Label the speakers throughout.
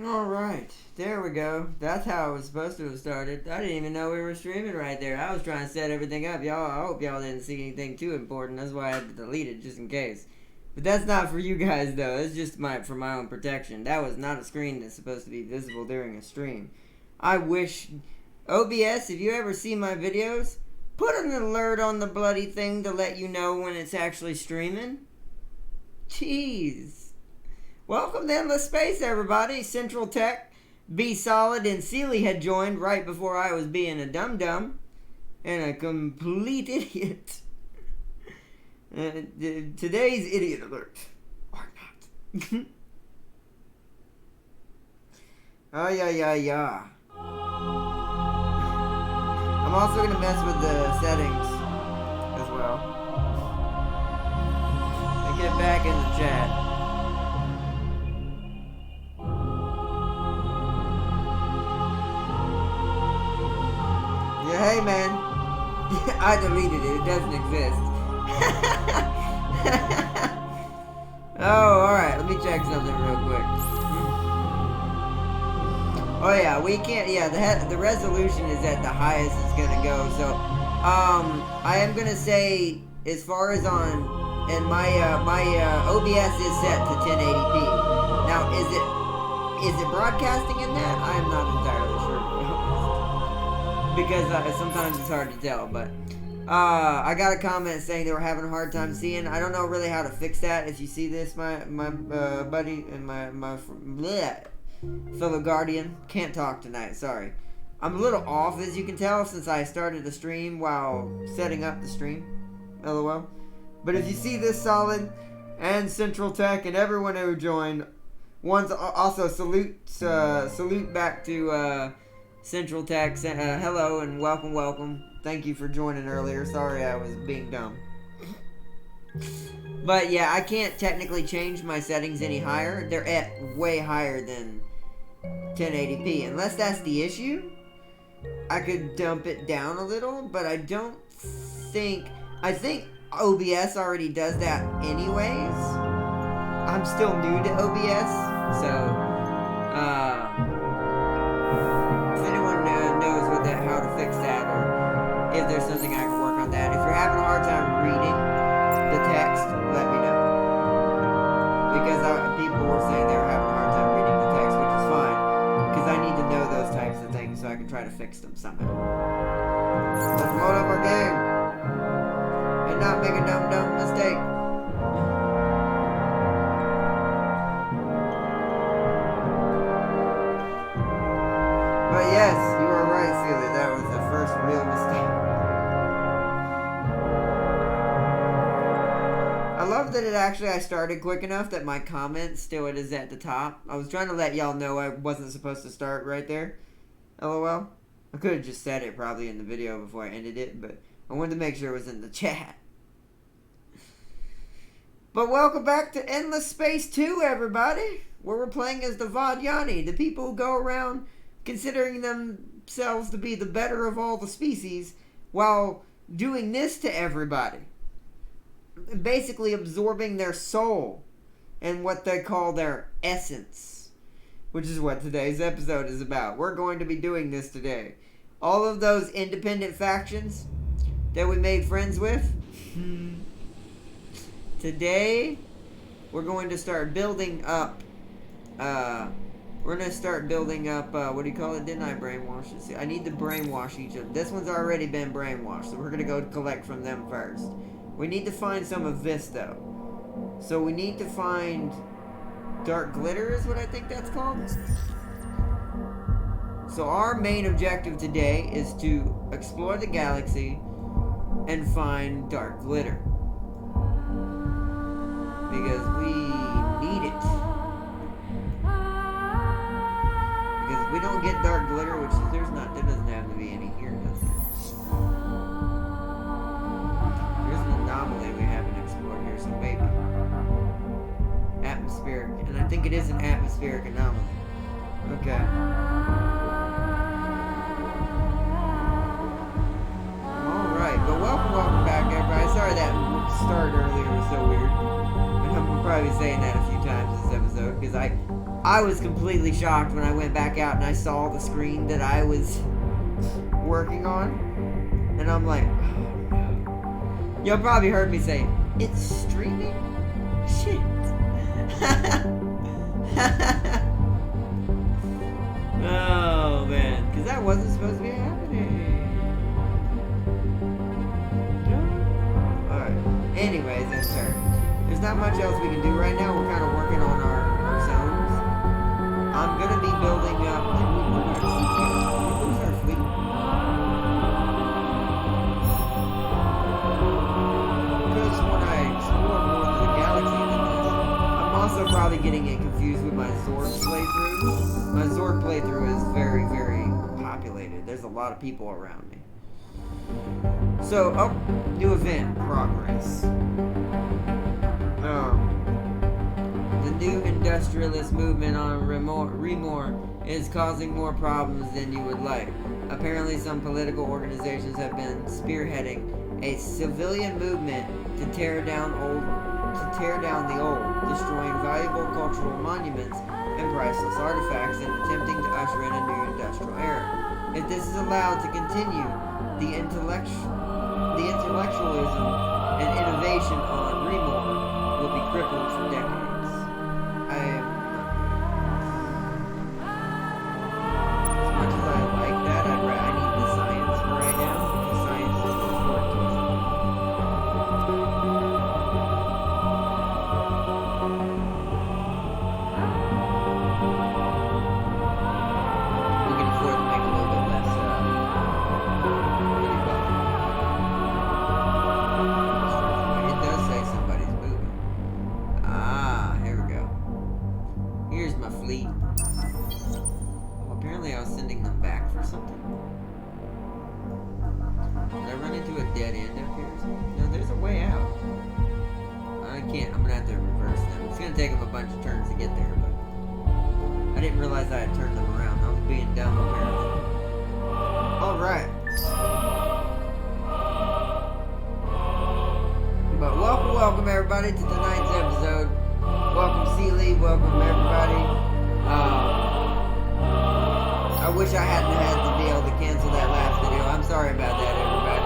Speaker 1: Alright, there we go. That's how it was supposed to have started. I didn't even know we were streaming right there. I was trying to set everything up. I hope y'all didn't see anything too important. That's why I had to delete it, just in case. But that's not for you guys, though. It's just for my own protection. That was not a screen that's supposed to be visible during a stream. I wish... OBS, if you ever see my videos, put an alert on the bloody thing to let you know when it's actually streaming. Jeez. Welcome to Endless Space, everybody. Central Tech, Be Solid, and Sealy had joined right before I was being a dum-dum and a complete idiot. Today's idiot alert. Or not. Oh, yeah. I'm also going to mess with the settings as well. And get back in the chat. Yeah, hey man. I deleted it. It doesn't exist. Oh, alright. Let me check something real quick. Oh yeah, we can't, the resolution is at the highest it's gonna go, so, I am gonna say, as far as and my OBS is set to 1080p. Now, is it broadcasting in that? I am not entirely sure, because sometimes it's hard to tell, but, I got a comment saying they were having a hard time seeing. I don't know really how to fix that. If you see this, my buddy and my fellow guardian, can't talk tonight, sorry. I'm a little off, as you can tell, since I started the stream while setting up the stream. LOL. But if you see this, Solid and Central Tech and everyone who joined, also salute back to Central Tech. Hello and welcome. Thank you for joining earlier. Sorry I was being dumb. But yeah, I can't technically change my settings any higher. They're at way higher than 1080p. Unless that's the issue, I could dump it down a little, but I don't think... I think OBS already does that anyways. I'm still new to OBS, so... if anyone knows how to fix that, or if there's something I can work on that. If you're having a hard time reading the text, let me know. Because people were saying they were having a hard time reading the text, which is fine. Because I need to know those types of things so I can try to fix them somehow. Let's load up our game. And not make a dumb mistake. But yes, you are right, Celia. That was the first real mistake. I love that I started quick enough that my comment still is at the top. I was trying to let y'all know I wasn't supposed to start right there. LOL. I could have just said it probably in the video before I ended it, but I wanted to make sure it was in the chat. But welcome back to Endless Space 2, everybody. Where we're playing as the Vadyani, the people who go around considering themselves to be the better of all the species while doing this to everybody. Basically absorbing their soul and what they call their essence, which is what today's episode is about. We're going to be doing this today. All of those independent factions that we made friends with, today we're going to start building up, what do you call it? Didn't I brainwash it? See, I need to brainwash each of them. This one's already been brainwashed, so we're going to go collect from them first. We need to find some of this, though. So we need to find dark glitter is what I think that's called. So our main objective today is to explore the galaxy and find dark glitter. Because we need it. Because if we don't get dark glitter, which there doesn't have to be any here, does there? There's an anomaly we haven't explored here, so maybe. Atmospheric. And I think it is an atmospheric anomaly. Okay. Alright, but welcome back, everybody. Sorry that start earlier was so weird. And I'm probably saying that a few times this episode, because I I was completely shocked when I went back out and I saw the screen that I was working on. And I'm like, oh no. You'll probably heard me say, it's streaming? Shit. Oh man, because that wasn't supposed to be happening. Alright, anyways, that's her. There's not much else we can do right now. We're kind of working on our zones. I'm going to be building up... Did we lose our fleet? Because when I explore more of the galaxy than this, I'm also probably getting it confused with my Zorg playthrough. My Zorg playthrough is very, very populated. There's a lot of people around me. So, new event progress. The new industrialist movement on Remor is causing more problems than you would like. Apparently, some political organizations have been spearheading a civilian movement to tear down the old, destroying valuable cultural monuments and priceless artifacts and attempting to usher in a new industrial era. If this is allowed to continue, the intellectualism and innovation on Remor will be crippled for decades. As much as I like that, I need the science for right now. The science is important to us. We can afford to make a little bit less it does say somebody's moving. Ah, here we go. Here's my fleet. Oh, apparently I was sending them back for something. Did I run into a dead end up here or something? No, there's a way out. I can't. I'm gonna have to reverse them. It's gonna take them a bunch of turns to get there, but I didn't realize I had turned them around. I was being dumb apparently. Alright. But welcome everybody to tonight's episode. Welcome Sealy, welcome everybody. I wish I hadn't had to be able to cancel that last video. I'm sorry about that, everybody.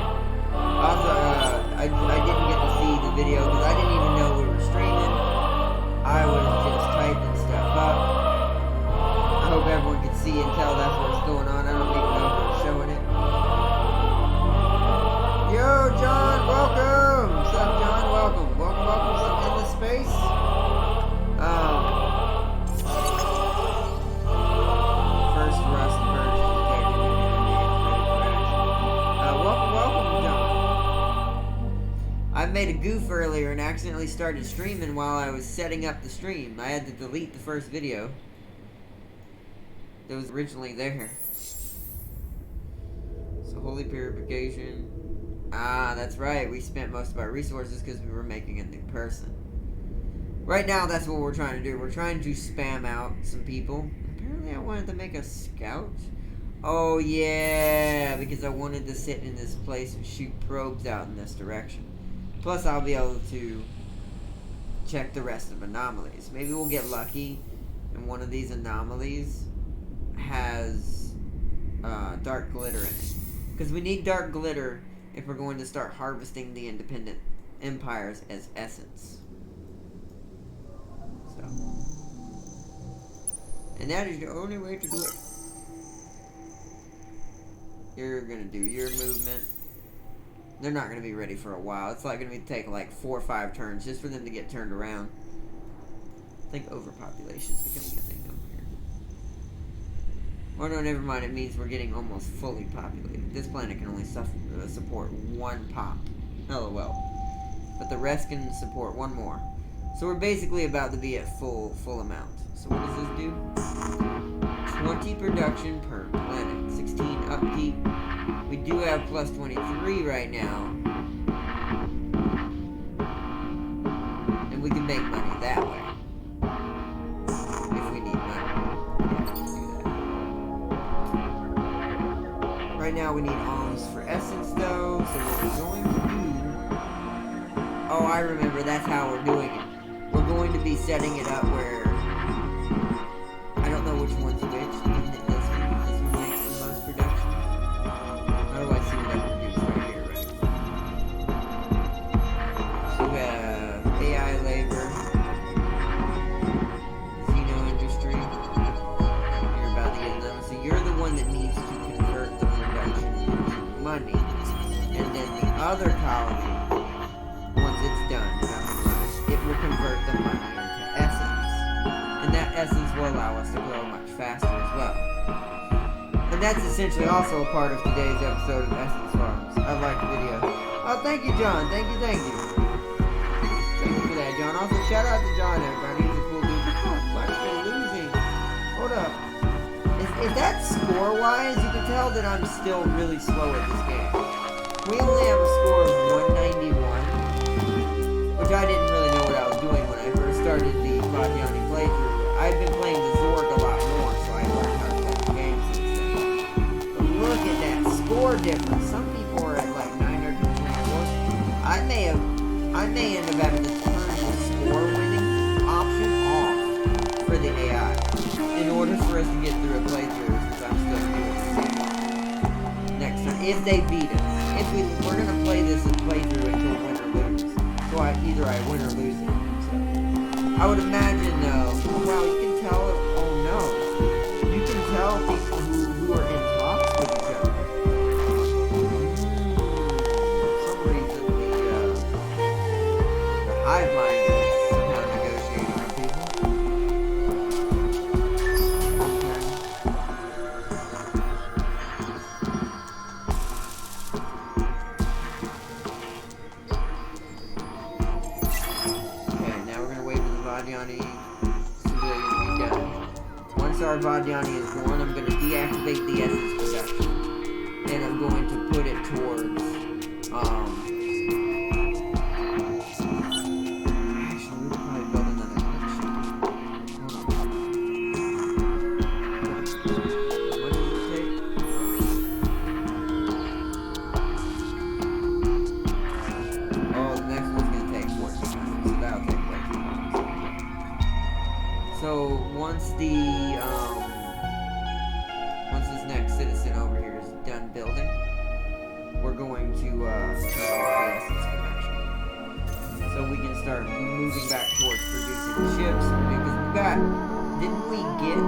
Speaker 1: Also, I didn't get to see the video because I didn't even know we were streaming. I was just typing stuff up. I hope everyone can see and tell that's what's going on. I don't even know if we're showing it. Yo, John, welcome! What's up, John? Welcome in the space. First rust version detected welcome, John. I made a goof earlier and accidentally started streaming while I was setting up the stream. I had to delete the first video that was originally there. So holy purification. Ah, that's right. We spent most of our resources because we were making a new person. Right now, that's what we're trying to do. We're trying to spam out some people. Apparently, I wanted to make a scout. Oh, yeah, because I wanted to sit in this place and shoot probes out in this direction. Plus, I'll be able to check the rest of anomalies. Maybe we'll get lucky, and one of these anomalies has dark glitter in it. Because we need dark glitter if we're going to start harvesting the independent empires as essence. So, and that is the only way to do it. You're gonna do your movement. They're not gonna be ready for a while. It's like gonna take like 4 or 5 turns just for them to get turned around. I think overpopulation is becoming a thing over here. Oh no, never mind. It means we're getting almost fully populated. This planet can only support 1 pop. LOL. But the rest can support 1 more. So we're basically about to be at full amount. So what does this do? 20 production per planet. 16 upkeep. We do have plus 23 right now. And we can make money that way. If we need money. Yeah, let's do that. Right now we need alms for essence though. So what we're going to do... Oh, I remember. That's how we're doing it. We're going to be setting it up where essence will allow us to grow much faster as well. And that's essentially also a part of today's episode of Essence Farms. I like the video. Oh, thank you, John. Thank you. Thank you for that, John. Also, shout out to John, everybody. He's a cool dude. Mark's been losing. Hold up. Is that score-wise? You can tell that I'm still really slow at this game. We only have a score of 191, which I didn't really know what I was doing when I first started the Vadiani playthrough. I've been playing the Zorg a lot more, so I learned how to play the game since then. But look at that score difference. Some people are at like 924. I may end up having to turn the score winning option off for the AI in order for us to get through a playthrough, since I'm still doing it next time. If they beat us. We're gonna play this playthrough until win or lose. So either I win or lose it. So I would imagine though. Oh wow, you can tell. Oh no, you can tell people who are in talks with each other. For some reason the hive mind is somehow negotiating with people. Our Vadiani is born, I'm going to deactivate the essence production, and I'm going to put it towards, actually, we'll probably build another connection. Hold on. What does it take? Oh, the next one's going to take 14 minutes, so that'll take way too long. So, once this next citizen over here is done building, we're going to turn off the essence production. So we can start moving back towards producing the ships. Because didn't we get,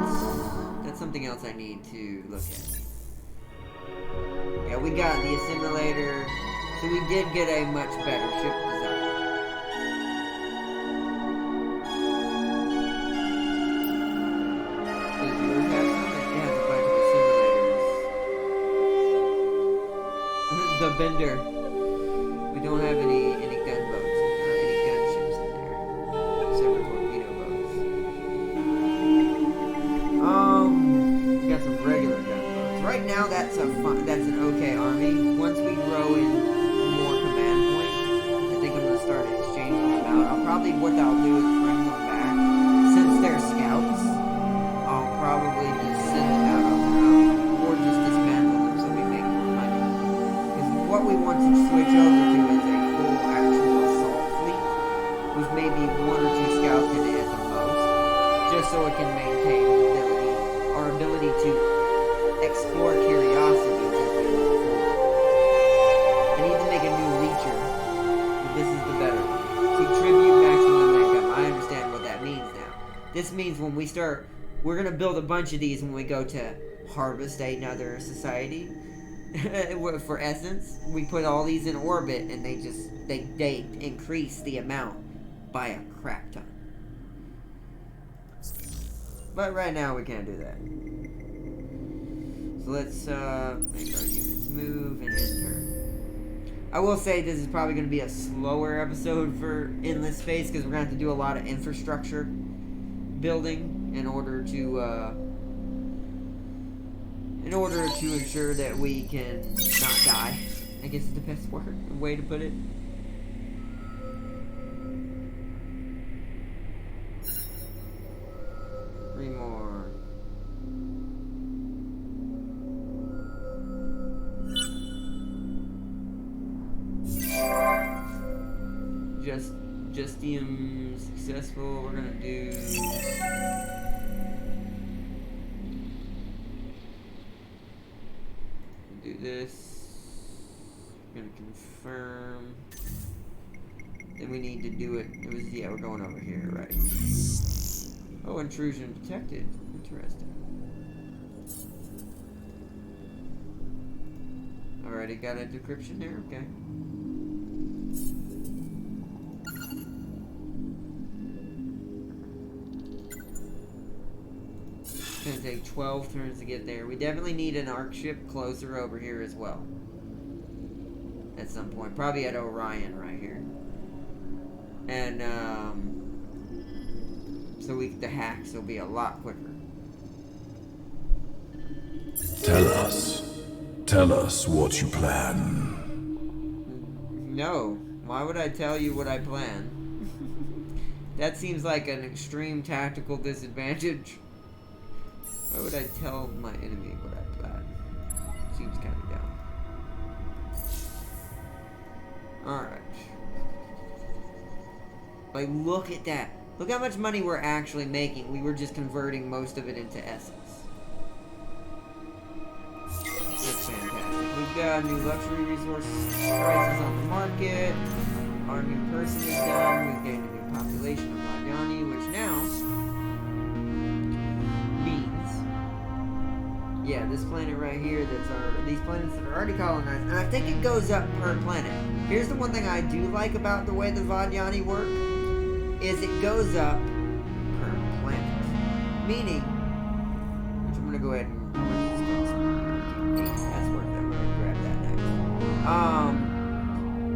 Speaker 1: that's something else I need to look at. Yeah, we got the assimilator, so we did get a much better ship design. The Bender. We don't have any gunboats, any gunships in there, except for torpedo boats. We got some regular gunboats. Right now, that's an okay army. Once we grow in more command points, I think I'm gonna start exchanging them out. What I'll do is bring them back. Since they're scouts, I'll probably just send them out on their own, or just dismantle them so we make more money. What we want to switch over to is a full actual assault fleet with maybe 1 or 2 scouts in it at the most, just so it can maintain our ability to explore curiosities as we move forward. I need to make a new leecher, but this is the better one. See, tribute maximum income. I understand what that means now. This means when we start, we're going to build a bunch of these when we go to harvest another society. For essence, we put all these in orbit, and they increase the amount by a crap ton. But right now we can't do that. So let's make our units move and enter. I will say this is probably going to be a slower episode for Endless Space because we're going to have to do a lot of infrastructure building in order to ensure that we can not die. I guess is the best way to put it. Three more. Justium successful. We're gonna do. Do this. We're gonna confirm. Then we need to do it. We're going over here, right? Oh, intrusion detected. Interesting. Already got a decryption there. Okay. It's gonna take 12 turns to get there. We definitely need an arc ship closer over here as well. At some point. Probably at Orion right here. And, so the hacks will be a lot quicker.
Speaker 2: Tell us what you plan.
Speaker 1: No. Why would I tell you what I plan? That seems like an extreme tactical disadvantage. Why would I tell my enemy what I plan? Seems kind of dumb. Alright. Like, look at that. Look how much money we're actually making. We were just converting most of it into essence. That's fantastic. We've got new luxury resource prices on the market. Our new person is done. We've gained a new population of Vadyani, which now means, yeah, this planet right here, these planets that are already colonized, and I think it goes up per planet. Here's the one thing I do like about the way the Vadyani work, is it goes up per planet. Meaning, which I'm gonna go ahead and, how much does this cost? 8, that's worth it. We're gonna grab that next.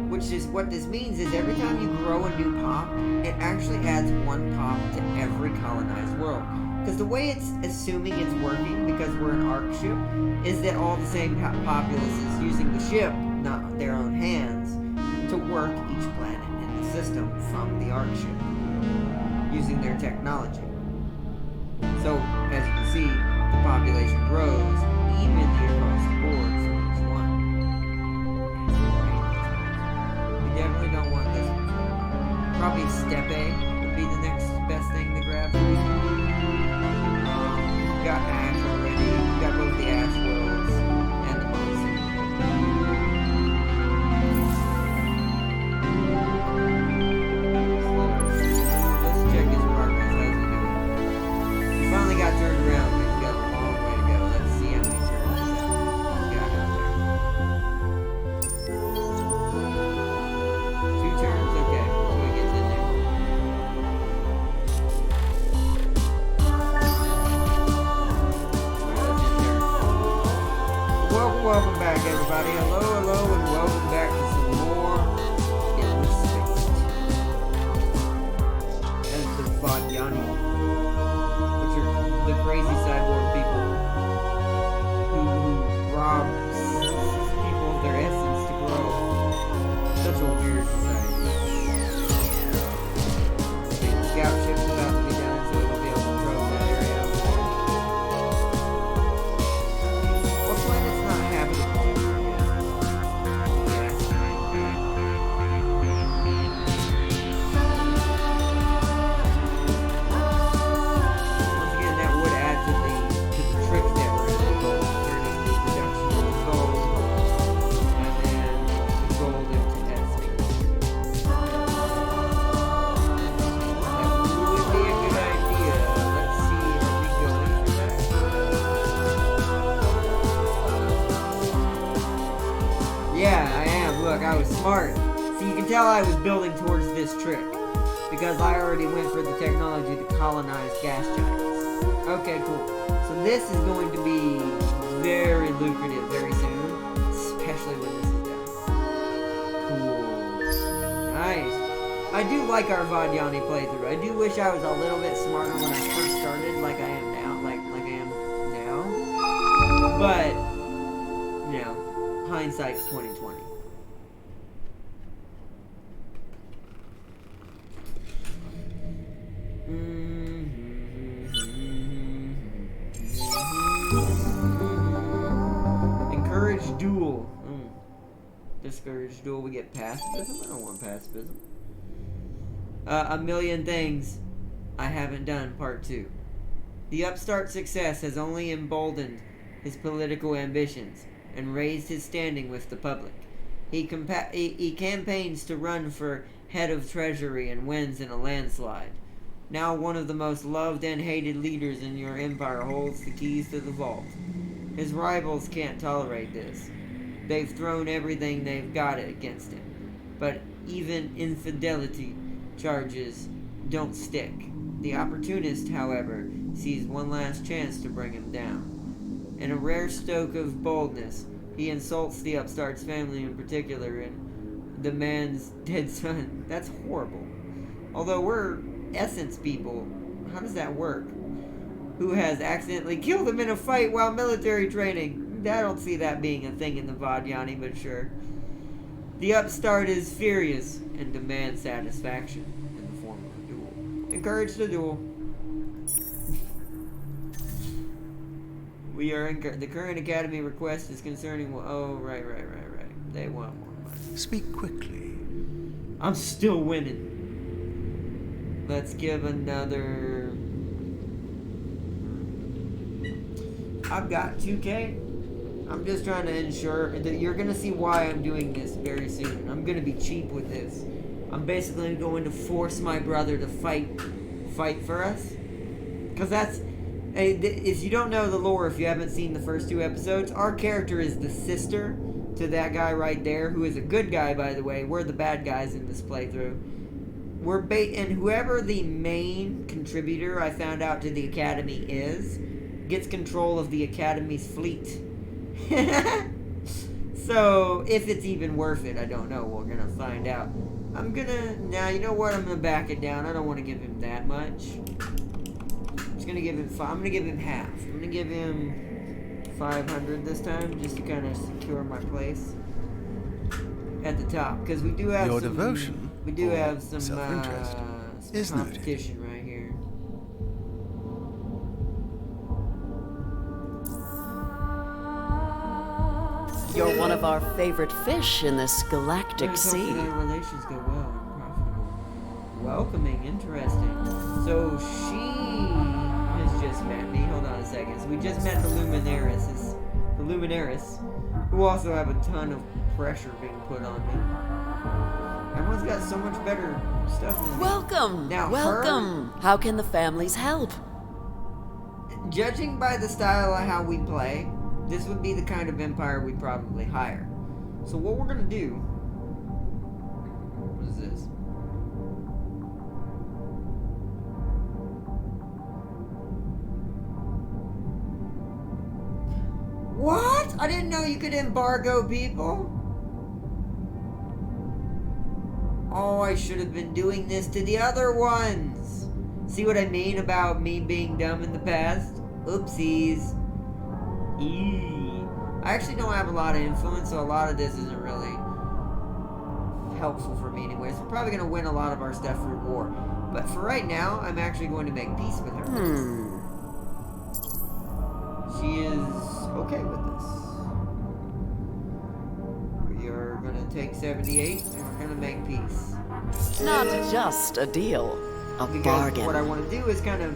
Speaker 1: Which is, what this means is every time you grow a new pop, it actually adds 1 pop to every colonized world. Because the way it's assuming it's working, because we're an arc ship, is that all the same populace is using the ship, not their own hands, to work each planet in the system from the arc ship, using their technology. So, as you can see, the population grows evenly across the board for each one. We definitely don't want this one. Probably Steppe would be the next best thing to grab. We've got Ash already. We've got both the Ash worlds and the Moxie. Let's check his progress. How's he doing? He finally got turned around, but he's got a long way to go. Let's see how many turns he's got out there. 2 turns, okay. So he gets in there. Welcome back, everybody. Hello, and welcome back to some more In the Space. As the Vadyani, which are the crazy cyborg people who rob people of their essence to grow. Such a weird society. The scout ship's about to be done, so it'll be able to probe that area over there. What planet's not habitable? Once again, that would add to the trick that we're in the gold, turning the production into gold, and then the gold into essence. That would be a good idea. Let's see, are we going for that? Yeah, I am. Look, I was smart. See, you can tell I was building towards this trick, because I already went for the technology to colonize gas giants. Okay, cool. So this is going to be very lucrative very soon, especially when this is done. Cool. Nice. I do like our Vadyani playthrough. I do wish I was a little bit smarter when I first started, like I am now, like I am now. But, you know, hindsight's 2020. Encourage duel. Discourage duel. We get pacifism. I don't want pacifism. A million things I haven't done. Part 2. The upstart success has only emboldened his political ambitions and raised his standing with the public. He campaigns to run for head of treasury and wins in a landslide. Now one of the most loved and hated leaders in your empire holds the keys to the vault. His rivals can't tolerate this. They've thrown everything they've got against him. But even infidelity charges don't stick. The opportunist, however, sees one last chance to bring him down. In a rare stroke of boldness, he insults the upstart's family in particular and the man's dead son. That's horrible. Although we're essence people, how does that work? Who has accidentally killed him in a fight while military training? I don't see that being a thing in the Vajani, but sure. The upstart is furious and demands satisfaction in the form of a duel. Encourage the duel. We are the current academy request is concerning. Oh, right. They want more money.
Speaker 3: Speak quickly.
Speaker 1: I'm still winning. Let's give another. I've got 2K. I'm just trying to ensure that you're gonna see why I'm doing this very soon. I'm gonna be cheap with this. I'm basically going to force my brother to fight for us, because that's. If you don't know the lore, if you haven't seen the first 2 episodes, our character is the sister to that guy right there, who is a good guy, by the way. We're the bad guys in this playthrough. And whoever the main contributor I found out to the academy is, gets control of the academy's fleet. So, if it's even worth it, I don't know. We're gonna find out. Now, you know what? I'm gonna back it down. I don't want to give him that much. I'm gonna give him half. I'm gonna give him 500 this time, just to kind of secure my place at the top, because we do have
Speaker 3: your
Speaker 1: some
Speaker 3: devotion.
Speaker 1: We do have some
Speaker 3: self-interest is
Speaker 1: competition right here.
Speaker 4: You're one of our favorite fish in this galactic
Speaker 1: Let's hope
Speaker 4: sea.
Speaker 1: that our relations go well and profitable. Welcoming, interesting. So she has just met me. Hold on a second. So we just met the Luminaris, who also have a ton of pressure being put on me. Everyone's got so much better stuff than me.
Speaker 4: Welcome!
Speaker 1: Now,
Speaker 4: Welcome! How can the families help?
Speaker 1: Judging by the style of how we play, this would be the kind of empire we'd probably hire. So what we're gonna do... What is this? What? I didn't know you could embargo people. Oh, I should have been doing this to the other ones. See what I mean about me being dumb in the past? Oopsies. I actually don't have a lot of influence, so a lot of this isn't really helpful for me anyways. We're probably going to win a lot of our stuff through war. But for right now, I'm actually going to make peace with her. She is okay with this. We are going to take 78 and we're going to make peace.
Speaker 4: Not just a deal, a
Speaker 1: Because
Speaker 4: bargain.
Speaker 1: what I want to do is kind of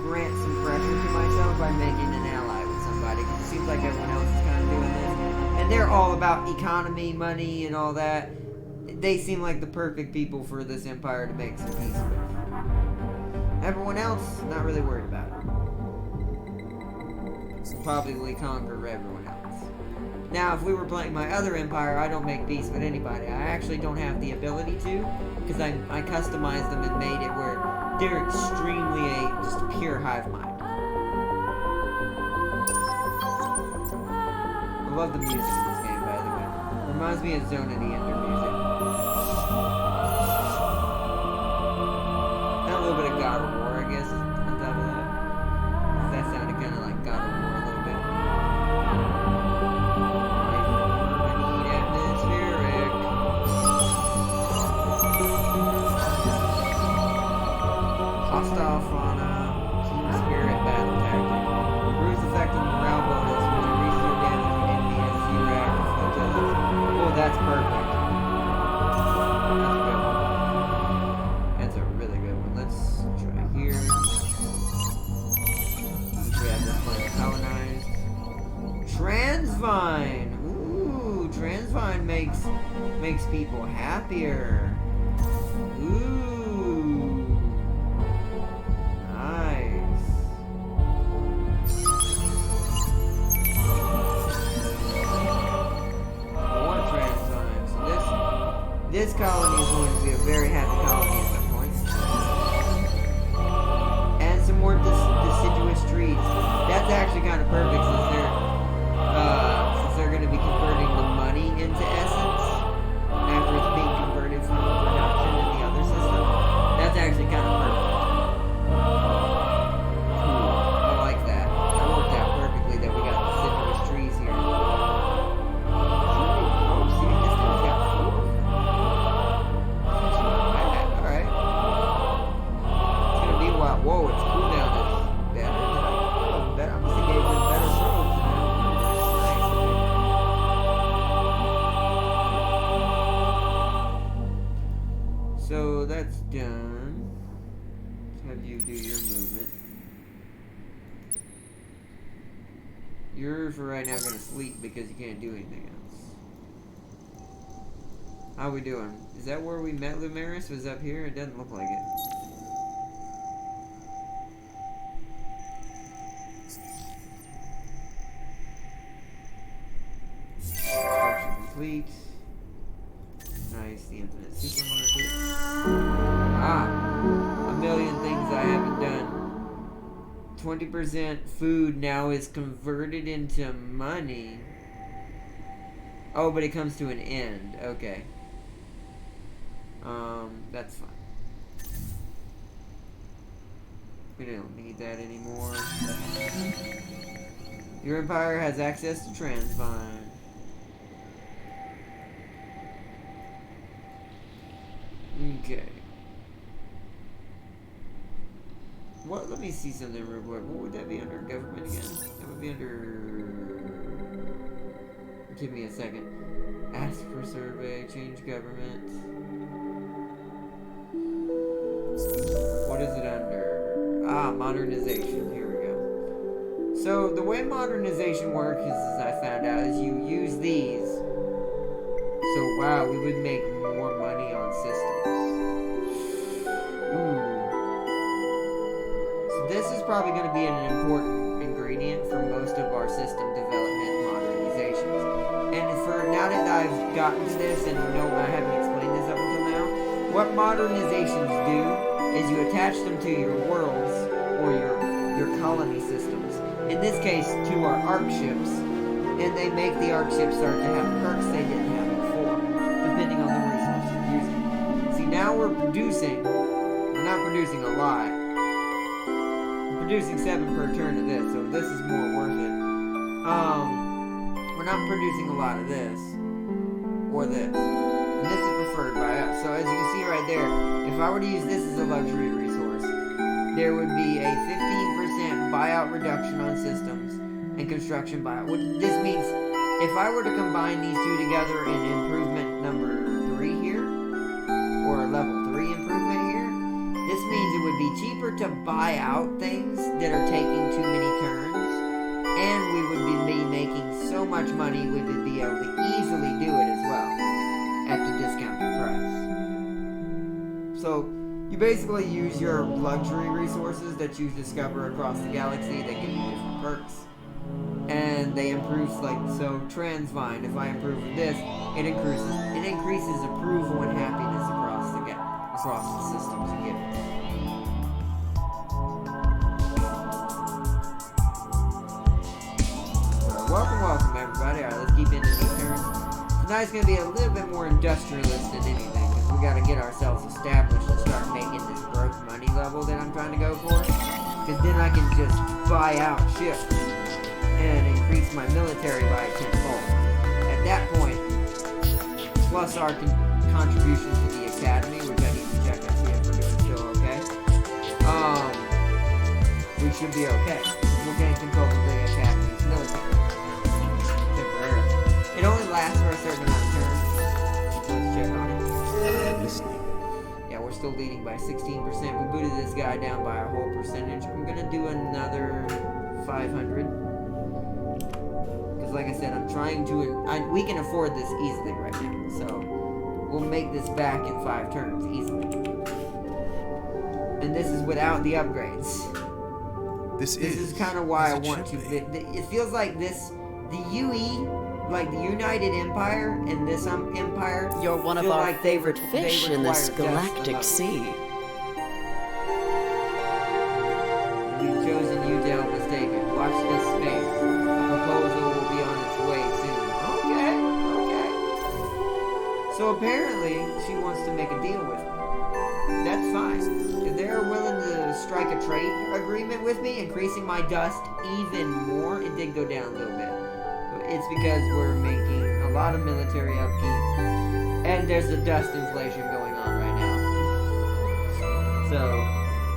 Speaker 1: grant some pressure to myself by making an ally with somebody. Because it seems like everyone else is kind of doing this. And they're all about economy, money, and all that. They seem like the perfect people for this empire to make some peace with. Everyone else, not really worried about it. So probably conquer everyone else. Now, if we were playing my other empire, I don't make peace with anybody. I actually don't have the ability to, because I customized them and made it where they're extremely just a pure hive mind. I love the music in this game, by the way. Reminds me of Zone of the Ender music. And a little bit of God of War, I guess, on top of that. That sounded kind of like God of War a little bit. I need atmospheric. Hostile fauna, team spirit, battle tactic. Bruise effective morale bonus, which increases your damage when enemy has 0 active flotillas. Oh, that's perfect. That's a good one. That's a really good one. Let's try here. We have this planet colonized. Transvine! Ooh, Transvine makes people happier. Ooh. Nice. I want Transvine. So this colony is going to be a very happy colony at some point. your movement. You're for right now gonna sleep because you can't do anything else. How we doing? Is that where we met Lumeris? Was up here? It doesn't look like it. Construction complete. Nice, the infinite supermarket. Ah, a million things I haven't done. 20% food now is converted into money. Oh, but it comes to an end. Okay. That's fine. We don't need that anymore. Your empire has access to Transvine. Okay. What? Let me see something real quick. What would that be under government again? That would be under... Give me a second. Ask for survey, change government. What is it under? Ah, modernization. Here we go. So, the way modernization works is, as I found out, is you use these. So, wow, we would make more money on systems. Ooh. So this is probably going to be an important ingredient for most of our system development modernizations. And for now that I've gotten to this, and no, I haven't explained this up until now, what modernizations do is you attach them to your worlds or your colony systems. In this case, to our arc ships, and they make the arc ships start to have perks they didn't have before, depending on the resources you're using. See, now we're producing. We're not producing a lot. We're producing 7 per turn of this, so this is more worth it. We're not producing a lot of this or this. And this is preferred by us. So as you can see right there, if I were to use this as a luxury resource, there would be a 15% buyout reduction on systems and construction buyout. This means if I were to combine these two together in improvement number 3 here, or a level 3 improvement here, this means it would be cheaper to buy out things that are taking too many turns, and we would be making so much money we would be able to easily do it as well at the discounted price. So you basically use your luxury resources that you discover across the galaxy that give you different perks, and they improve, like, so Transvine, if I improve this, it increases approval and happiness across the systems you get. Welcome everybody. Alright, let's keep into these turns. Tonight's gonna be a little bit more industrialist than anything, because we gotta get ourselves established and start making this growth money level that I'm trying to go for. Because then I can just buy out ships and increase my military by 10-fold. At that point, plus our contribution to the academy, which I need to check and see if we're doing still okay. We should be okay. We'll gain control of the academy's military. Temporarily. It only lasts for a certain amount of turns. Let's check on it.
Speaker 3: I'm listening.
Speaker 1: Yeah, we're still leading by 16%. We booted this guy down by a whole percentage. I'm gonna do another 500. Because like I said, I'm trying to... we can afford this easily right now. So, we'll make this back in 5 turns easily. And this is without the upgrades.
Speaker 3: This
Speaker 1: is kind of why I want to... It feels like this... The UE... Like the United Empire and this empire...
Speaker 4: You're one of our favorite fish in this galactic sea.
Speaker 1: The chosen Udell was taken. Watch this space. A proposal will be on its way soon. Okay. So apparently, she wants to make a deal with me. That's fine. If they're willing to strike a trade agreement with me, increasing my dust even more, it did go down a little bit. It's because we're making a lot of military upkeep, and there's a dust inflation going on right now. So,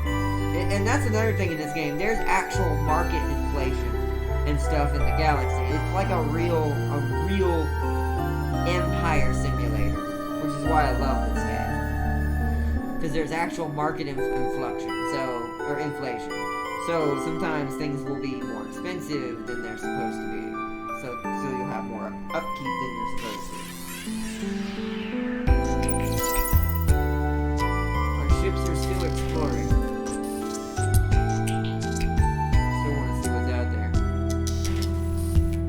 Speaker 1: and that's another thing in this game. There's actual market inflation and stuff in the galaxy. It's like a real empire simulator, which is why I love this game. Because there's actual market inflection. So, or inflation. So sometimes things will be more expensive than they're supposed to be. So you'll have more upkeep than you're supposed to. Our ships are still exploring. Still want to see what's out there.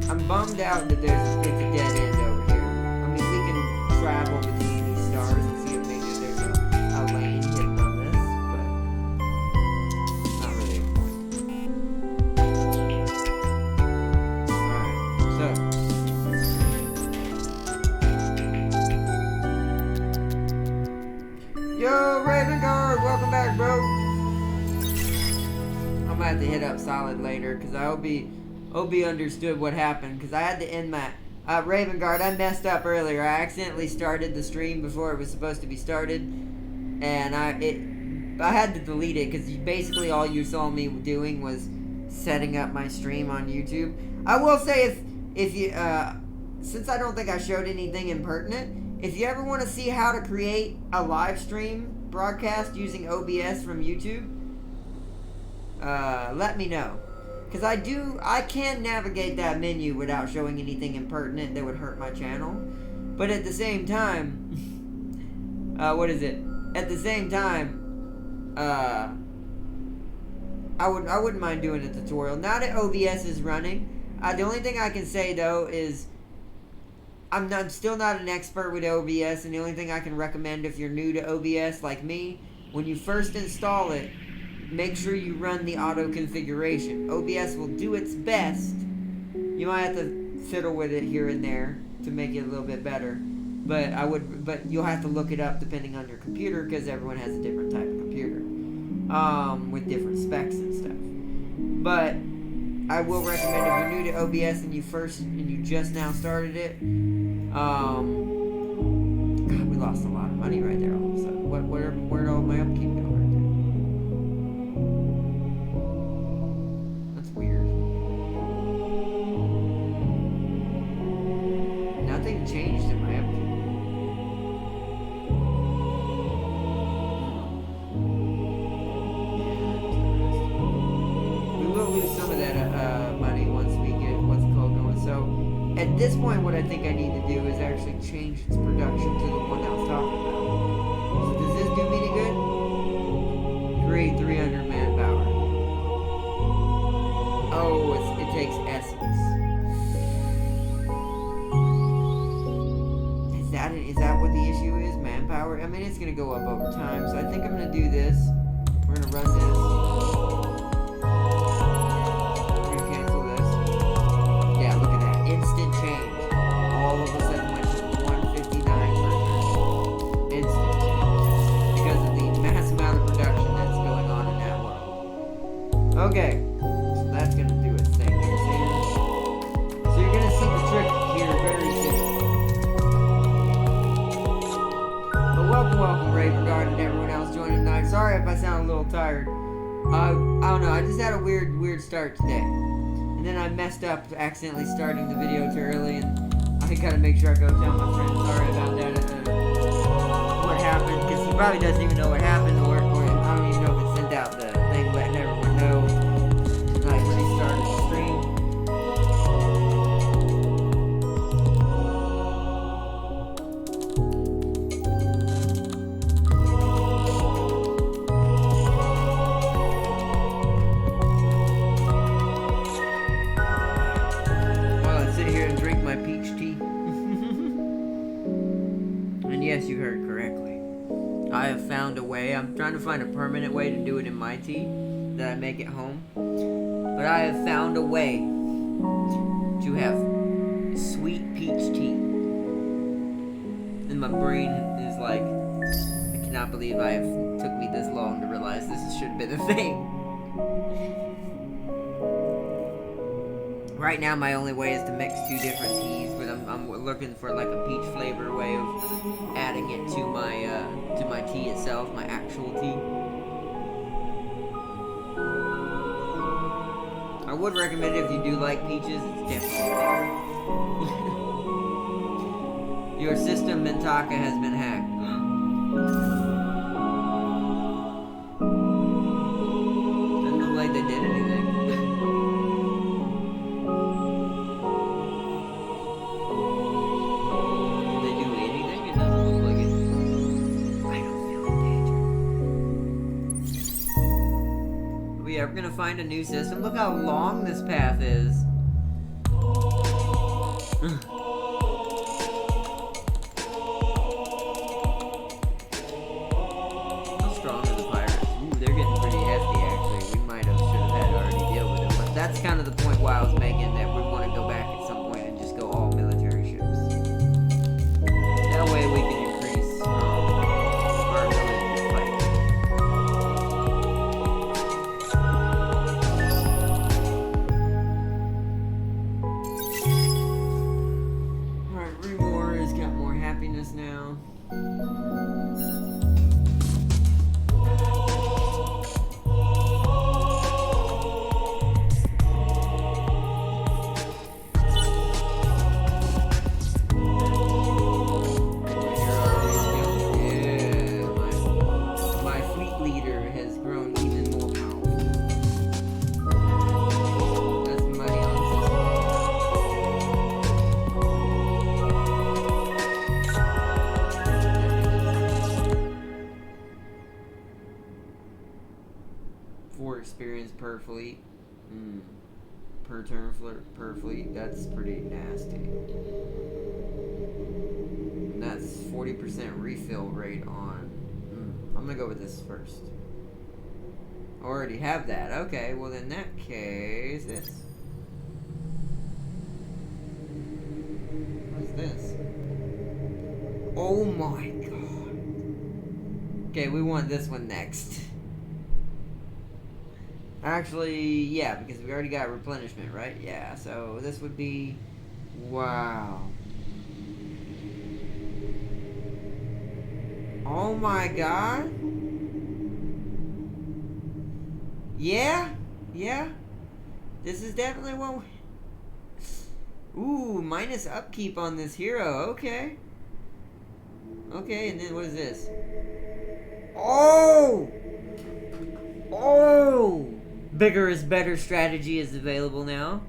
Speaker 1: I'm bummed out that it's a dead end over here. I mean, we can travel between these stars and see if maybe there's a lane hidden on this, but not really a point. Alright, so. Yo, Raven Guard, welcome back, bro. I'm gonna have to hit up Solid later, because I hope he understood what happened, because I had to end my... Raven Guard, I messed up earlier. I accidentally started the stream before it was supposed to be started, and I had to delete it, because basically all you saw me doing was setting up my stream on YouTube. I will say, if you... since I don't think I showed anything impertinent, if you ever want to see how to create a live stream broadcast using OBS from YouTube, let me know. Because I can navigate that menu without showing anything impertinent that would hurt my channel. But at the same time, At the same time, I wouldn't mind doing a tutorial. Now that OBS is running, the only thing I can say though is I'm still not an expert with OBS, and the only thing I can recommend if you're new to OBS like me, when you first install it, make sure you run the auto configuration. OBS will do its best. You might have to fiddle with it here and there to make it a little bit better. But you'll have to look it up depending on your computer, because everyone has a different type of computer. With different specs and stuff. But I will recommend if you're new to OBS and you just now started it, God, we lost a lot of money right there all of a sudden. Where'd all my upkeep go? Changed in my upkeep. We will lose some of that money once we get what's called going. So at this point, what I think I need to do is actually change its production to the one I was talking about. So does this do me any good? Great, 300 manpower. Oh, it takes essence. Is that what the issue is? Manpower? I mean, it's going to go up over time. So I think I'm going to do this. We're going to run this. We're going to cancel this. Yeah, look at that. Instant change. All of a sudden went to 159 per turn. Instant change. Because of the mass amount of production that's going on in that world. Okay. So that's going to do its thing. So you're going to see the trick here very soon. Welcome, Raven Guard, and everyone else joining tonight. Sorry if I sound a little tired. I don't know. I just had a weird start today, and then I messed up accidentally starting the video too early, and I gotta make sure I go tell my friend sorry about that. What happened? Because he probably doesn't even know what happened, or I don't even know if it sent out the thing letting everyone know. I restarted the stream. Yes, you heard correctly. I have found a way. I'm trying to find a permanent way to do it in my tea, that I make at home. But I have found a way to have sweet peach tea. And my brain is like, I cannot believe it took me this long to realize this should have been a thing. Right now, my only way is to mix two different teas, but I'm looking for like a peach flavor way of adding it to my tea itself, my actual tea. I would recommend it if you do like peaches. It's definitely there. Your system, Mintaka, has been hacked. gonna find a new system. Look how long this path is. How strong are the pirates? Ooh, they're getting pretty hefty, actually. We might have, should have had already deal with them. But that's kind of the point why I was making that we want to go back at some point and just go all military ships. That way we can increase our ability to fight. Alright, Remor has got more happiness now. Experience per fleet. Per turn per fleet. That's pretty nasty. And that's 40% refill rate on. I'm gonna go with this first. I already have that. Okay, well in that case, this. What's this? Oh my god. Okay, we want this one next. Actually, yeah, because we already got replenishment, right? Yeah, so this would be... Wow. Oh my god. Yeah? Yeah? This is definitely one... Ooh, minus upkeep on this hero. Okay. Okay, and then what is this? Oh! Oh! Bigger is better strategy is available now.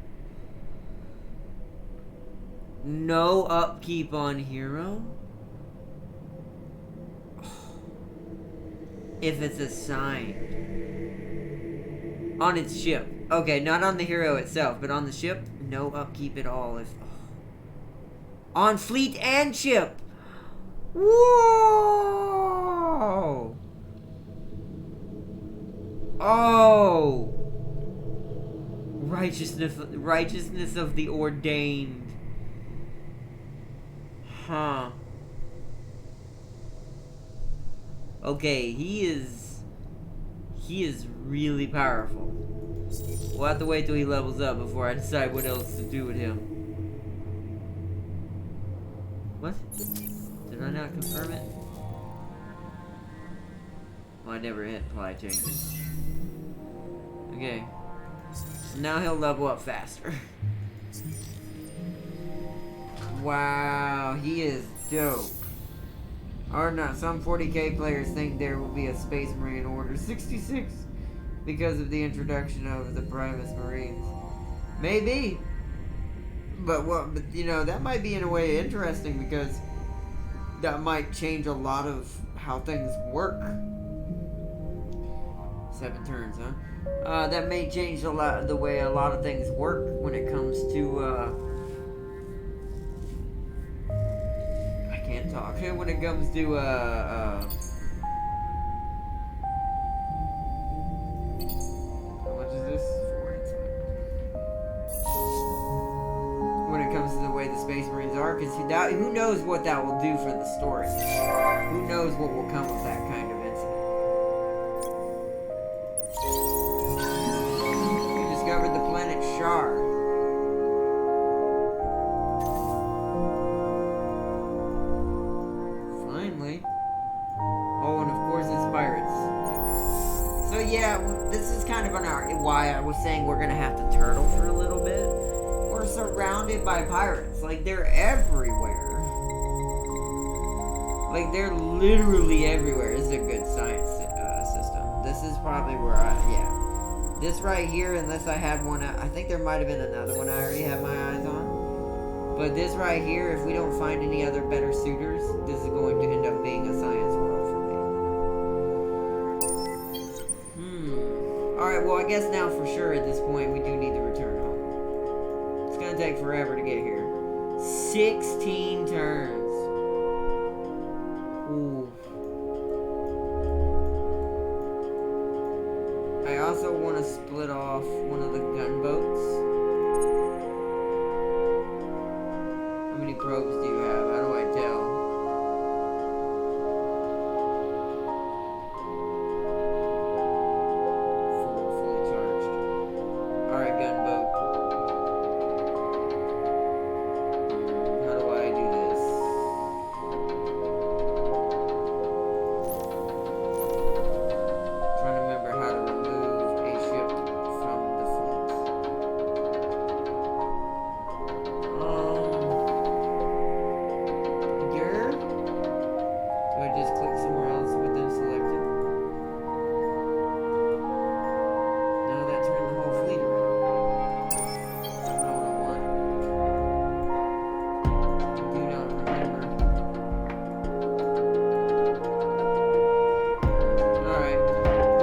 Speaker 1: No upkeep on hero. If it's assigned. On its ship. Okay, not on the hero itself, but on the ship, no upkeep at all. If on fleet and ship. Whoa! Oh! Righteousness of the ordained. Huh. Okay, he is really powerful. We'll have to wait till he levels up before I decide what else to do with him. What? Did I not confirm it? Oh, I never hit apply changes. Okay. Now he'll level up faster. Wow, he is dope. Or not, some 40k players think there will be a Space Marine Order 66 because of the introduction of the Primus Marines. Maybe. But you know, that might be in a way interesting because that might change a lot of how things work. 7 turns, huh? That may change a lot the way a lot of things work when it comes to I can't talk. When it comes to how much is this? 4 when it comes to the way the Space Marines are, because who knows what that will do for the story? Who knows what will come of that kind of incident? Discovered the planet Shar. Finally. Oh, and of course it's pirates. So yeah, this is kind of why I was saying we're gonna have to turtle for a little bit. We're surrounded by pirates. Like, they're everywhere. Like, they're literally everywhere. This is a good science system. This is probably where yeah. This right here, unless I had one, I think there might have been another one I already had my eyes on. But this right here, if we don't find any other better suitors, this is going to end up being a science world for me. Alright, well, I guess now for sure at this point we do need to return home. It's gonna take forever to get here. 16 turns. Ooh. I also want to split off one of the gunboats. How many probes do you have? How do I tell? Fully charged. Alright, gunboat. How do I do this? Trying to remember how to remove a ship from the fleet. Here? Do I just click somewhere else with them selected? No, that turned the whole fleet around. That's not what I want. Do not remember. Alright.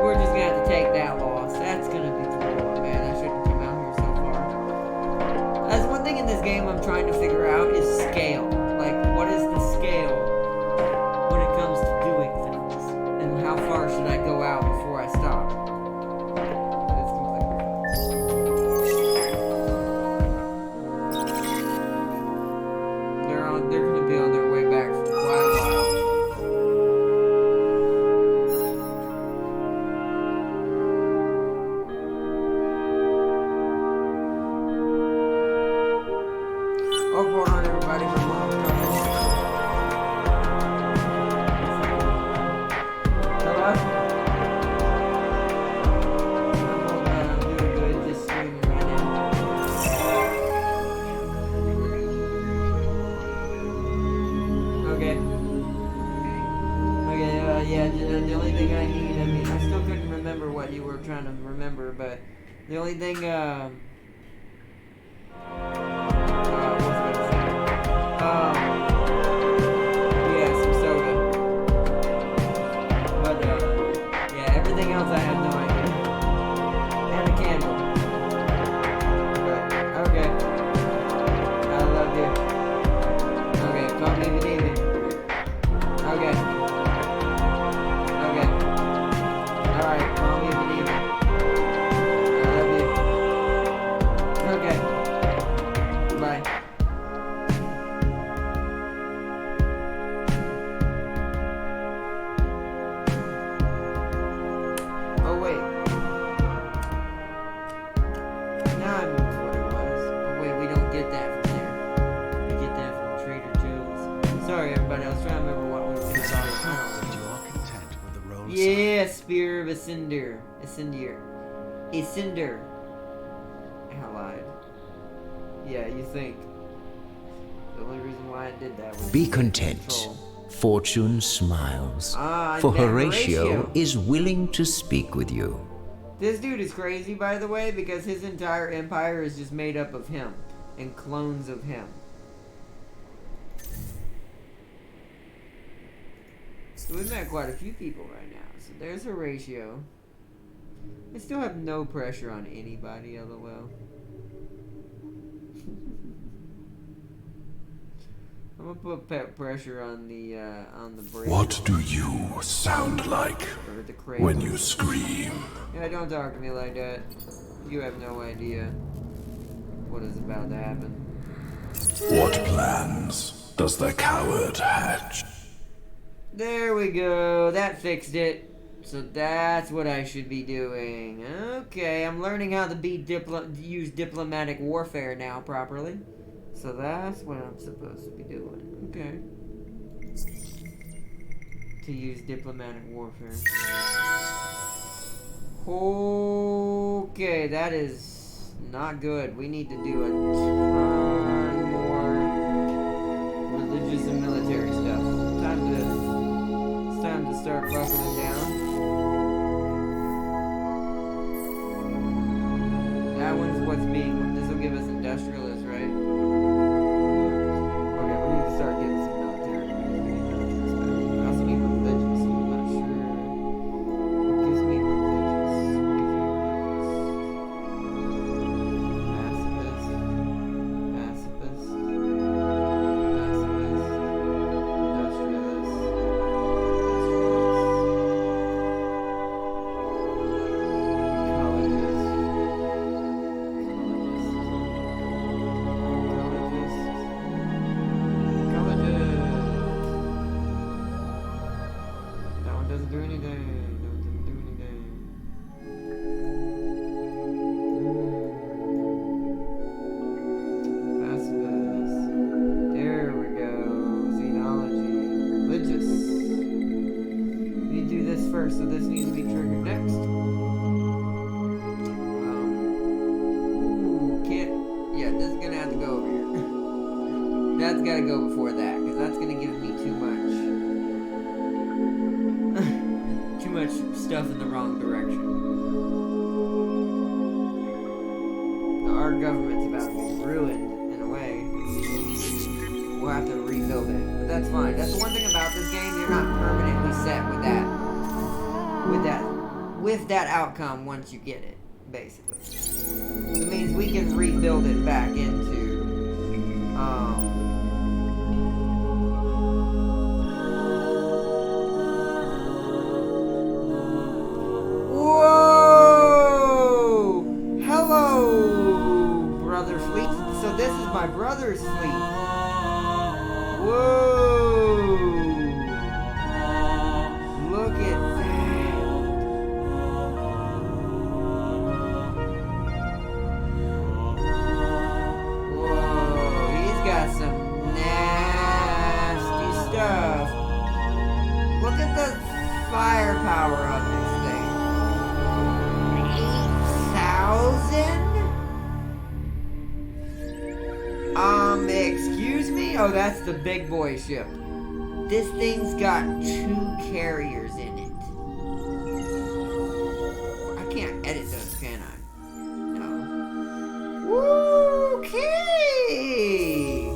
Speaker 1: We're just gonna have to take that loss. That's gonna be cool. Man, I shouldn't come out here so far. That's one thing in this game I'm trying to figure out is scale. Like, what is the scale when it comes to doing things? And how far should I go out before I stop? It's completely they're gonna be on their way back for quite a while. Oh, hold on, everybody. My mom's coming. Hello? I'm doing good. Just streaming right now. Okay. Okay, yeah, the only thing I need, I mean, I still couldn't remember what you were trying to remember, but the only thing, what was I gonna say? Yeah, some soda. But, yeah, everything else I have no idea. And a candle. But, okay. I love you. Okay, call me if you need me. Okay. Okay. Alright, call me if you need me. I love you. Okay. Bye. Oh wait. Now I remember what it was. Oh wait, we don't get that from there. We get that from Trader Joe's. Sorry everybody, I was trying to remember what we were
Speaker 3: Desire
Speaker 1: doing.
Speaker 3: and you are content with the role
Speaker 1: Yeah, Spear of Ascinder. Ascinder. I lied. Yeah, you think. The only reason why I did that was
Speaker 5: Be
Speaker 1: to
Speaker 5: content.
Speaker 1: control.
Speaker 5: Fortune smiles.
Speaker 1: Ah,
Speaker 5: For
Speaker 1: that
Speaker 5: Horatio is willing to speak with you.
Speaker 1: This dude is crazy, by the way, because his entire empire is just made up of him and clones of him. So we've met quite a few people right now. So there's Horatio. I still have no pressure on anybody, lol. I'm gonna put pressure on the brain.
Speaker 2: What do you sound like
Speaker 1: Or the
Speaker 2: when
Speaker 1: cradle.
Speaker 2: you scream?
Speaker 1: Yeah, don't talk to me like that. You have no idea what is about to happen.
Speaker 2: What plans does the coward hatch?
Speaker 1: There we go. That fixed it. So that's what I should be doing. Okay, I'm learning how to use diplomatic warfare now properly. So that's what I'm supposed to be doing. Okay. To use diplomatic warfare. Okay, that is not good. We need to do a ton more religious and military stuff. It's time to start buckling down. That one's what's being. This will give us industrialists, right? Okay, we need to start getting some military. I also need religious. I'm not sure. What gives me religious? That's gotta go before that, because that's gonna give me too much. Too much stuff in the wrong direction. Our government's about to be ruined in a way. We'll have to rebuild it. But that's fine. That's the one thing about this game, you're not permanently set with that. With that outcome once you get it, basically. It means we can rebuild it back into Whoa! Hello, brother fleet. So this is my brother's fleet. Whoa! Look at that. Whoa, he's got some nasty stuff. Look at the firepower of this thing. 8,000? Excuse me? Oh, that's the big boy ship. This thing's got 2 carriers in it. I can't edit those, can I? No. Okay.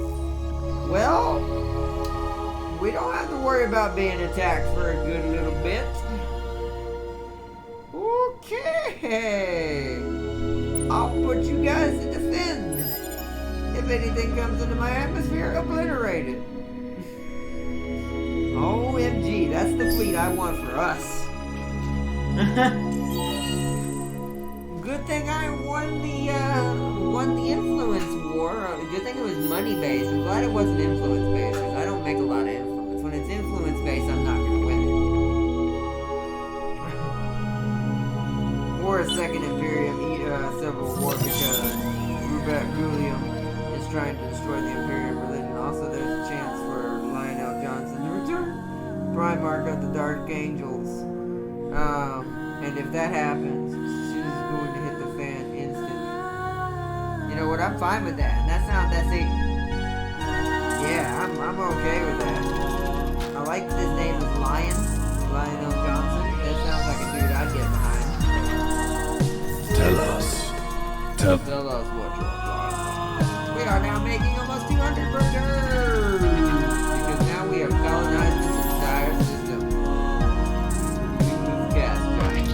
Speaker 1: Well, we don't have to worry about being attacked for a good little bit. Okay. I'll put you guys to defend. If anything comes into my atmosphere, obliterate it. OMG, that's the fleet I want for us. Good thing I won the influence war. Good thing it was money based. I'm glad it wasn't influence based, because I don't make a lot of influence. When it's influence based, I'm not gonna win it. Or a second Imperium Civil War, because Rubat Gulium is trying to destroy the Imperium religion. Also, there's a chance for Lionel Johnson to return. Primarch of the Dark Angels. And if that happens, she's going to hit the fan instantly. You know what? I'm fine with that. And that's it. Yeah, I'm okay with that. I like that his name is Lionel Johnson. That sounds like a dude I'd get behind.
Speaker 2: Tell us.
Speaker 1: Tell us what your thoughts are. We are now making almost 200 per turn. Because now we have colonized this entire system. We move gas giants.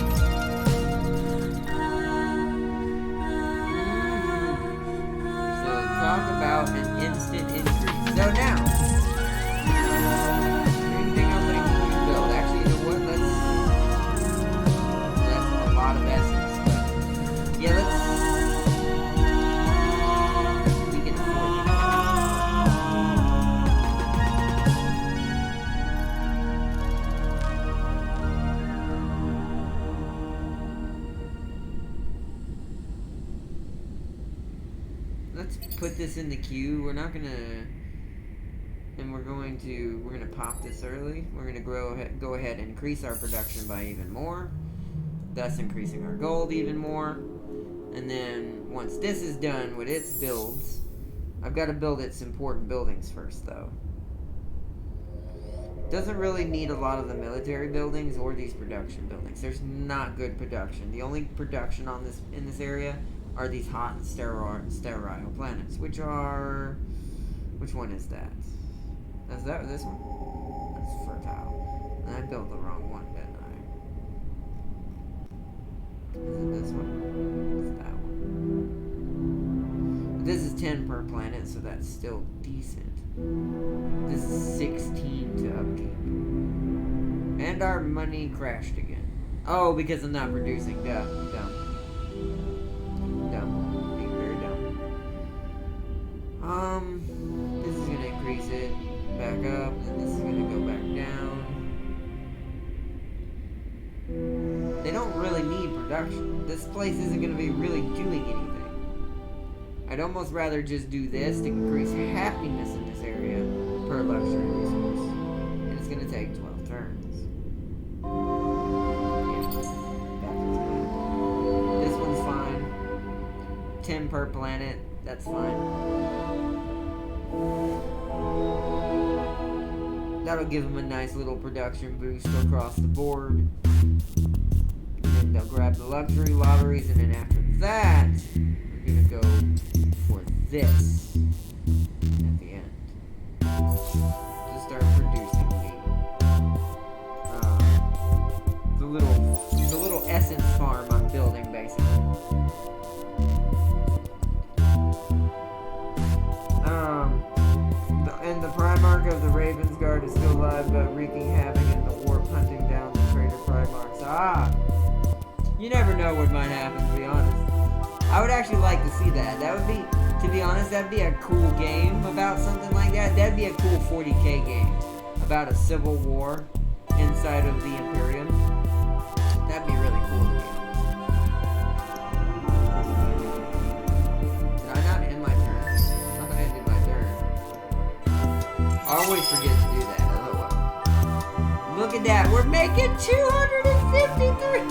Speaker 1: So talk about an instant increase. So now, anything else I can build? Actually, you know what? That's a lot of essence. But yeah, we can afford it. Let's put this in the queue. We're not gonna, and we're gonna pop this early. We're gonna go ahead and increase our production by even more, thus increasing our gold even more. And then once this is done with its builds, I've got to build its important buildings first, though. Doesn't really need a lot of the military buildings or these production buildings. There's not good production. The only production in this area are these hot and sterile planets, which are... Which one is that? Is that this one? That's fertile. And I built the wrong one, didn't I? Is it this one? It's that one. But this is 10 per planet, so that's still decent. This is 16 to upkeep. And our money crashed again. Oh, because I'm not producing. Dumb. Being very dumb. This is gonna increase it back up, and this is gonna go back down. They don't really need production. This place isn't gonna be really doing anything. I'd almost rather just do this to increase happiness in this area per luxury resource. And it's gonna take 12 turns. Yeah. This one's fine. 10 per planet, that's fine. That'll give them a nice little production boost across the board. And then they'll grab the luxury lotteries, and then after that, we're gonna go for this at the end to start producing the little essence farm I'm building, basically. And the Primarch of the Ravensguard is still alive, but wreaking havoc in the warp, hunting down the traitor Primarchs. You never know what might happen, to be honest. I would actually like to see that. That would be, to be honest, that'd be a cool game about something like that. That'd be a cool 40k game about a civil war inside of the Imperium. That'd be really cool to be honest. Did I not end my turn? I thought I ended my turn. I always forget to do that. Oh well. Look at that. We're making 253.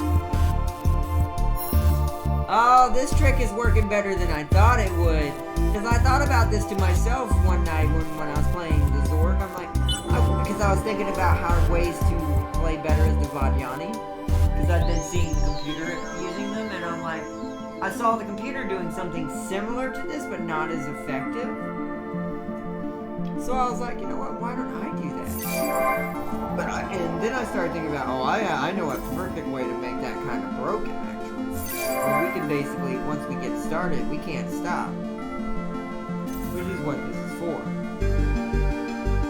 Speaker 1: Oh, this trick is working better than I thought it would. Because I thought about this to myself one night when I was playing the Zorg. I'm like, because I was thinking about how ways to play better as the Vadiani. Because I've been seeing the computer using them, and I'm like, I saw the computer doing something similar to this, but not as effective. So I was like, you know what, why don't I do that? And then I started thinking about, I know a perfect way to make that kind of broken, actually. Where we can basically, once we get started, we can't stop. Which is what this is for.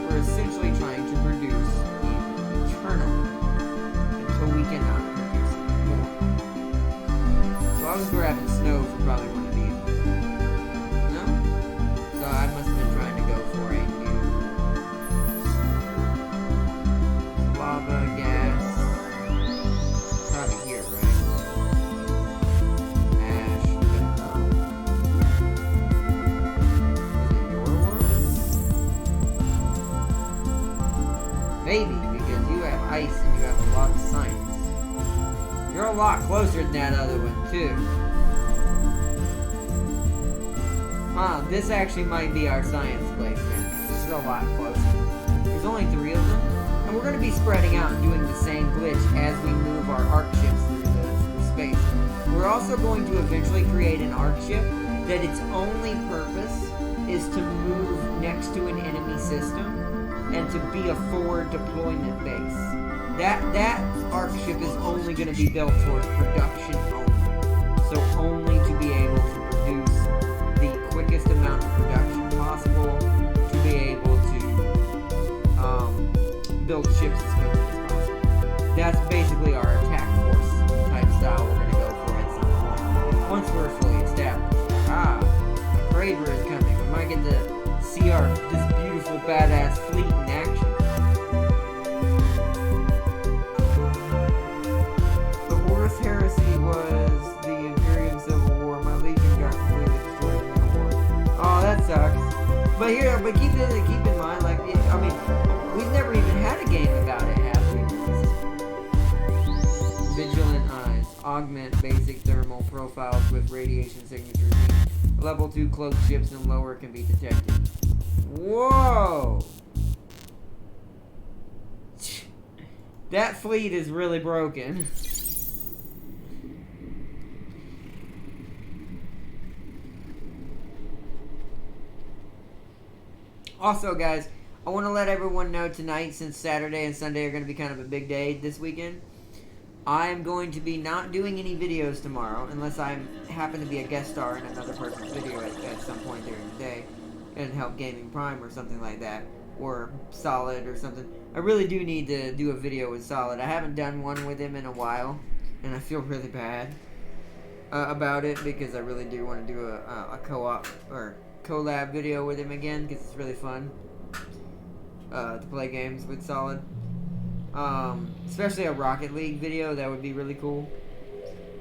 Speaker 1: We're essentially trying to produce eternally until we cannot produce more. So I was grabbing snow for probably one of these. No? So I must have been trying to go for a new lava, gas. Probably here, right? Ash. Is it your world? Maybe, because you have ice and you have a lot of science. You're a lot closer than that other one, too. This actually might be our science place now. This is a lot closer. There's only 3 of them. And we're going to be spreading out and doing the same glitch as we move our arc ships through space. We're also going to eventually create an arc ship that its only purpose is to move next to an enemy system and to be a forward deployment base. That arc ship is only going to be built towards production only. So only to be able to produce the quickest amount of production possible, to be able to build ships as quickly as possible. That's basically our attack force type style we're going to go for at some point. Once we're fully established. A Kraber is coming. We might get to see this beautiful badass fleet in action. The Horus Heresy was the Imperium Civil War. My Legion got completely destroyed in that war. Oh, that sucks. But keep in mind, like, we've never even had a game about it, have we? Vigilant eyes. Augment basic thermal profiles with radiation signatures. Level 2 cloaked ships and lower can be detected. Whoa! That fleet is really broken. Also, guys, I want to let everyone know tonight, since Saturday and Sunday are going to be kind of a big day this weekend, I am going to be not doing any videos tomorrow, unless I happen to be a guest star in another person's video at some point during the day, and help Gaming Prime or something like that, or Solid or something. I really do need to do a video with Solid. I haven't done one with him in a while, and I feel really bad about it, because I really do want to do a co-op or collab video with him again, because it's really fun to play games with Solid. Especially a Rocket League video, that would be really cool.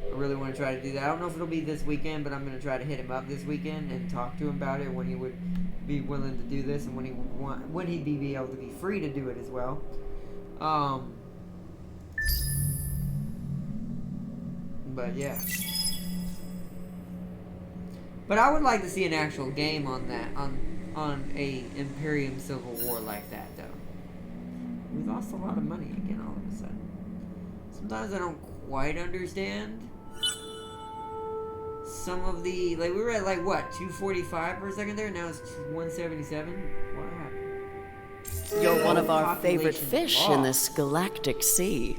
Speaker 1: I really want to try to do that. I don't know if it'll be this weekend, but I'm going to try to hit him up this weekend and talk to him about it, when he would be willing to do this, and when he'd be able to be free to do it as well. But yeah. But I would like to see an actual game on that, on a Imperium Civil War like that, though. We lost a lot of money again all of a sudden. Sometimes I don't quite understand some of the, like, we were at, like, what, 245 for a second there? Now it's 177? What happened?
Speaker 4: You're one of our favorite
Speaker 1: Population
Speaker 4: fish in
Speaker 1: lost.
Speaker 4: this galactic sea.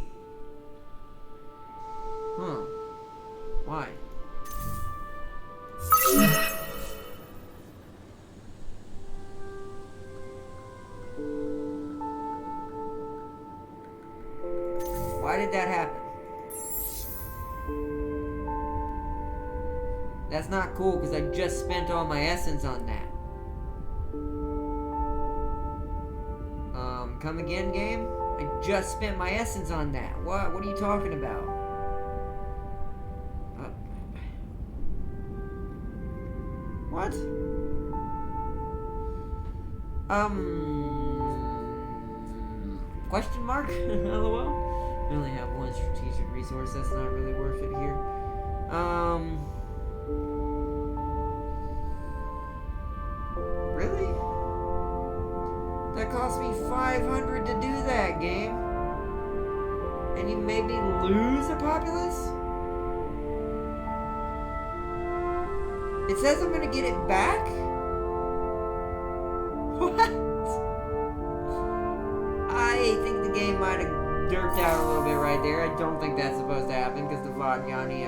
Speaker 1: Huh. Why? Why did that happen? That's not cool because I just spent all my essence on that. Come again, game? I just spent my essence on that. What? What are you talking about? What? Question mark? LOL. We only have one strategic resource. That's not really worth it here. Really? That cost me 500 to do that, game. And you made me lose a populace? It says I'm gonna get it back? What? I think the game might have derped out a little bit right there. I don't think that's supposed to happen because the Vadyani,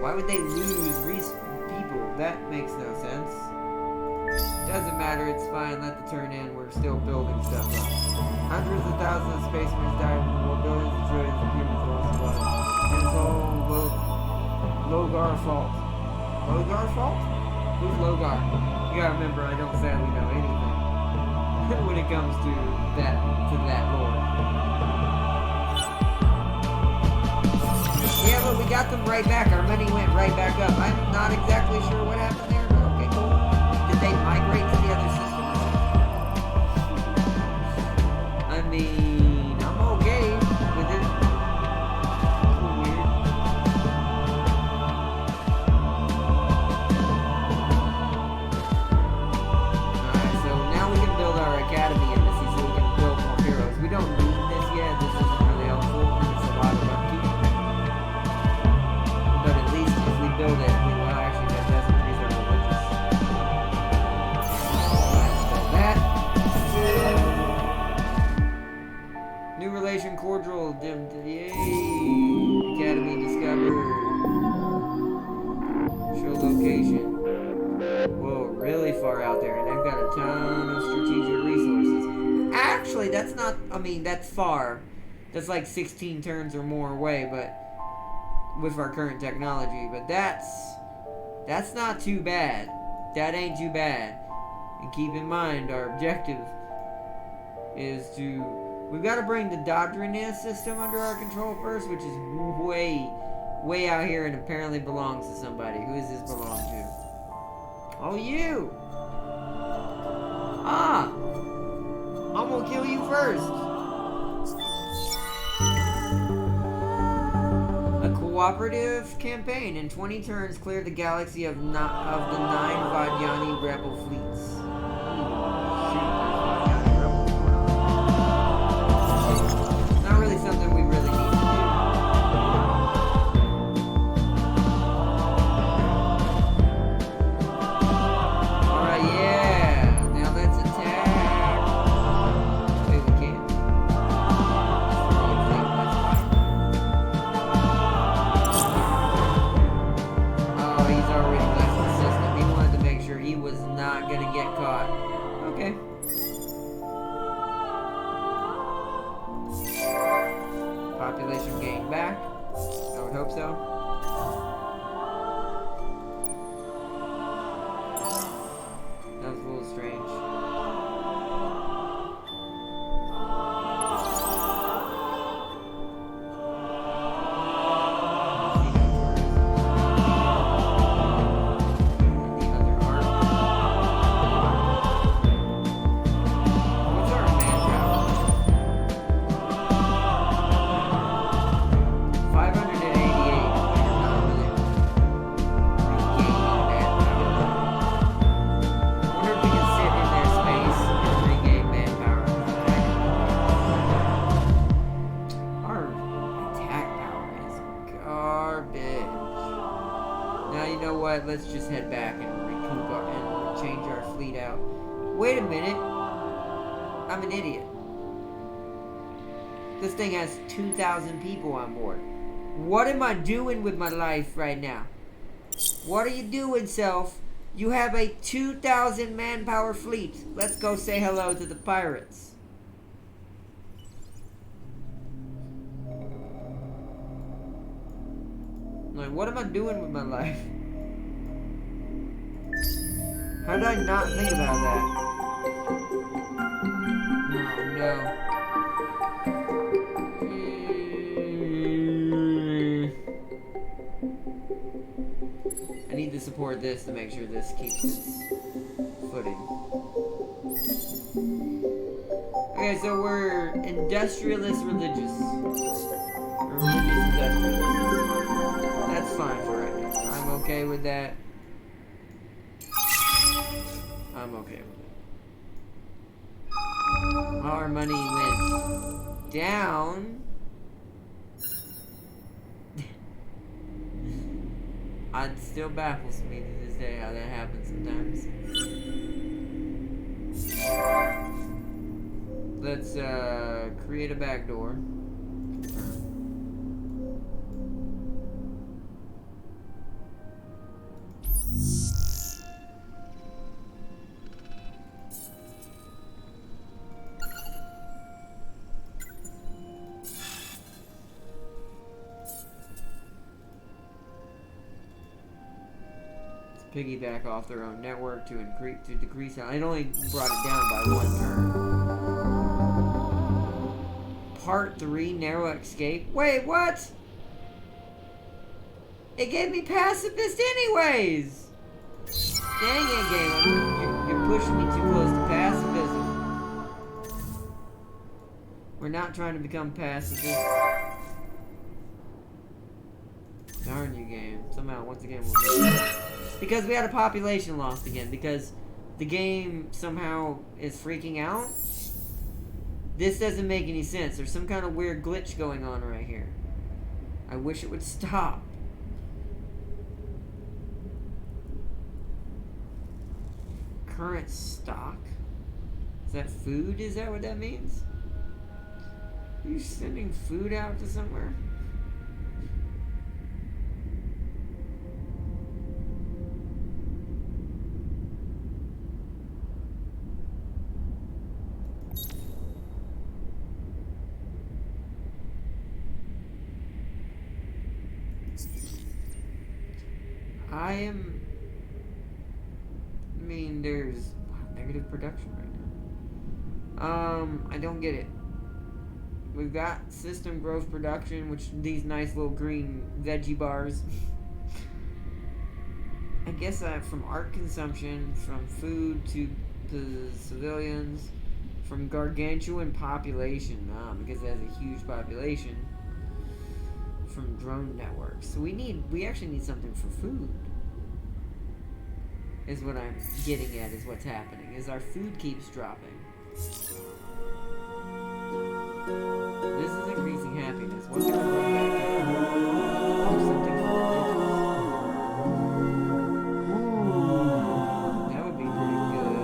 Speaker 1: why would they lose people? That makes no sense. Doesn't matter, it's fine, let the turn in, we're still building stuff up. Hundreds of thousands of spacemen died in the war, billions of trillions of humans lost blood. And it's all Logar's fault. Logar's fault? Who's Logar? You gotta remember, I don't sadly know anything when it comes to that lore. Yeah, look, we got them right back. Our money went right back up. I'm not exactly sure what happened there, but okay, cool. Did they migrate to the other system or something? I mean, I'm okay with it. It's weird. Alright, so now we can build our academy embassy so we can build more heroes. We don't need this yet. This isn't really helpful. It's a lot of upkeep. But at least if we build it, we will actually that doesn't increase our religious. Alright, build that. New relation cordial. Yay. Academy discovered. Show location. Whoa, really far out there. And they've got a ton of strategic resources. Actually, that's not, I mean, that's far. That's like 16 turns or more away, but with our current technology, but that's not too bad. That ain't too bad. And keep in mind, our objective is we've got to bring the Dodrinia system under our control first, which is way out here and apparently belongs to somebody. Who does this belong to? Oh, you! Ah! I'm gonna kill you first! A cooperative campaign. In 20 turns, clear the galaxy of the 9 Vadyani rebel fleets. Not really something we really need to do. Alright, yeah. Now let's attack. Wait, we can't. Oh, he's already left the system. He wanted to make sure he was not gonna get caught. Okay. Population gained back. I would hope so. That was a little strange. The other arc. let's just head back and recoup and change our fleet out. Wait a minute. I'm an idiot. This thing has 2,000 people on board. What am I doing with my life right now? What are you doing, self? You have a 2,000 manpower fleet. Let's go say hello to the pirates. Like, what am I doing with my life? How did I not think about that? Oh, no. I need to support this to make sure this keeps its footing. Okay, so we're industrialist religious. Or religious industrialist. That's fine for right now. I'm okay with that. I'm okay with it. Our money went down. It still baffles me to this day how that happens sometimes. Let's create a backdoor. Piggyback off their own network to decrease. It only brought it down by 1 turn. Part 3, narrow escape. Wait, what? It gave me pacifist anyways. Dang it, game. You're pushing me too close to pacifism. We're not trying to become pacifist. Darn you, game. Somehow, once again, we'll lose. Because we had a population loss again. Because the game somehow is freaking out. This doesn't make any sense. There's some kind of weird glitch going on right here. I wish it would stop. Current stock? Is that food? Is that what that means? Are you sending food out to somewhere? I mean, there's negative production right now. I don't get it. We've got system growth production, which these nice little green veggie bars. I guess from art consumption, from food to civilians, from gargantuan population, because it has a huge population. From drone networks. So we actually need something for food. Is what I'm getting at, is what's happening. Is our food keeps dropping. This is increasing happiness. What can I bring back to do something for religious? That would be pretty good.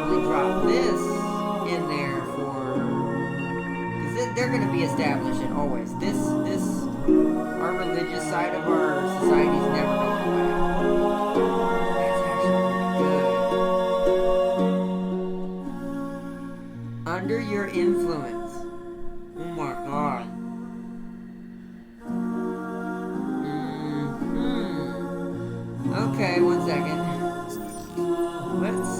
Speaker 1: Drop this in there because they're going to be established and always. Our religious side of our society is never going away. That's actually good. Under your influence. Oh my god. Okay, 1 second. Let's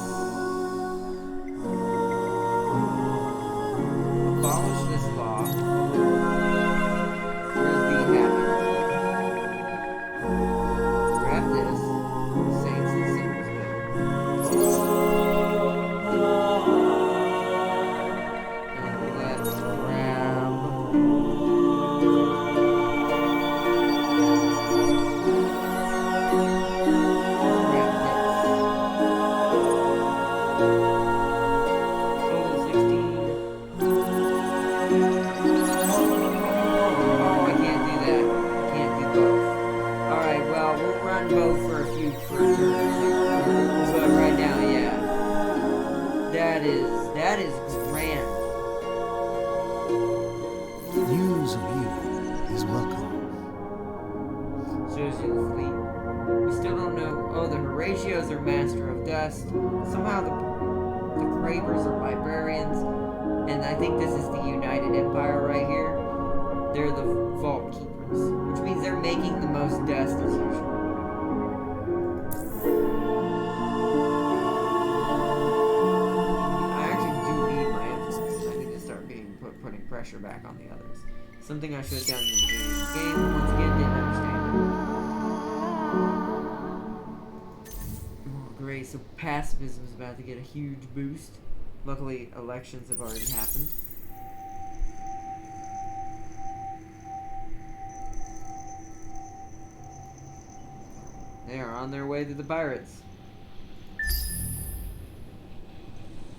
Speaker 1: abolish this law. Where's the happiness? Grab this. Saints and sinners bill. And let's grab this. to the fleet. We still don't know. Oh, the Horatios are master of dust. Somehow the Cravers are librarians. And I think this is the United Empire right here. They're the Vault Keepers, which means they're making the most dust as usual. I actually do need my emphasis. I need to start putting pressure back on the others. Something I should have done in the beginning of the game, but once again didn't understand it. Oh, great, so pacifism is about to get a huge boost. Luckily, elections have already happened. They are on their way to the pirates.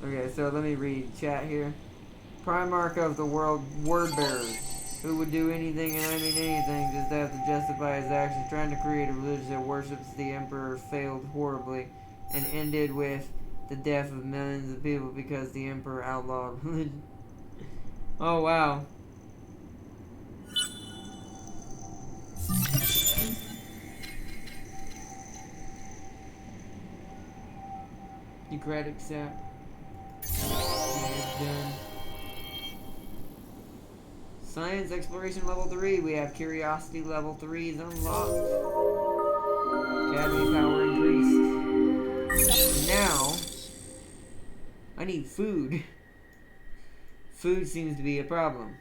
Speaker 1: Okay, so let me read chat here. Primarch of the world, word bearers, who would do anything, and I mean anything, just have to justify his actions. Trying to create a religion that worships the emperor failed horribly, and ended with the death of millions of people because the emperor outlawed religion. Oh wow. Eucratic sap. Done. Science exploration level 3. We have curiosity level 3 is unlocked. Academy power increased. Now I need food. Food seems to be a problem.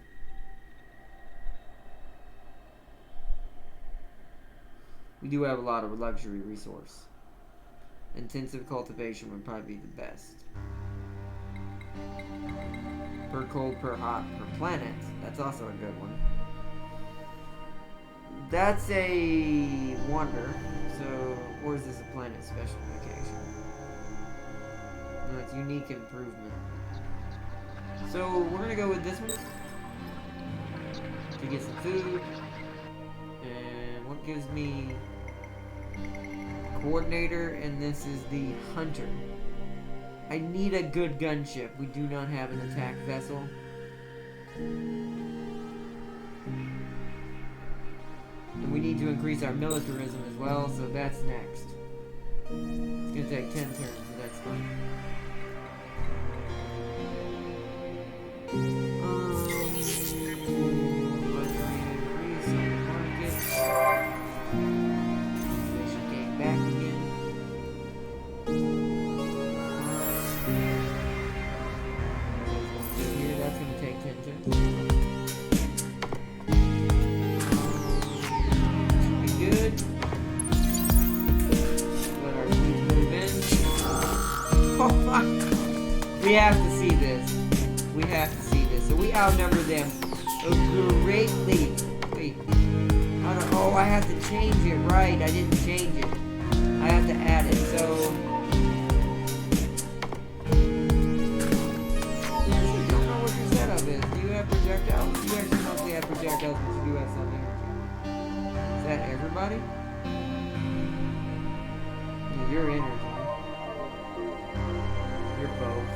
Speaker 1: We do have a lot of luxury resource. Intensive cultivation would probably be the best. Per cold, per hot, per planet. That's also a good one. That's a wonder. So, or is this a planet specification? No, it's unique improvement. So, we're gonna go with this one. To get some food. And what gives me coordinator, and this is the hunter. I need a good gunship. We do not have an attack vessel. And we need to increase our militarism as well, so that's next. It's gonna take 10 turns, so that's fine. We have to see this. We have to see this. So we outnumber them greatly. Wait. Oh, I have to change it. Right. I didn't change it. I have to add it. So. You don't know what your setup is. Do you have projectiles? You actually mostly have projectiles, but you do have some energy. Is that everybody? No, you're energy. You're both.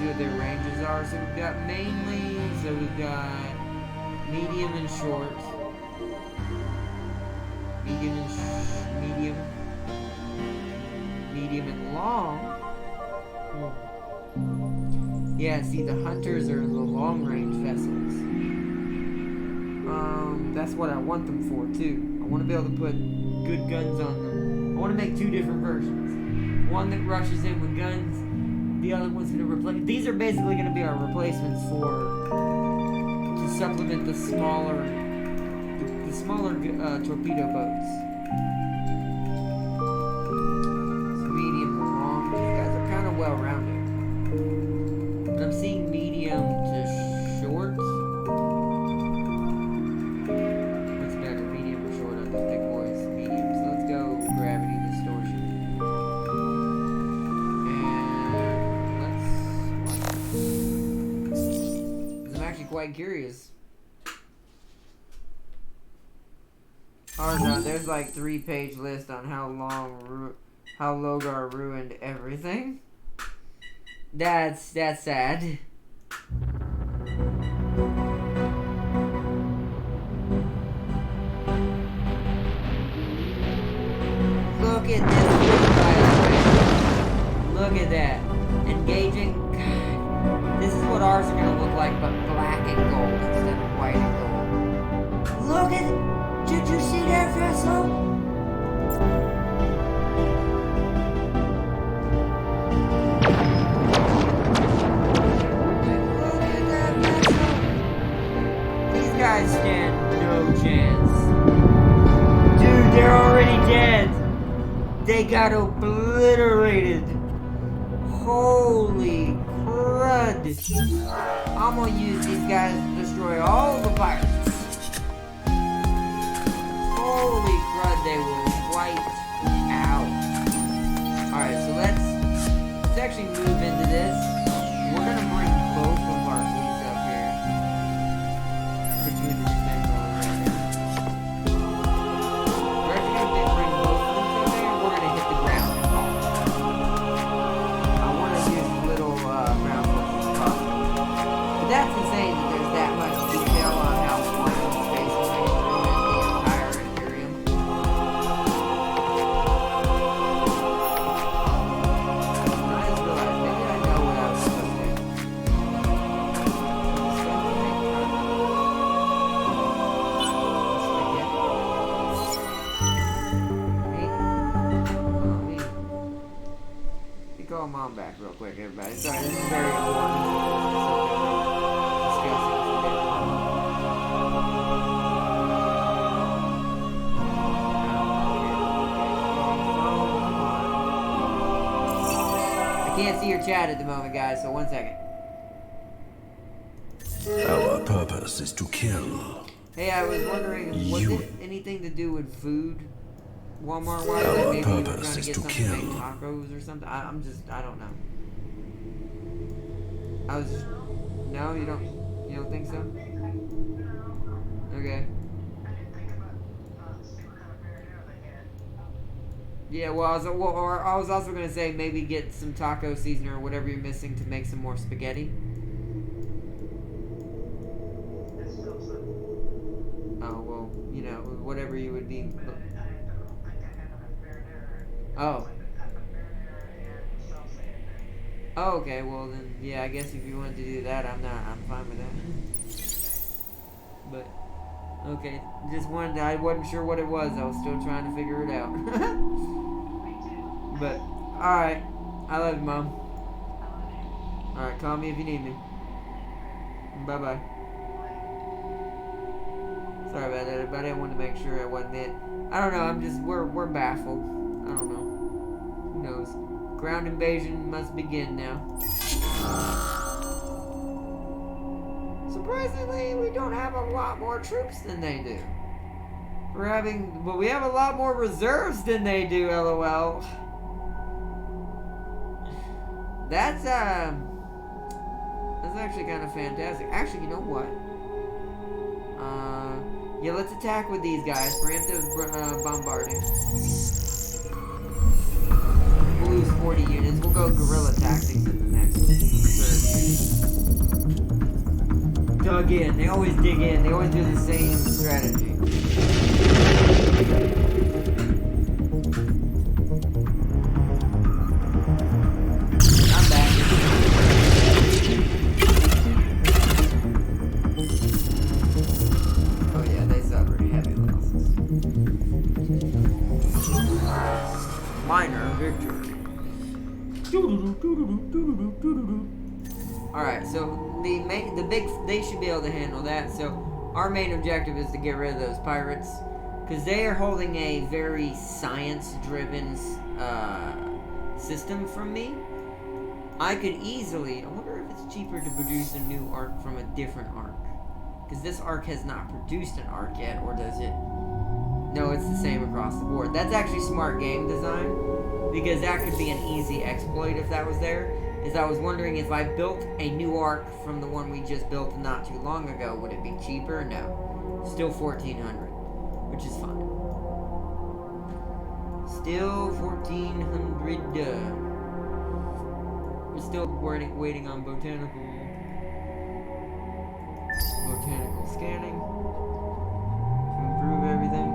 Speaker 1: What their ranges are. So we've got mainly, so we've got medium and short, medium and long. Yeah, see, the hunters are the long range vessels. That's what I want them for too. I want to be able to put good guns on them. I want to make two different versions. One that rushes in with guns. The other one's going to replace. These are basically going to be our replacements to supplement the smaller torpedo boats. So medium and long. These guys are kind of well rounded. And I'm seeing medium to short. What's better, medium or short on these big boys? Medium. So let's go gravity distortion. Quite curious. Oh no, there's like 3-page list on how Logar ruined everything. That's sad. Look at this food, by the way. Look at that. Engaging. God, this is what ours are going to look like, but black and gold instead of white and gold. Look at it. Did you see that vessel? Look at that vessel. These guys stand no chance. Dude, they're already dead. They got obliterated. Holy crud. I'm gonna use these guys to destroy all the pirates. Holy crud, they were wiped out. Alright, so let's actually move into this. We're gonna bring both of our fleets up here. Between the defense over right now. We're actually gonna bring both of them over there, and we're gonna hit the ground and fall. I wanna use little ground forces as possible. But that's insane that there's that much detail on how one space will make it through the entire Imperium. I just realized maybe I know what I was supposed to do. Let me call Mom back real quick, everybody. Sorry, this is very important. I can't see your chat at the moment, guys, so 1 second.
Speaker 2: Our purpose is to kill.
Speaker 1: Hey, I was wondering, was
Speaker 2: You-
Speaker 1: it anything to do with food? Walmart-wise,
Speaker 2: Our
Speaker 1: like maybe you were
Speaker 2: purpose
Speaker 1: trying to
Speaker 2: is
Speaker 1: get
Speaker 2: to
Speaker 1: something to make
Speaker 2: kill.
Speaker 1: tacos or something? I don't know. No, you don't think so? Okay. Yeah, well, I was also gonna say maybe get some taco seasoning or whatever you're missing to make some more spaghetti. Oh, well, you know, whatever you would be. Oh. Oh, okay, well then, yeah, I guess if you wanted to do that, I'm fine with that. But, okay, I wasn't sure what it was, I was still trying to figure it out. But, alright, I love you, Mom. Alright, call me if you need me. Bye-bye. Sorry about that, everybody, I wanted to make sure I wasn't it. I don't know, we're baffled. I don't know. Who knows? Ground invasion must begin now. Surprisingly, we don't have a lot more troops than they do. We have a lot more reserves than they do, LOL. That's actually kind of fantastic. Actually, you know what? Yeah, let's attack with these guys. Preemptive bombarding. We'll lose 40 units. We'll go guerrilla tactics in the next surge. Dug in. They always dig in. They always do the same strategy. I'm back. Oh yeah, they suffered heavy losses. Minor victory. Alright, so they should be able to handle that. So our main objective is to get rid of those pirates, because they are holding a very science-driven system from me. I wonder if it's cheaper to produce a new arc from a different arc, because this arc has not produced an arc yet, or does it? No, it's the same across the board. That's actually smart game design, because that could be an easy exploit if that was there. I was wondering, if I built a new arc from the one we just built not too long ago, would it be cheaper? No. Still 1,400, which is fine. Still 1,400. We're still waiting on botanical botanical scanning to improve everything.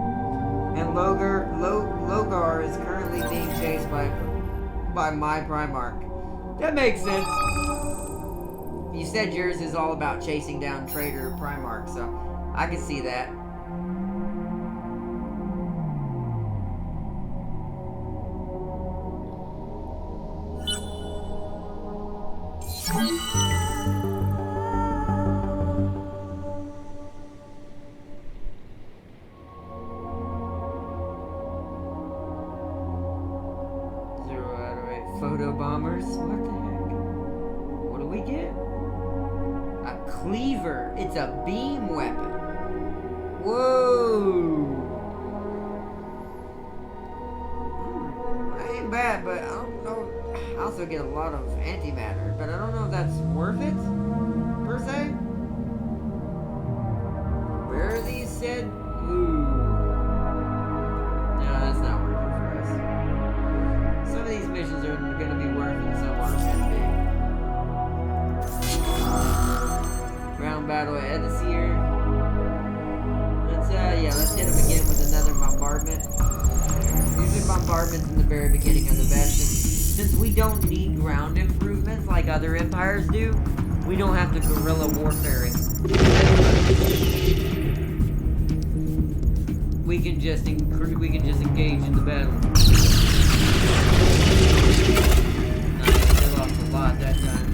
Speaker 1: And Logar is currently being chased by my Primarch. That makes sense. You said yours is all about chasing down traitor Primarch, so I can see that. Photo bombers? What the heck? What do we get? A cleaver. It's a beam weapon. Whoa. That ain't bad, but I don't know. I also get a lot of antimatter, but I don't know if that's worth it, per se. Where are these said? Ooh. No, that's not worth it for us. Some of these missions are going to be worth it, some aren't going to be. Ground battle at Edisier. Let's hit him again with another bombardment. Usually bombardments in the very beginning are the best. And since we don't need ground improvements like other empires do, we don't have to guerrilla warfare it. We can just engage in the battle. They lost a lot that time.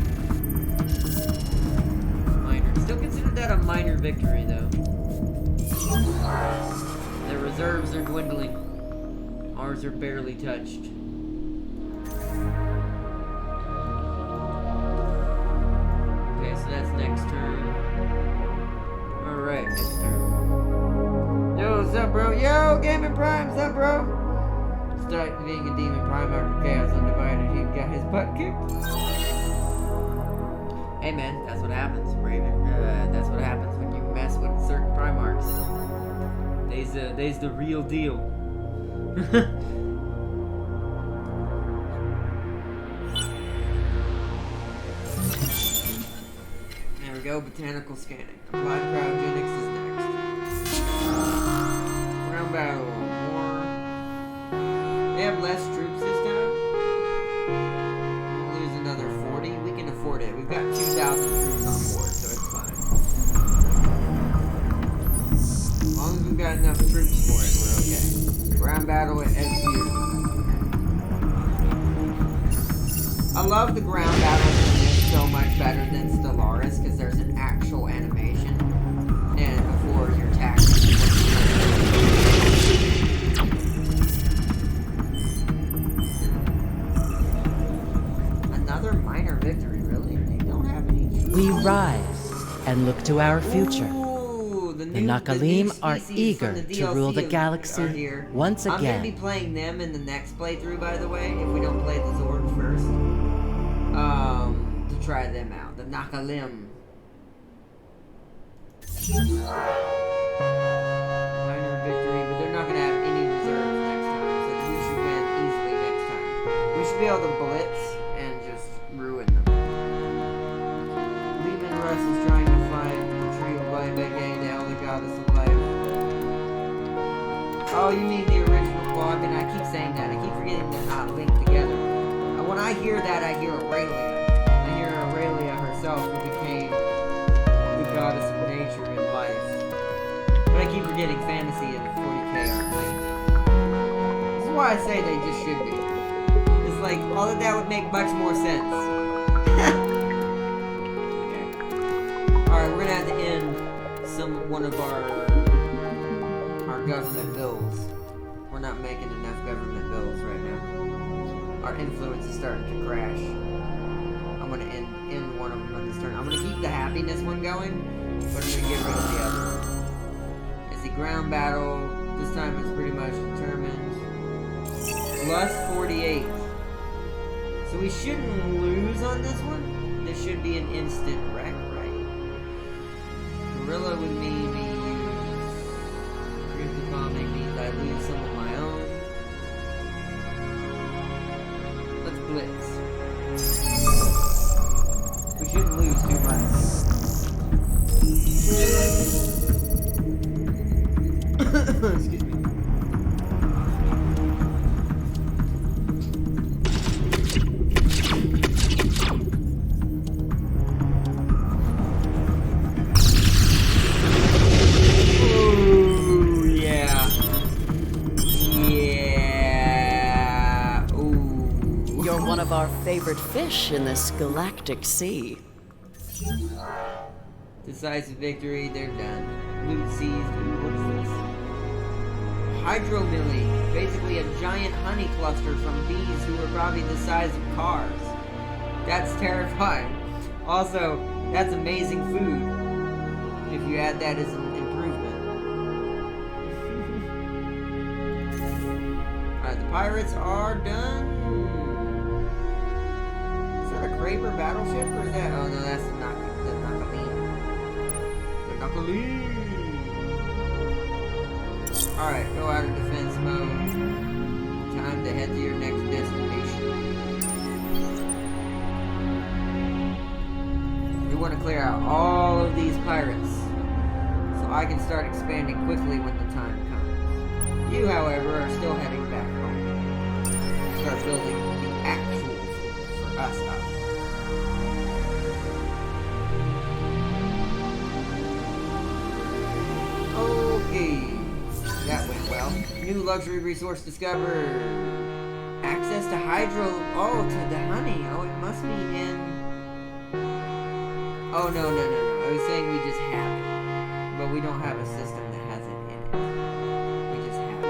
Speaker 1: Minor. Still consider that a minor victory, though. Their reserves are dwindling. Ours are barely touched. Okay, so that's next turn. Alright, next turn. Yo, what's up, bro? Yo, Gaming Prime, what's up, bro? Start being a demon Primarch Chaos Undivided. He got his butt kicked. Hey man, that's what happens, Raven. That's what happens when you mess with certain Primarchs. They's the real deal. There we go, botanical scanning. Applied cryogenics is next. Ground battle. They have less troops this time. We'll lose another 40. We can afford it. We've got 2,000 troops on board, so it's fine. As long as we've got enough troops for it, we're okay. Ground battle at SU. I love the ground battles in this so much better than Stellaris because there's an actual animation. And before your tactics. Minor victory, really? They don't have any troops.
Speaker 4: We rise and look to our future.
Speaker 1: Ooh, the
Speaker 4: Nakalim are eager to rule the galaxy once again.
Speaker 1: I'm going to be playing them in the next playthrough, by the way, if we don't play the Zord first. To try them out. The Nakalim. Minor victory, but they're not going to have any reserves next time, so we should win easily next time. We should be able to blitz ruin them. Lehman Russ is trying to find the tree of life that gained the elder goddess of life. Oh, you mean the original block? And I keep saying that. I keep forgetting they're not linked together. And when I hear that, I hear Aurelia. I hear Aurelia herself, who became the goddess of nature and life. But I keep forgetting fantasy and 40k aren't linked. This is why I say they just should be. Like, all of that would make much more sense. Okay. Alright, we're gonna have to end one of our government bills. We're not making enough government bills right now. Our influence is starting to crash. I'm gonna end one of them on this turn. I'm gonna keep the happiness one going, but I'm gonna get rid of the other one. It's the ground battle. This time it's pretty much determined. Plus 48. So we shouldn't lose on this one. This should be an instant wreck, right? Guerrilla with me means preemptive bombing means I lose some of my own. Let's blitz. We shouldn't lose too much.
Speaker 4: one of our favorite fish in this galactic sea.
Speaker 1: Decisive victory, they're done. Loot seized. Ooh, what's this? Hydromilly. Basically a giant honey cluster from bees who are probably the size of cars. That's terrifying. Also, that's amazing food. If you add that as an improvement. Alright, the pirates are done. Is that a Kraber battleship or is that? Oh no, that's the Knuckleline. The Knuckleline. Alright, go out of defense mode. Time to head to your next destination. We want to clear out all of these pirates so I can start expanding quickly when the time comes. You, however, are still heading back home. Start building the actual fleet for us up. Okay, that went well. New luxury resource discovered. Access to hydro. Oh, to the honey. Oh, it must be in. Oh, no. I was saying we just have it. But we don't have a system that has it in it. We just have it.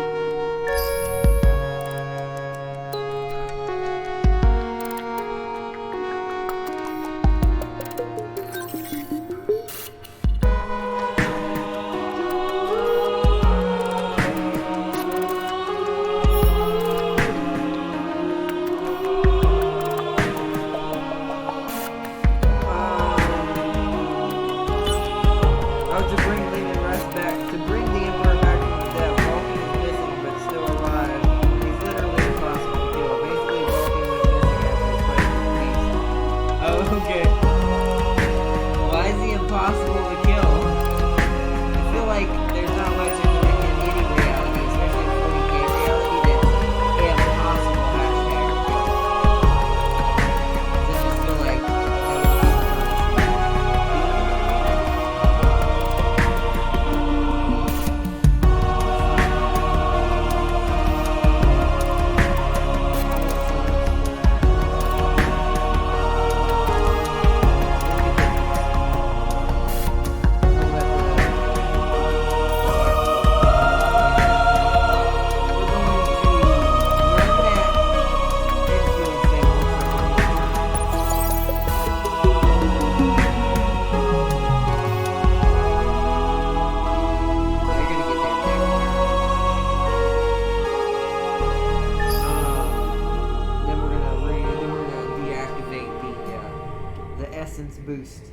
Speaker 1: Boost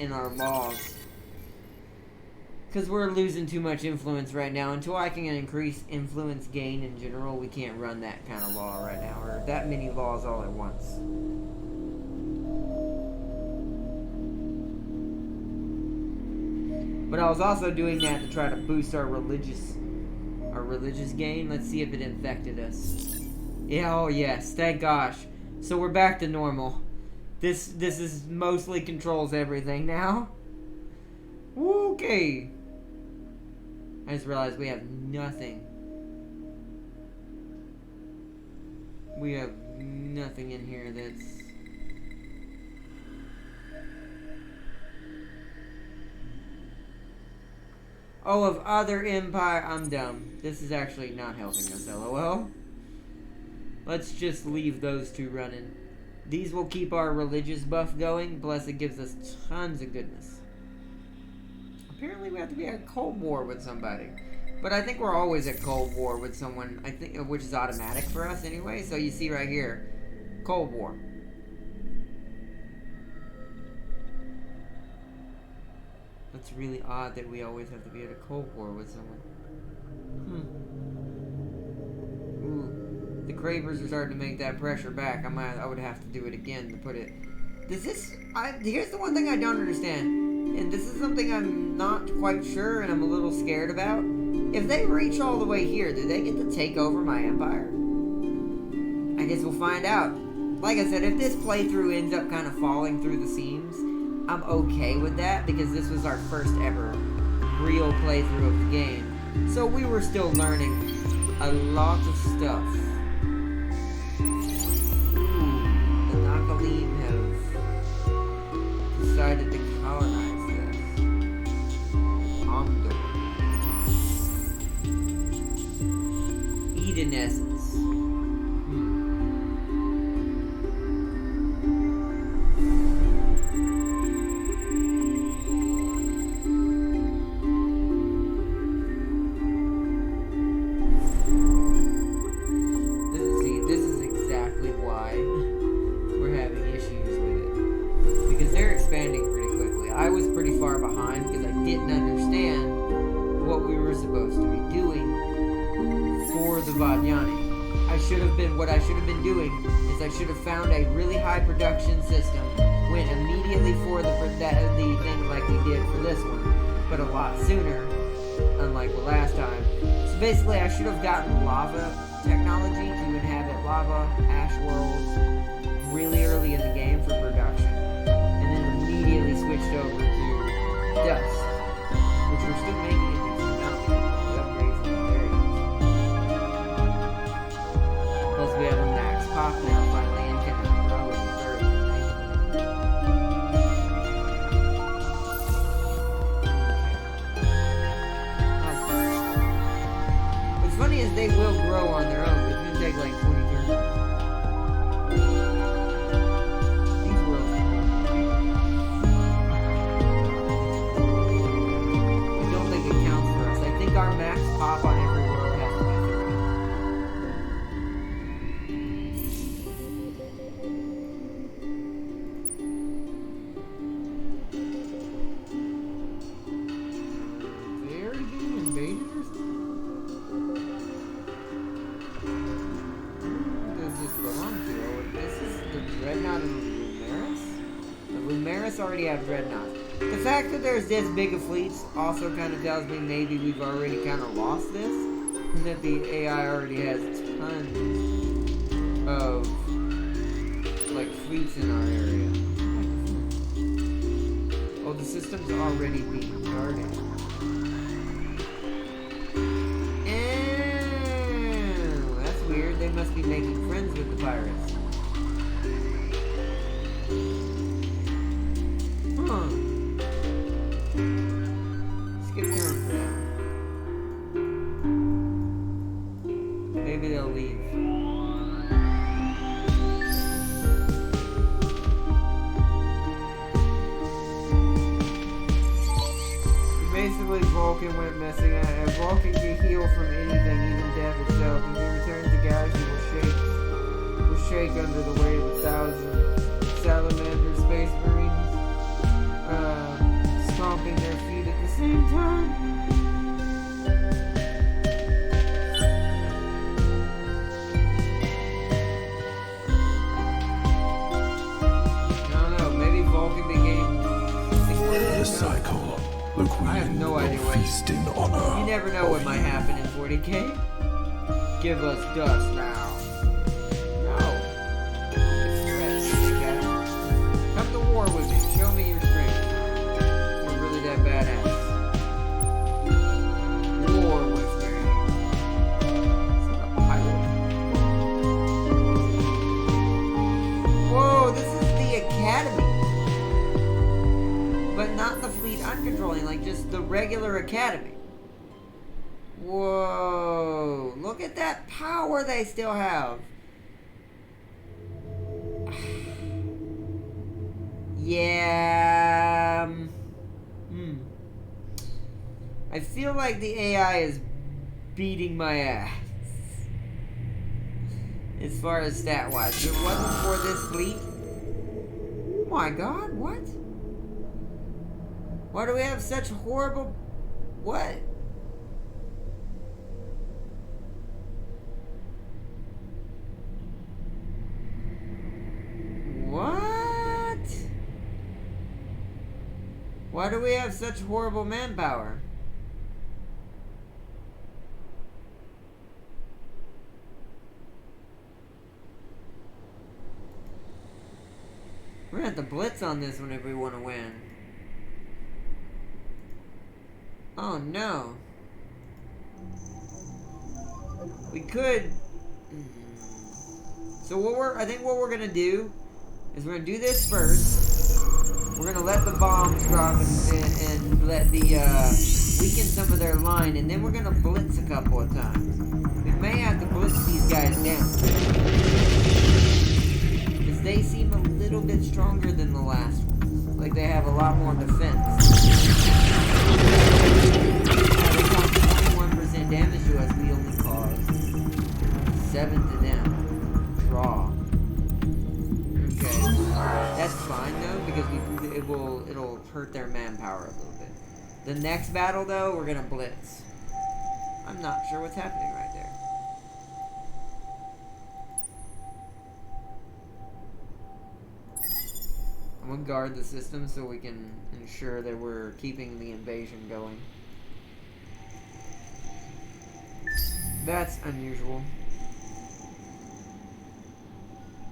Speaker 1: in our laws because we're losing too much influence right now. Until I can increase influence gain in general, we can't run that kind of law right now, or that many laws all at once. But I was also doing that to try to boost our religious gain. Let's see if it infected us. Yeah, oh yes, thank gosh. So we're back to normal. This is mostly controls everything now. Okay. I just realized we have nothing. We have nothing in here that's... Oh, of other empire... I'm dumb. This is actually not helping us, LOL. Let's just leave those two running. These will keep our religious buff going, plus it gives us tons of goodness. Apparently we have to be at Cold War with somebody. But I think we're always at Cold War with someone, I think, which is automatic for us anyway. So you see right here, Cold War. That's really odd that we always have to be at a Cold War with someone. Ooh. The Kravers are starting to make that pressure back. I would have to do it again to put it. Here's the one thing I don't understand, and this is something I'm not quite sure and I'm a little scared about. If they reach all the way here, do they get to take over my empire? I guess we'll find out. Like I said, if this playthrough ends up kind of falling through the seams, I'm okay with that because this was our first ever real playthrough of the game. So we were still learning a lot of stuff. Ooh. Edenescence. This is exactly why we're having issues with it. Because they're expanding pretty quickly. I was pretty far behind because I didn't understand what we were supposed to be doing for the Vajani. What I should have been doing is I should have found a really high production system, went immediately for the thing like we did for this one, but a lot sooner, unlike the last time. So basically I should have gotten lava technology to inhabit lava, ash worlds really early in the game for production, and then immediately switched over to dust, which we're still making a decent amount of upgrades in the areas. Plus we have a max pop now finally and can grow it further. What's funny is they will grow on their own, but it's gonna take like 20 turns. These worlds are cool. I don't think it counts for us. I think our max pop on every world has to be 30. They're getting invaded or something? Does this belong to? Oh, this is the Dreadnought of the Lumeris? The Lumeris already have Dreadnoughts. The fact that there's this big of fleets also kind of tells me maybe we've already kind of lost this. And that the AI already has tons of, like, fleets in our area. Oh, the system's already being guarded. That's weird. They must be making friends with the pirates. Huh. Skip turn for now. Maybe they'll leave. Basically, Vulcan went missing. Vulcan can heal from anything, even death itself. When he returns, the galaxy will shake under the weight of 1,000 salamander space marines, stomping their feet at the same time. I don't know. Maybe Vulcan became.
Speaker 2: The cycle. The queen
Speaker 1: I have no idea
Speaker 2: will
Speaker 1: what.
Speaker 2: feast in honor.
Speaker 1: You never know what might happen in 40K. Give us dust now. No. It's threats, okay? Come to war with me. Show me your strength. You're really that badass. War whispering. Is that a pilot? Whoa, this is the academy. But not the fleet I'm controlling, like just the regular academy. Whoa, look at that power they still have. Yeah. I feel like the AI is beating my ass. As far as stat-wise. If it wasn't for this fleet. Oh my god, what? Why do we have such horrible... What? What? Why do we have such horrible manpower? We're gonna have to blitz on this one if we want to win. Oh no. We could. So I think what we're gonna do is we're gonna do this first. We're gonna let the bombs drop and let the weaken some of their line, and then we're gonna blitz a couple of times. We may have to blitz blitz these guys down. Because they seem a little bit stronger than the last ones. Like they have a lot more defense. They caused 21% damage to us, we only caused 7 to them. Draw. Okay. That's fine though, because it'll hurt their manpower a little bit. The next battle though, we're gonna blitz. I'm not sure what's happening right there. I'm gonna guard the system so we can ensure that we're keeping the invasion going. That's unusual.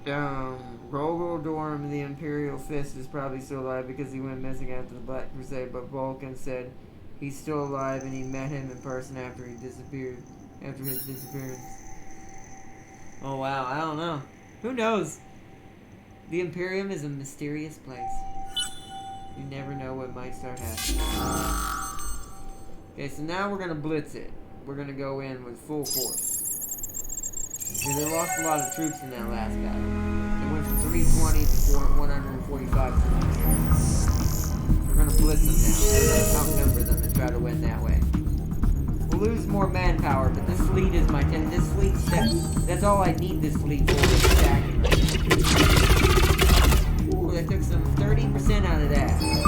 Speaker 1: Rogaldorm, the Imperial Fist, is probably still alive because he went missing after the Black Crusade, but Vulcan said he's still alive and he met him in person after he disappeared. After his disappearance. Oh wow, I don't know. Who knows? The Imperium is a mysterious place. You never know what might start happening. Okay, so now we're gonna blitz it. We're gonna go in with full force. Because they lost a lot of troops in that last battle. They went from 320 to 145. We're gonna blitz them now. We're gonna outnumber them and try to win that way. We'll lose more manpower, but this fleet is my 10. This fleet, that's all I need this fleet for, is attacking. Ooh, that took some 30% out of that. Ooh.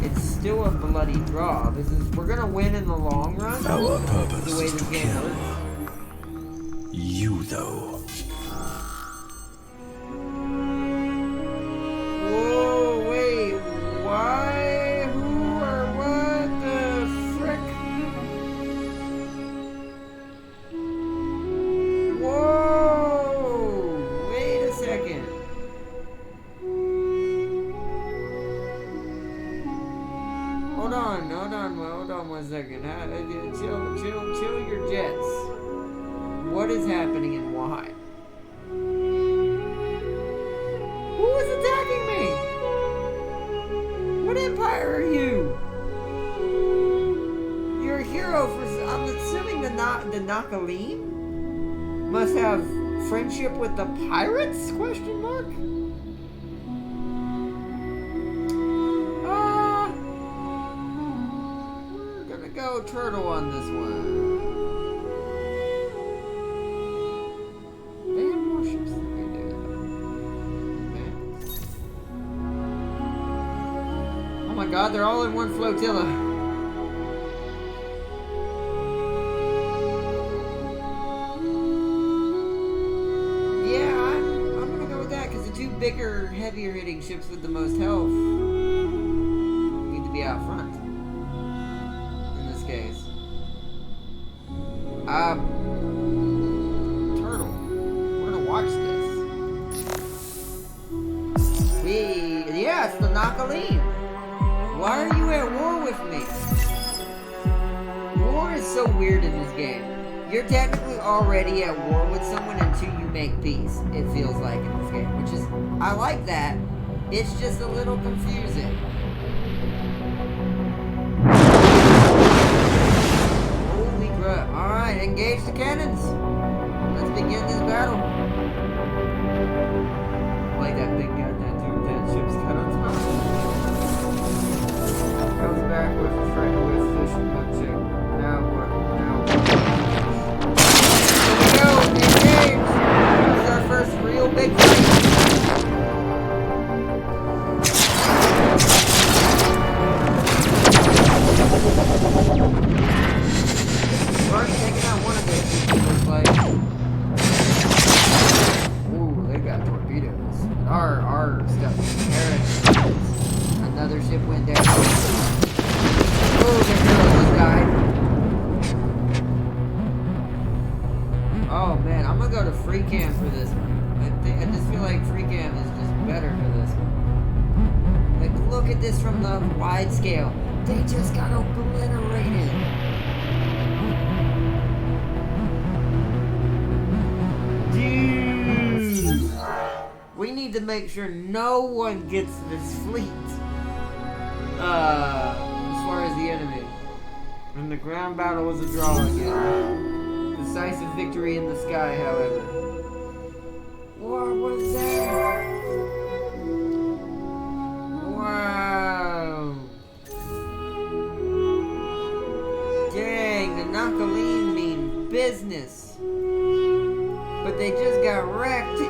Speaker 1: It's still a bloody draw. We're gonna win in the long run.
Speaker 2: Our purpose
Speaker 1: The way
Speaker 2: is
Speaker 1: this
Speaker 2: to
Speaker 1: game
Speaker 2: kill.
Speaker 1: works.
Speaker 2: You, though.
Speaker 1: Whoa, wait, why? Who or what the frick? Whoa, wait a second. Hold on 1 second. Chill your jets. What is happening and why? Who is attacking me? What empire are you? You're a hero for... I'm assuming the Nakalim must have friendship with the pirates? Question mark? We're gonna go turtle on this one. They have more ships than we do. Oh my god, they're all in one flotilla. Yeah, I'm gonna go with that because the two bigger, heavier hitting ships with the most health need to be out front. In this case. Turtle. We're gonna watch this. Yeah, it's the Nakalim. Why are you at war with me? War is so weird in this game. You're technically already at war with someone until you make peace, it feels like in this game. Which is, I like that. It's just a little confusing. Holy crap. Alright, engage the cannons. Let's begin this battle. I like that big guy, that ship's cut on top. Comes back with a friend with fish and milkshake. Now what? Here we go! Engage! This is our first real big fight. We've already taken out one of those, it looks like. Ooh, they got torpedoes. Our stuff is carrots. Another ship went down. Oh, the hero just died. Oh man, I'm gonna go to free cam for this one. I just feel like free cam is just better for this one. Like, look at this from the wide scale. They just got obliterated. Dude, we need to make sure no one gets this fleet. As far war is the enemy. And the ground battle was a draw again. Decisive victory in the sky, however. What was that? Wow. Dang, the Nakalim mean business. But they just got wrecked.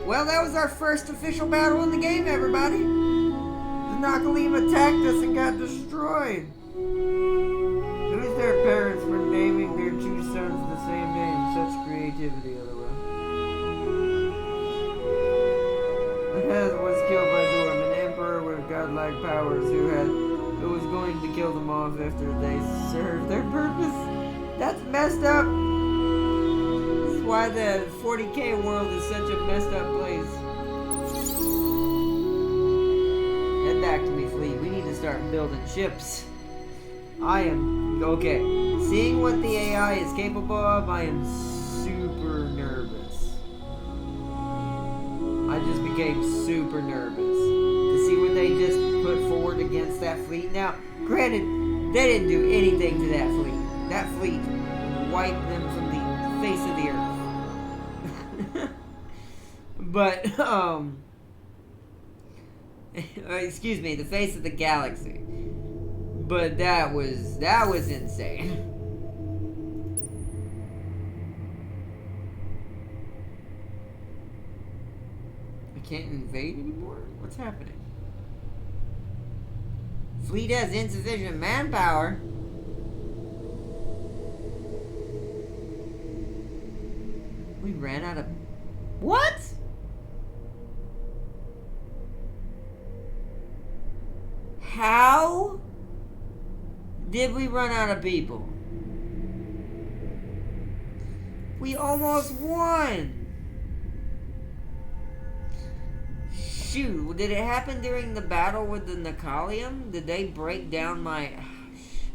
Speaker 1: Well, that was our first official battle in the game, everybody. The Nakalim attacked us and got destroyed. Who's their parents for naming their two sons the same name? Such creativity, LOL. The head was killed by Dorm, an emperor with godlike powers who was going to kill them off after they served their purpose. That's messed up. Why the 40K world is such a messed up place. Head back to me, fleet. We need to start building ships. Okay. Seeing what the AI is capable of, I am super nervous. I just became super nervous to see what they just put forward against that fleet. Now, granted, they didn't do anything to that fleet. That fleet wiped them from the face of the earth. But, excuse me, the face of the galaxy. But that was insane. I can't invade anymore? What's happening? Fleet has insufficient manpower. We ran out of... What? How did we run out of people? We almost won. Shoot, did it happen during the battle with the Necalium? Did they break down my... Oh, shit.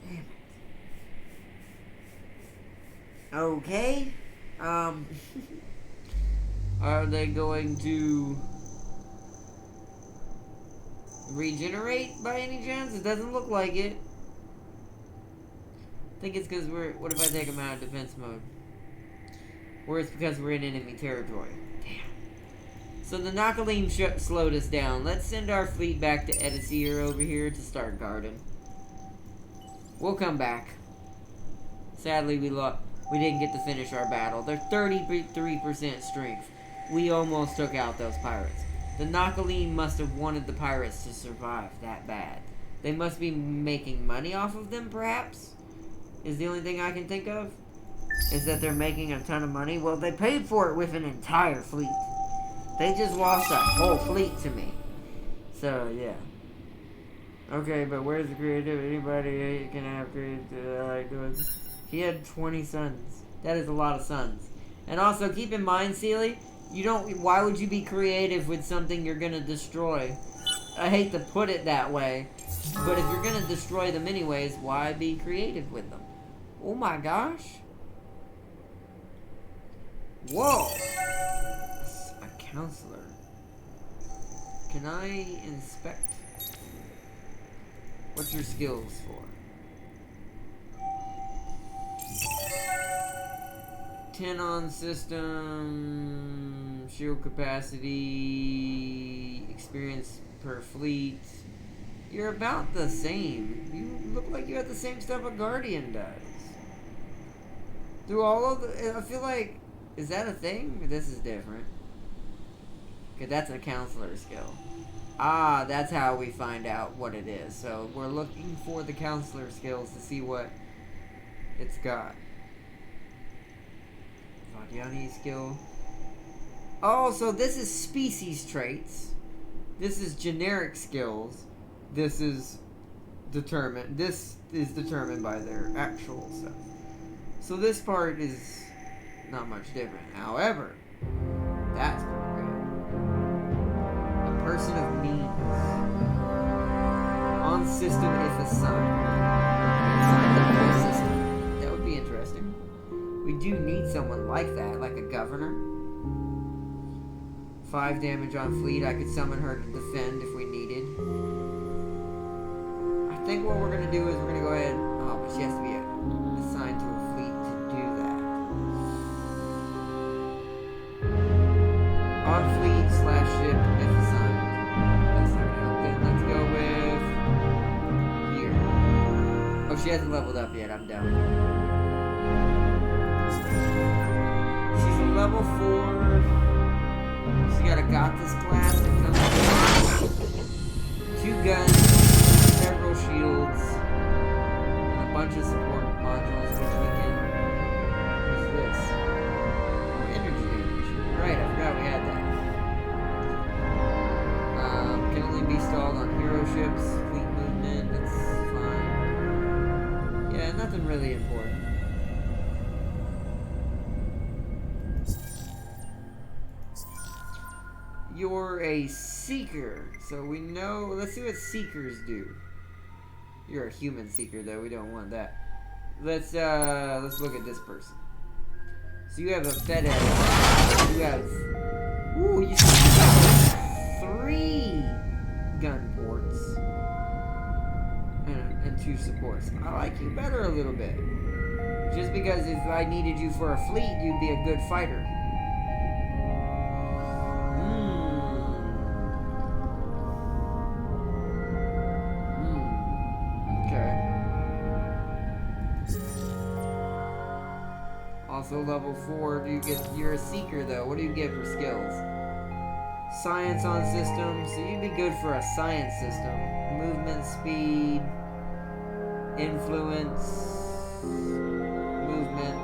Speaker 1: Damn it. Okay. Are they going to regenerate by any chance? It doesn't look like it. I think it's because what if I take them out of defense mode? Or it's because we're in enemy territory. Damn. So the Nakalim slowed us down. Let's send our fleet back to Edisir over here to start guarding. We'll come back. Sadly, we didn't get to finish our battle. They're 33% strength. We almost took out those pirates. The Nakalim must have wanted the pirates to survive that bad. They must be making money off of them, perhaps? Is the only thing I can think of? Is that they're making a ton of money? Well, they paid for it with an entire fleet. They just lost a whole fleet to me. So, yeah. Okay, but where's the creativity? Anybody can have creativity. He had 20 sons. That is a lot of sons. And also, keep in mind, Sealy, why would you be creative with something you're gonna destroy? I hate to put it that way, but if you're gonna destroy them anyways, why be creative with them? Oh my gosh. Whoa. A counselor. Can I inspect? What's your skills for? 10 on system, shield capacity, experience per fleet. You're about the same. You look like you have the same stuff a Guardian does. Through all of the... I feel like... Is that a thing? This is different. Okay, that's a counselor skill. Ah, that's how we find out what it is. So we're looking for the counselor skills to see what it's got. Vadiani skill. Oh, so this is species traits. This is generic skills. This is determined. This is determined by their actual stuff. So this part is not much different. However, that's pretty good. A person of means. On system if assigned. Assigned to the system. That would be interesting. We We do need someone like that, like a governor. 5 damage on fleet. I could summon her to defend if we needed. I think what we're gonna do is we're gonna go ahead. Oh, but she has to be assigned to a fleet to do that. On fleet / ship if assigned. That's not gonna help. Then let's go with here. Oh, she hasn't leveled up yet. I'm down. She's a level 4. She got a Gothis class that comes with 2 guns, several shields, and a bunch of support modules, which we can use this. Oh, energy damage. Right, I forgot we had that. Can only be stalled on hero ships, fleet movement, that's fine. Yeah, nothing really important. You're a seeker, so we know. Let's see what seekers do. You're a human seeker, though. We don't want that. Let's look at this person. So you have a FedEx. You have. Ooh, you got 3 gun ports and 2 supports. I like you better a little bit. Just because if I needed you for a fleet, you'd be a good fighter. Also level 4, you're a seeker though. What do you get for skills? Science on systems, so you'd be good for a science system. Movement speed, influence, movement,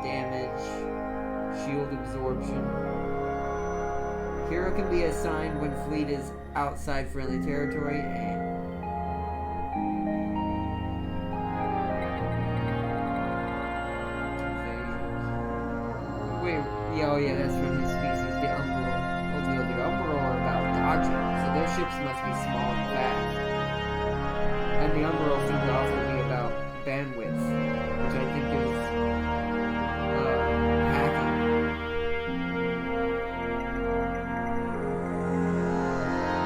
Speaker 1: damage, shield absorption. Hero can be assigned when fleet is outside friendly territory and oh yeah, that's from his species, the Umbral. The Umbral are about dodging, so their ships must be small and fast. And the Umbral seem to also be about bandwidth, which I think is hacking.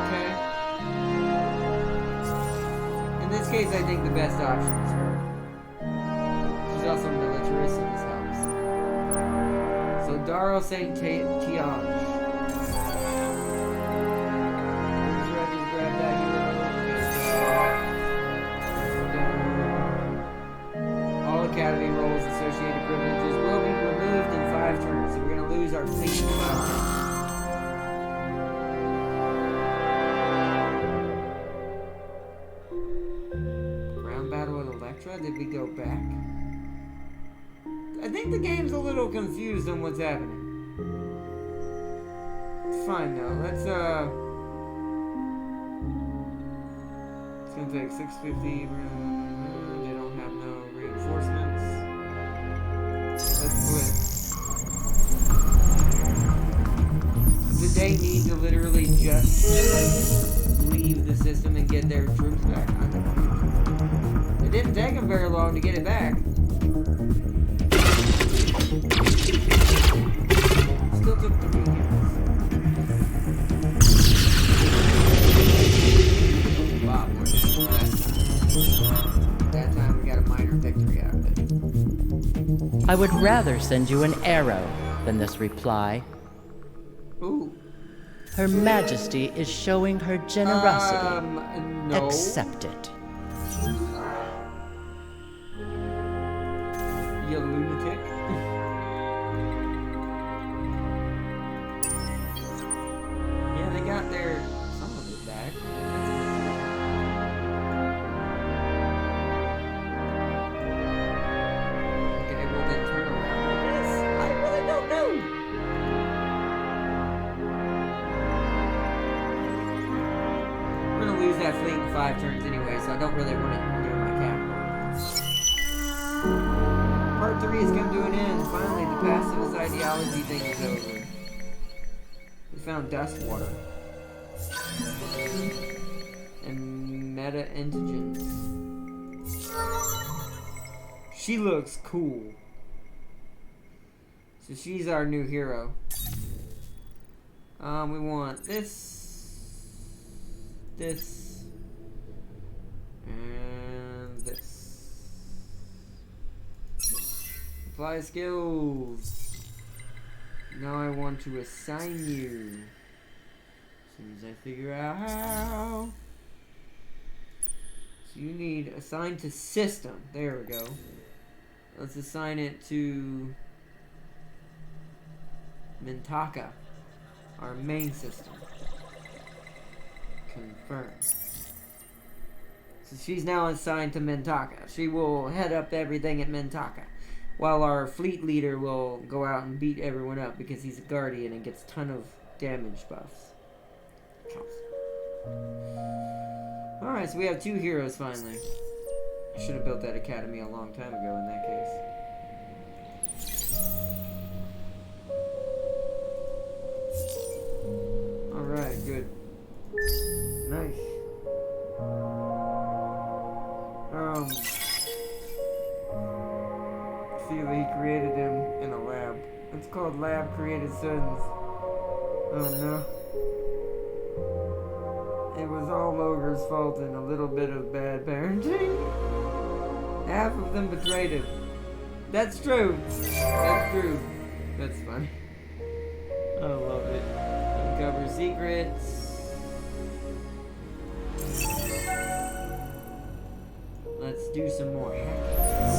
Speaker 1: Okay. In this case, I think the best option is her. She's also militarist, so this helps. So Daro St. Tianj. All Academy roles associated privileges will be removed in 5 turns, so we're going to lose our fleet in 5 turns. Ground battle with Electra? Did we go back? I think the game's a little confused on what's happening. It's fine though. Let's it's gonna take 650. They don't have no reinforcements. Let's split. Did they need to literally just leave the system and get their troops back? I don't know. It didn't take them very long to get it back. Still took 3 years. Bob, that time we got a minor victory out of it.
Speaker 4: I would rather send you an arrow than this reply.
Speaker 1: Ooh.
Speaker 4: Her Majesty is showing her generosity.
Speaker 1: No.
Speaker 4: Accept it.
Speaker 1: You lunatic. Yeah, they got their some of it back. Okay, well then turn around, I guess. I really don't know. We're gonna lose that fleet in 5 turns anyway, so I don't really want it near my capital. Part 3 has come to an end. Finally, the pacifist ideology thing is over. We found dust water. And meta-antigens. She looks cool. So she's our new hero. We want this, and this. Apply skills. Now I want to assign you. As soon as I figure out how. So you need assigned to system. There we go. Let's assign it to Mintaka, our main system. Confirm. So she's now assigned to Mintaka. She will head up everything at Mintaka, while our fleet leader will go out and beat everyone up because he's a guardian and gets a ton of damage buffs. Alright, so we have 2 heroes finally. I should have built that academy a long time ago in that case. Alright, good. Nice. See, he created him in a lab. It's called Lab Created Sons. Oh no. It was all Ogre's fault and a little bit of bad parenting. Half of them betrayed him. That's true. That's true. That's funny. I love it. Uncover secrets. Let's do some more hacking.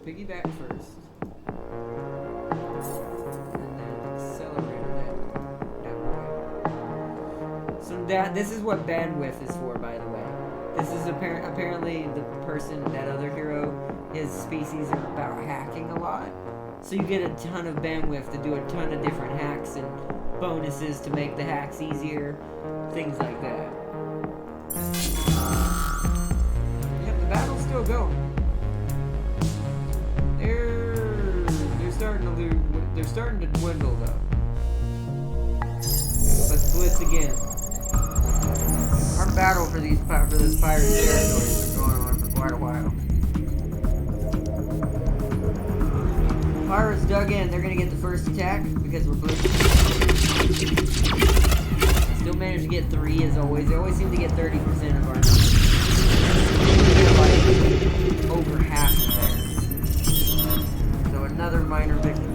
Speaker 1: Piggyback first. And then accelerator that way. So this is what bandwidth is for, by the way. This is apparently the person, that other hero, his species are about hacking a lot. So you get a ton of bandwidth to do a ton of different hacks and bonuses to make the hacks easier. Things like that. Yep, the battle's still going. They're starting to dwindle though. Let's blitz again. Our battle for this pirate territories is going on for quite a while. Pirates dug in. They're gonna get the first attack because we're blitzing. Still managed to get 3 as always. They always seem to get 30% of our numbers. We get like over half of theirs. So another minor victory.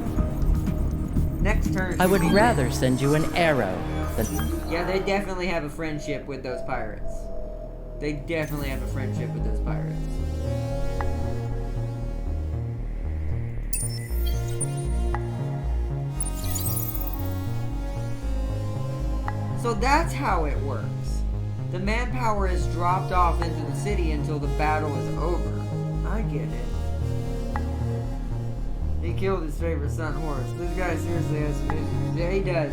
Speaker 1: Next turn.
Speaker 4: I would rather send you an arrow than...
Speaker 1: Yeah, they definitely have a friendship with those pirates. They definitely have a friendship with those pirates. So that's how it works. The manpower is dropped off into the city until the battle is over. I get it. He killed his favorite son horse. This guy seriously has some issues. Yeah, he does.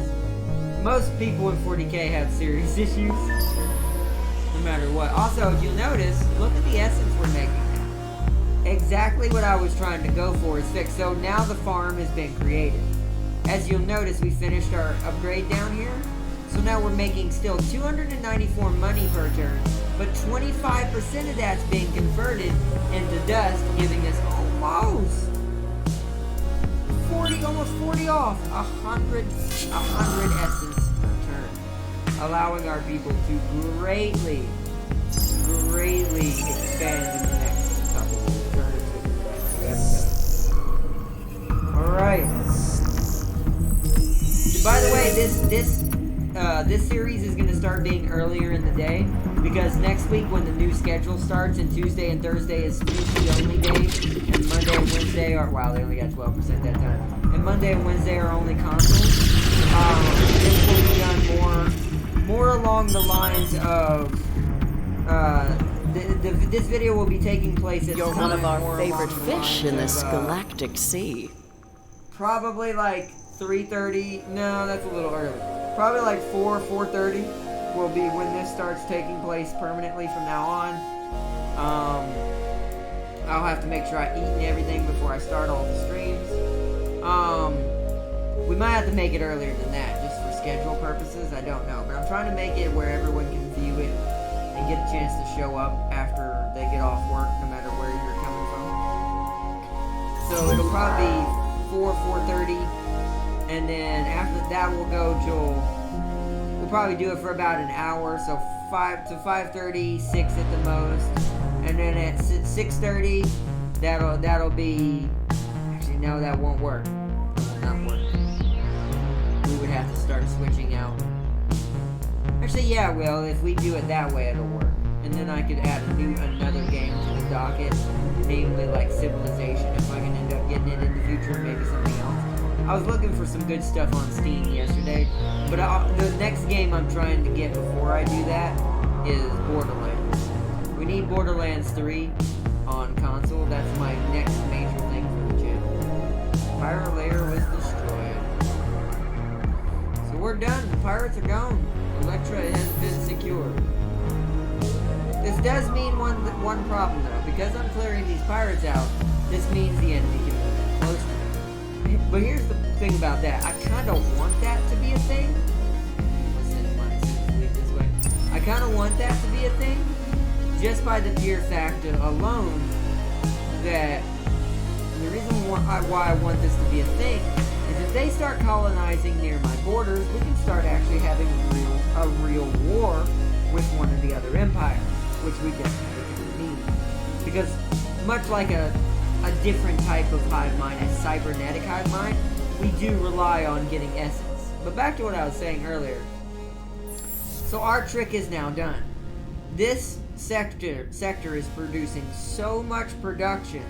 Speaker 1: Most people in 40k have serious issues. No matter what. Also, if you'll notice, look at the essence we're making now. Exactly what I was trying to go for is fixed. So now the farm has been created. As you'll notice, we finished our upgrade down here. So now we're making still 294 money per turn. But 25% of that's being converted into dust, giving us almost... almost 40 off, 100 essence per turn, allowing our people to greatly expand in the next couple of turns within the next few episodes. Alright. By the way, this series is going to start being earlier in the day, because next week when the new schedule starts, and Tuesday and Thursday is PC only days, and Monday and Wednesday are, wow, they only got 12% that time. And Monday and Wednesday are only consoles. This will be done more along the lines of this video will be taking place at
Speaker 6: You're one of our favorite fish in this galactic sea.
Speaker 1: Probably like 3:30. No, that's a little early. Probably like 4:30 will be when this starts taking place permanently from now on. I'll have to make sure I eat and everything before I start all the streams. We might have to make it earlier than that, just for schedule purposes. I don't know, but I'm trying to make it where everyone can view it and get a chance to show up after they get off work, no matter where you're coming from. So it'll probably be 4:30, and then after that we'll go till, we'll probably do it for about an hour, so 5 to 5:30, 6 at the most, and then at 6:30, that'll be, actually no, that won't work. That will not work. We would have to start switching out. Actually, yeah, well, if we do it that way, it'll work. And then I could add another game to the docket, namely like Civilization, if I can end up getting it in the future, maybe something else. I was looking for some good stuff on Steam yesterday, but the next game I'm trying to get before I do that is Borderlands. We need Borderlands 3 on console. That's my next major thing for the channel. Pirate layer was destroyed. So we're done. The pirates are gone. Electra has been secured. This does mean one problem though. Because I'm clearing these pirates out, this means the enemy can move close to them. But here's the thing about that. I kind of want that to be a thing. I kind of want that to be a thing, just by the pure fact alone that the reason why I want this to be a thing is if they start colonizing near my borders, we can start actually having a real war with one of the other empires, which we definitely need. Because much like a different type of hive mind, a cybernetic hive mind, we do rely on getting essence. But back to what I was saying earlier. So our trick is now done. This sector is producing so much production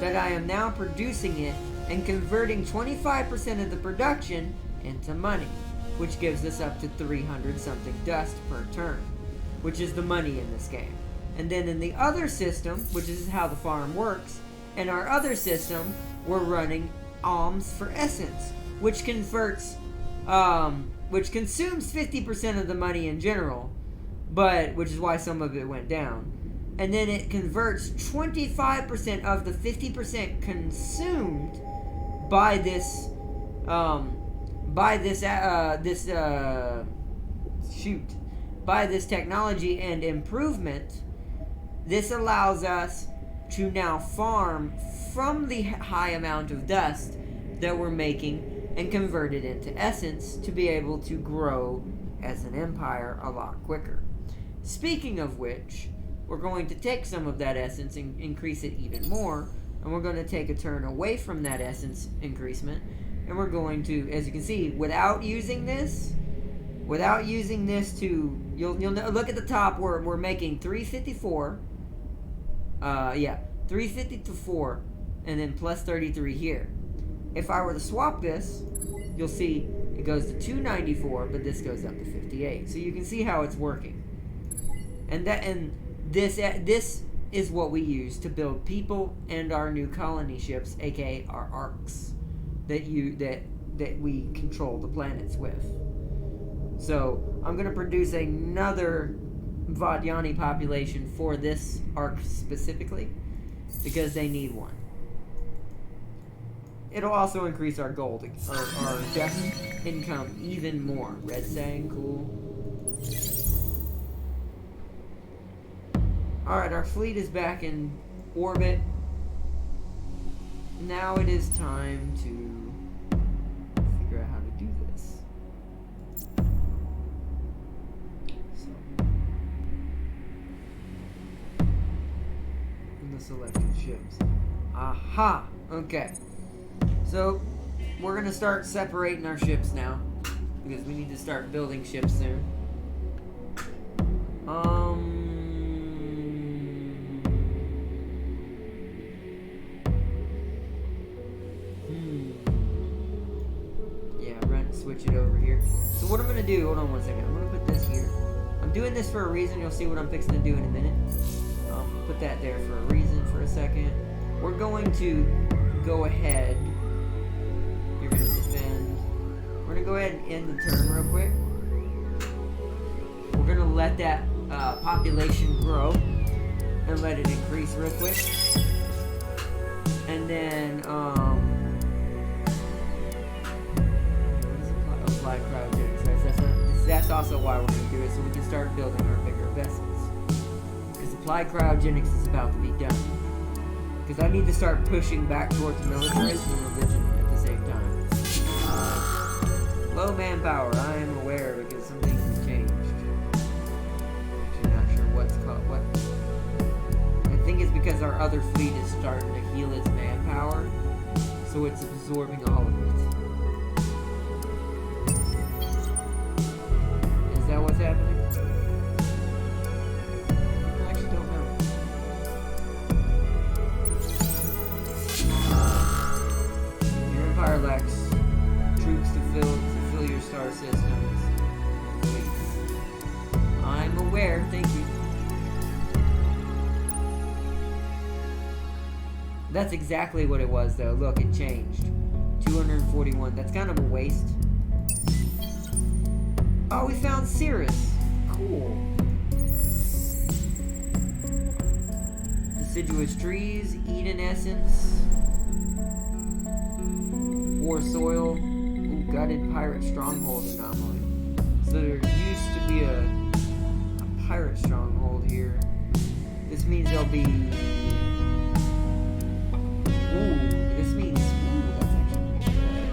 Speaker 1: that I am now producing it and converting 25% of the production into money, which gives us up to 300 something dust per turn, which is the money in this game. And then in the other system, which is how the farm works, in our other system, we're running alms for essence, which converts which consumes 50% of the money in general, but which is why some of it went down. And then it converts 25% of the 50% consumed by this technology and improvement. This allows us to now farm from the high amount of dust that we're making and convert it into essence to be able to grow as an empire a lot quicker. Speaking of which, we're going to take some of that essence and increase it even more, and we're going to take a turn away from that essence increasement, and we're going to, as you can see, without using this to, you'll look at the top where we're making 354, 354, and then plus 33 here. If I were to swap this, you'll see it goes to 294, but this goes up to 58. So you can see how it's working. And this is what we use to build people and our new colony ships, aka our arcs, that we control the planets with. So I'm gonna produce another Vadyani population for this arc specifically, because they need one. It'll also increase our gold, our dust income even more. Red Sang, cool. Alright, our fleet is back in orbit. Now it is time to figure out how to do this. In the selected ships. Aha! Okay. So, we're going to start separating our ships now, because we need to start building ships soon. Yeah, I'm going to switch it over here. So what I'm going to do, hold on one second, I'm going to put this here. I'm doing this for a reason, you'll see what I'm fixing to do in a minute. Put that there for a reason for a second. We're going to go ahead. You're going to defend. We're going to go ahead and end the turn real quick. We're going to let that population grow and let it increase real quick. And then applied cryogenics. Right? That's also why we're going to do it, so we can start building our bigger vessels. Because applied cryogenics is about to be done. Because I need to start pushing back towards militarism and religion at the same time. Low manpower, I am aware because some things have changed. Actually not sure what's called what. I think it's because our other fleet is starting to heal its manpower, so it's absorbing all of it. Is that what's happening? I actually don't know. Your Empire lacks troops to fill your star systems. Please. I'm aware, thank you. That's exactly what it was, though. Look, it changed. 241. That's kind of a waste. Oh, we found Cirrus. Cool. Deciduous trees, Eden essence, 4 soil. Ooh, gutted pirate stronghold anomaly. So there used to be a pirate stronghold here. This means there'll be. This means, that's actually pretty good.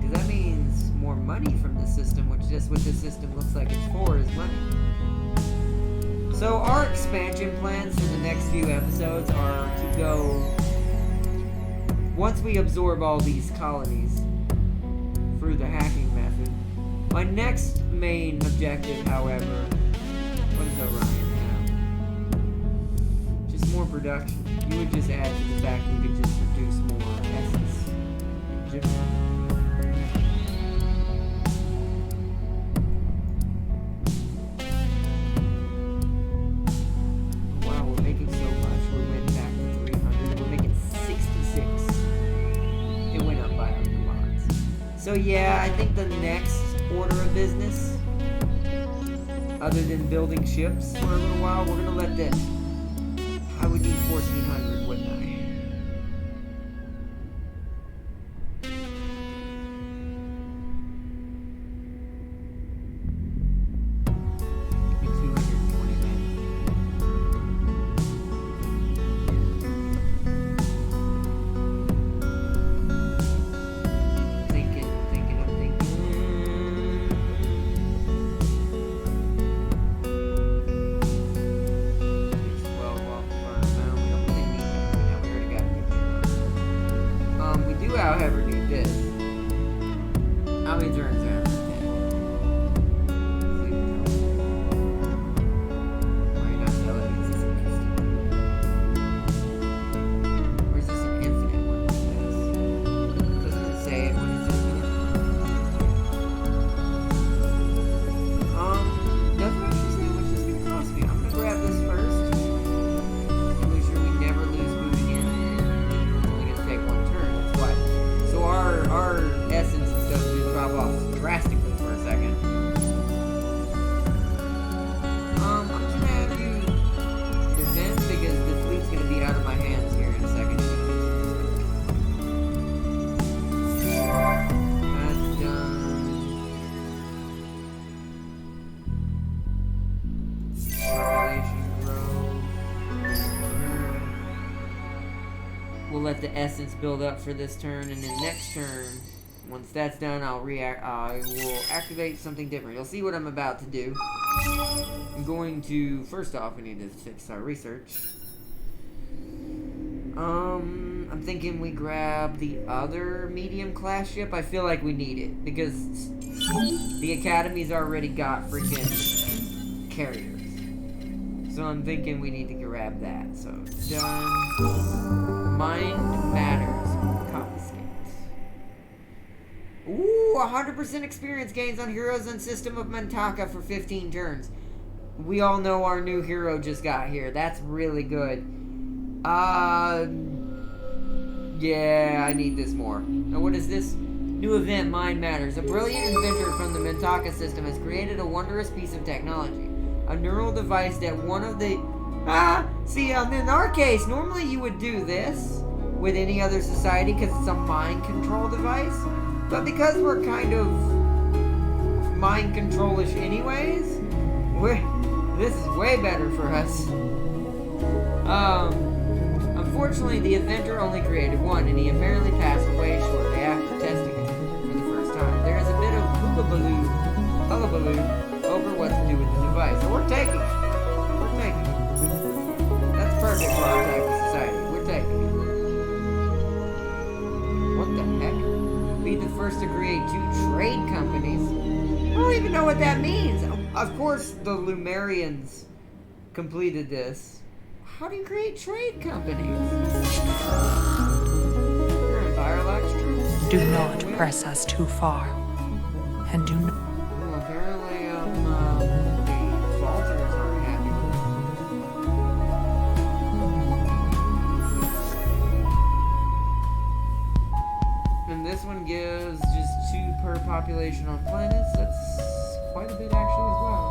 Speaker 1: Because that means more money from the system, which is what this system looks like it's for, is money. So our expansion plans for the next few episodes are to go, once we absorb all these colonies through the hacking method. My next main objective, however, what does Orion have? Just more production. You would just add to the fact we could just produce more essence in general. Wow, we're making so much. We went back to 300. We're making 66. It went up by 100 lots. So yeah, I think the next order of business, other than building ships for a little while, we're gonna let this. I would need 1,400, wouldn't I? Give me 220 men. I'm thinking. 12 off the burn. No, we don't really need that right now. We already got a new hero. We do, however, need this. How many turns are there? 10. Why are you not telling me this is interesting? Or is this an infinite one? Doesn't it say it when it's infinite? Doesn't actually say how much this is going to cost me. I'm going to grab this first. Make sure we never lose food again. It's only going to take 1 turn, that's why. So our essence and stuff is going to drop off drastically for a second. I'm just going to have you defend because the fleet's going to be out of my hands here in a second. That's done. Population growth. We'll let the essence build up for this turn, and then next turn, once that's done, I will activate something different. You'll see what I'm about to do. I'm going to, first off, we need to fix our research. I'm thinking we grab the other medium class ship. I feel like we need it because the Academy's already got freaking carriers. So I'm thinking we need to grab that. So done. Mind matters. Confiscate. Ooh, 100% experience gains on heroes and system of Mantaka for 15 turns. We all know our new hero just got here. That's really good. Yeah, I need this more. Now, what is this? New event, Mind Matters. A brilliant inventor from the Mantaka system has created a wondrous piece of technology. A neural device that one of the... See, in our case, normally you would do this with any other society because it's a mind control device. But because we're kind of mind control-ish anyways. This is way better for us. Unfortunately, the inventor only created one, and he apparently passed away shortly after testing it for the first time. There is a bit of hullabaloo over what to do with the device, so we're taking it. We're taking it. That's perfect for our type of society. We're taking it. What the heck? Be the first to create 2 trade companies? I don't even know what that means. Of course, the Lumerians completed this. How do you create trade companies? You're in Firelax troops?
Speaker 7: Do not press us too far. And do not.
Speaker 1: Well, apparently, the Falters aren't happy with it. And this one gives just 2 per population on planets. That's quite a bit actually as well.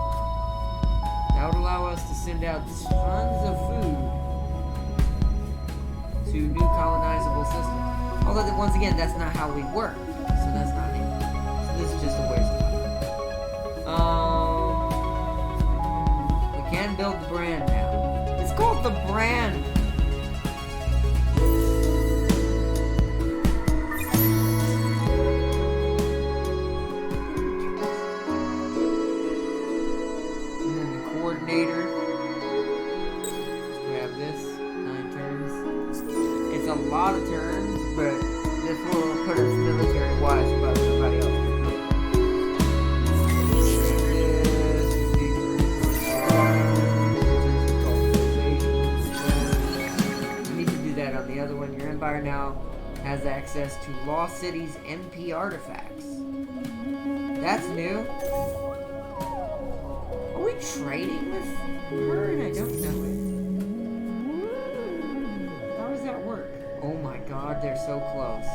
Speaker 1: That would allow us to send out tons of food to new colonizable systems. Although, once again, that's not how we work. So that's not it. So this is just a waste of money. We can build the brand now. It's called the brand. Coordinator. We have this, 9 turns. It's a lot of turns, but this will put us military-wise above everybody else. You need to do that on the other one. Your empire now has access to Lost City's MP artifacts. That's new. Are we trading with her and I don't know it? How does that work? Oh my god, they're so close.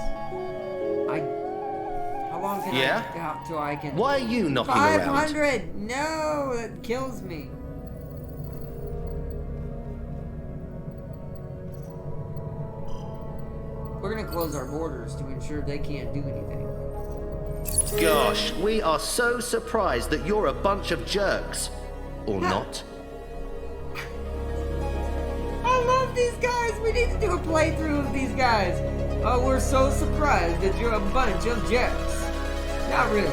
Speaker 1: How long can I out till I can...
Speaker 8: Why are you knocking around?
Speaker 1: 500! No! That kills me. We're gonna close our borders to ensure they can't do anything.
Speaker 8: Gosh, we are so surprised that you're a bunch of jerks. Or not.
Speaker 1: I love these guys! We need to do a playthrough of these guys. Oh, we're so surprised that you're a bunch of jerks. Not really.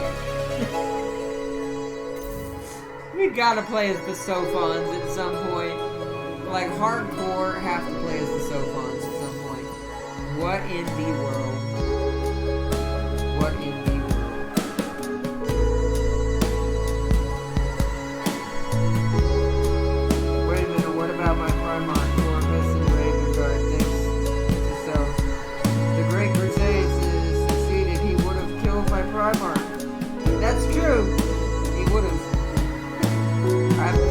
Speaker 1: We gotta play as the Sophons at some point. Like, hardcore have to play as the Sophons at some point. What in the world? What in the world? Wait a minute, what about my Primarch, Corvus, and Ravenguard things to sell? The Great Crusade succeeded. He would have killed my Primarch. That's true. He would have.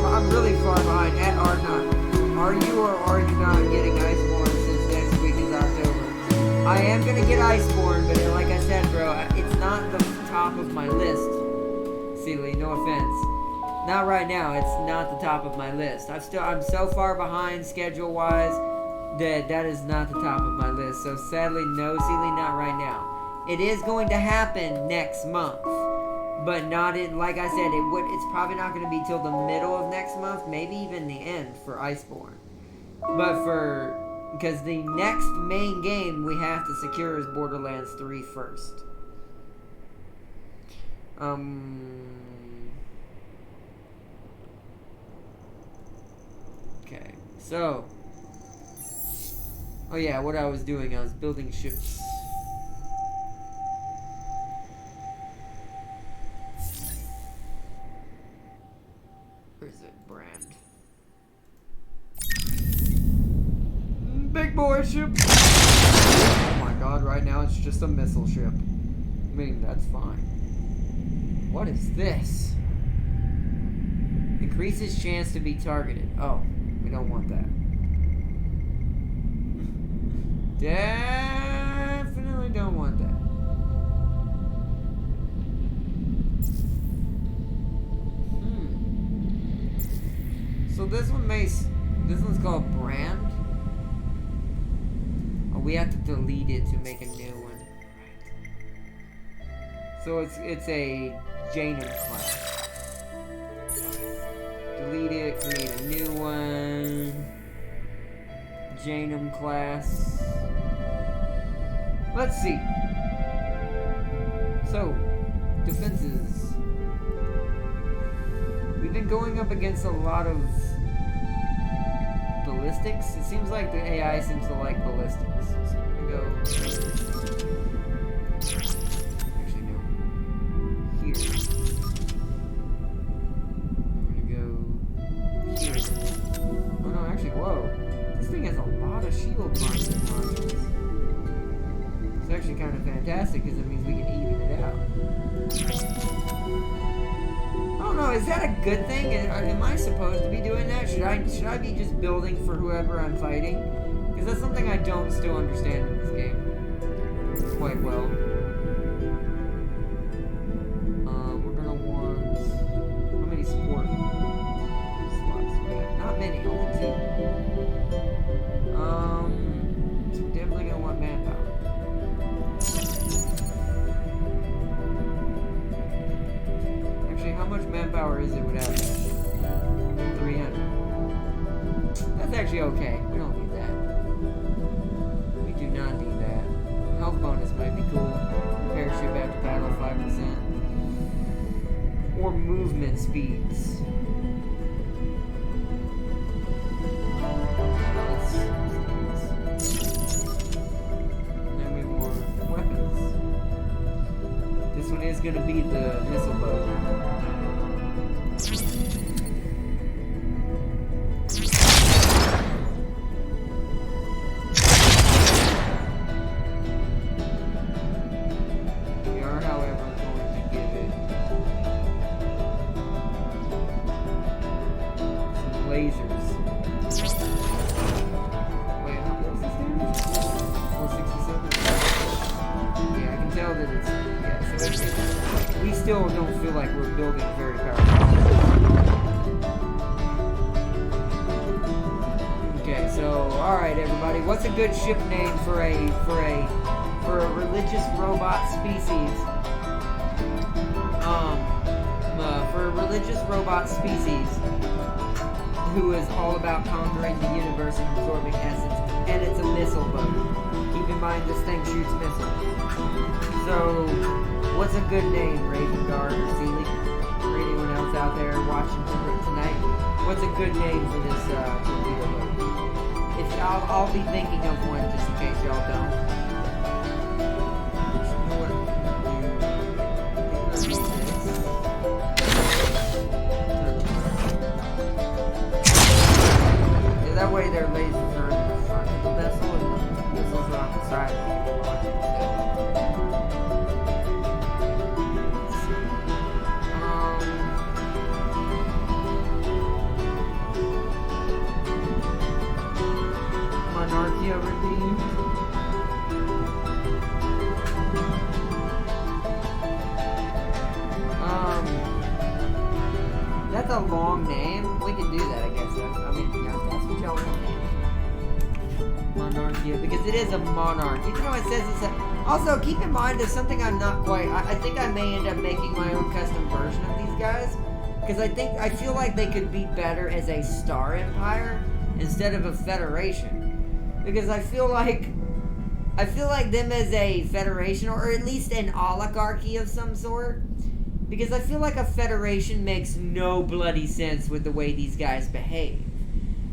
Speaker 1: I'm really far behind. At Ardnot. Are you or are you not getting Iceborne since next week is October? I am gonna get Iceborne, but like I said, bro, it's not the top of my list. Sealy, no offense. Not right now. It's not the top of my list. I'm so far behind schedule-wise that is not the top of my list. So sadly, no, Sealy, not right now. It is going to happen next month, but not in. Like I said, it's probably not going to be till the middle of next month, maybe even the end for Iceborne. But because the next main game we have to secure is Borderlands 3 first. Okay, so. Oh yeah, what I was doing, I was building ships. Where's it? Brand. Big boy ship! Oh my god, right now it's just a missile ship. I mean, that's fine. What is this? Increases chance to be targeted. Oh, we don't want that. Definitely don't want that. So this one's called Brand. Oh, we have to delete it to make a new one. So it's a Janum class. Delete it, create a new one. Janum class. Let's see. So, defenses. We've been going up against a lot of ballistics. It seems like the AI seems to like ballistics. So I'm gonna go. Actually, no. Here. I'm gonna go here. Oh no, actually, whoa. This thing has a lot of shield modules. It's actually kind of fantastic because it means we can even it out. I don't know, is that a good thing? Am I supposed to be doing that? Should I be just building for whoever I'm fighting? Because that's something I don't still understand in this game quite well. We're gonna want how many support slots we have? Not many, only 2. So we're definitely gonna want manpower. How much manpower is it without 300? That's actually okay. We don't need that. We do not need that. Health bonus might be cool. Parachute back to battle 5%. Or movement speeds. Then we want weapons. This one is going to be the missile bow. We are, however, going to give it some lasers. Wait, what was this damage? 467? Yeah, I can tell that it's... Yeah, so we still don't feel like we're building very powerful. Okay, so alright everybody, what's a good ship name for a religious robot species? For a religious robot species who is all about conquering the universe and absorbing essence, and it's a missile boat. Keep in mind this thing shoots missiles. So, what's a good name, Raven Guard or Sealy? Or anyone else out there watching tonight? What's a good name for this torpedo boat? I'll be thinking of one just in case y'all don't. Yeah, that way their lasers are in the front of the vessel and the missiles are on the side. Monarchia redeemed. That's a long name. We can do that, I guess. That's what y'all want. Monarchia, because it is a monarch. Even though it says it's a... Also, keep in mind, there's something I'm not quite... I think I may end up making my own custom version of these guys. Because I feel like they could be better as a star empire instead of a federation. Because I feel like them as a federation, or at least an oligarchy of some sort. Because I feel like a federation makes no bloody sense with the way these guys behave.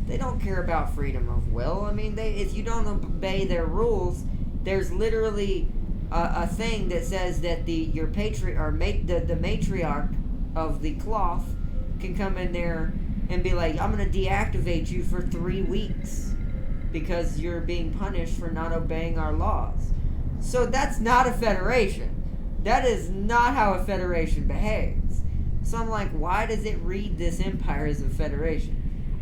Speaker 1: They don't care about freedom of will. I mean, if you don't obey their rules, there's literally a thing that says that the matriarch of the cloth can come in there and be like, I'm going to deactivate you for 3 weeks because you're being punished for not obeying our laws. So that's not a federation. That is not how a federation behaves. So I'm like, why does it read this empire as a federation?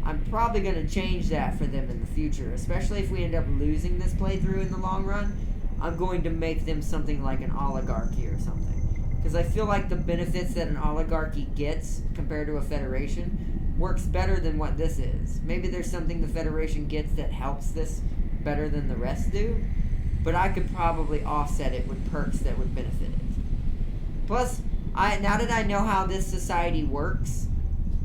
Speaker 1: I'm probably going to change that for them in the future, especially if we end up losing this playthrough in the long run. I'm going to make them something like an oligarchy or something. Because I feel like the benefits that an oligarchy gets compared to a federation works better than what this is. Maybe there's something the federation gets that helps this better than the rest do, but I could probably offset it with perks that would benefit it. Plus, Now that I know how this society works,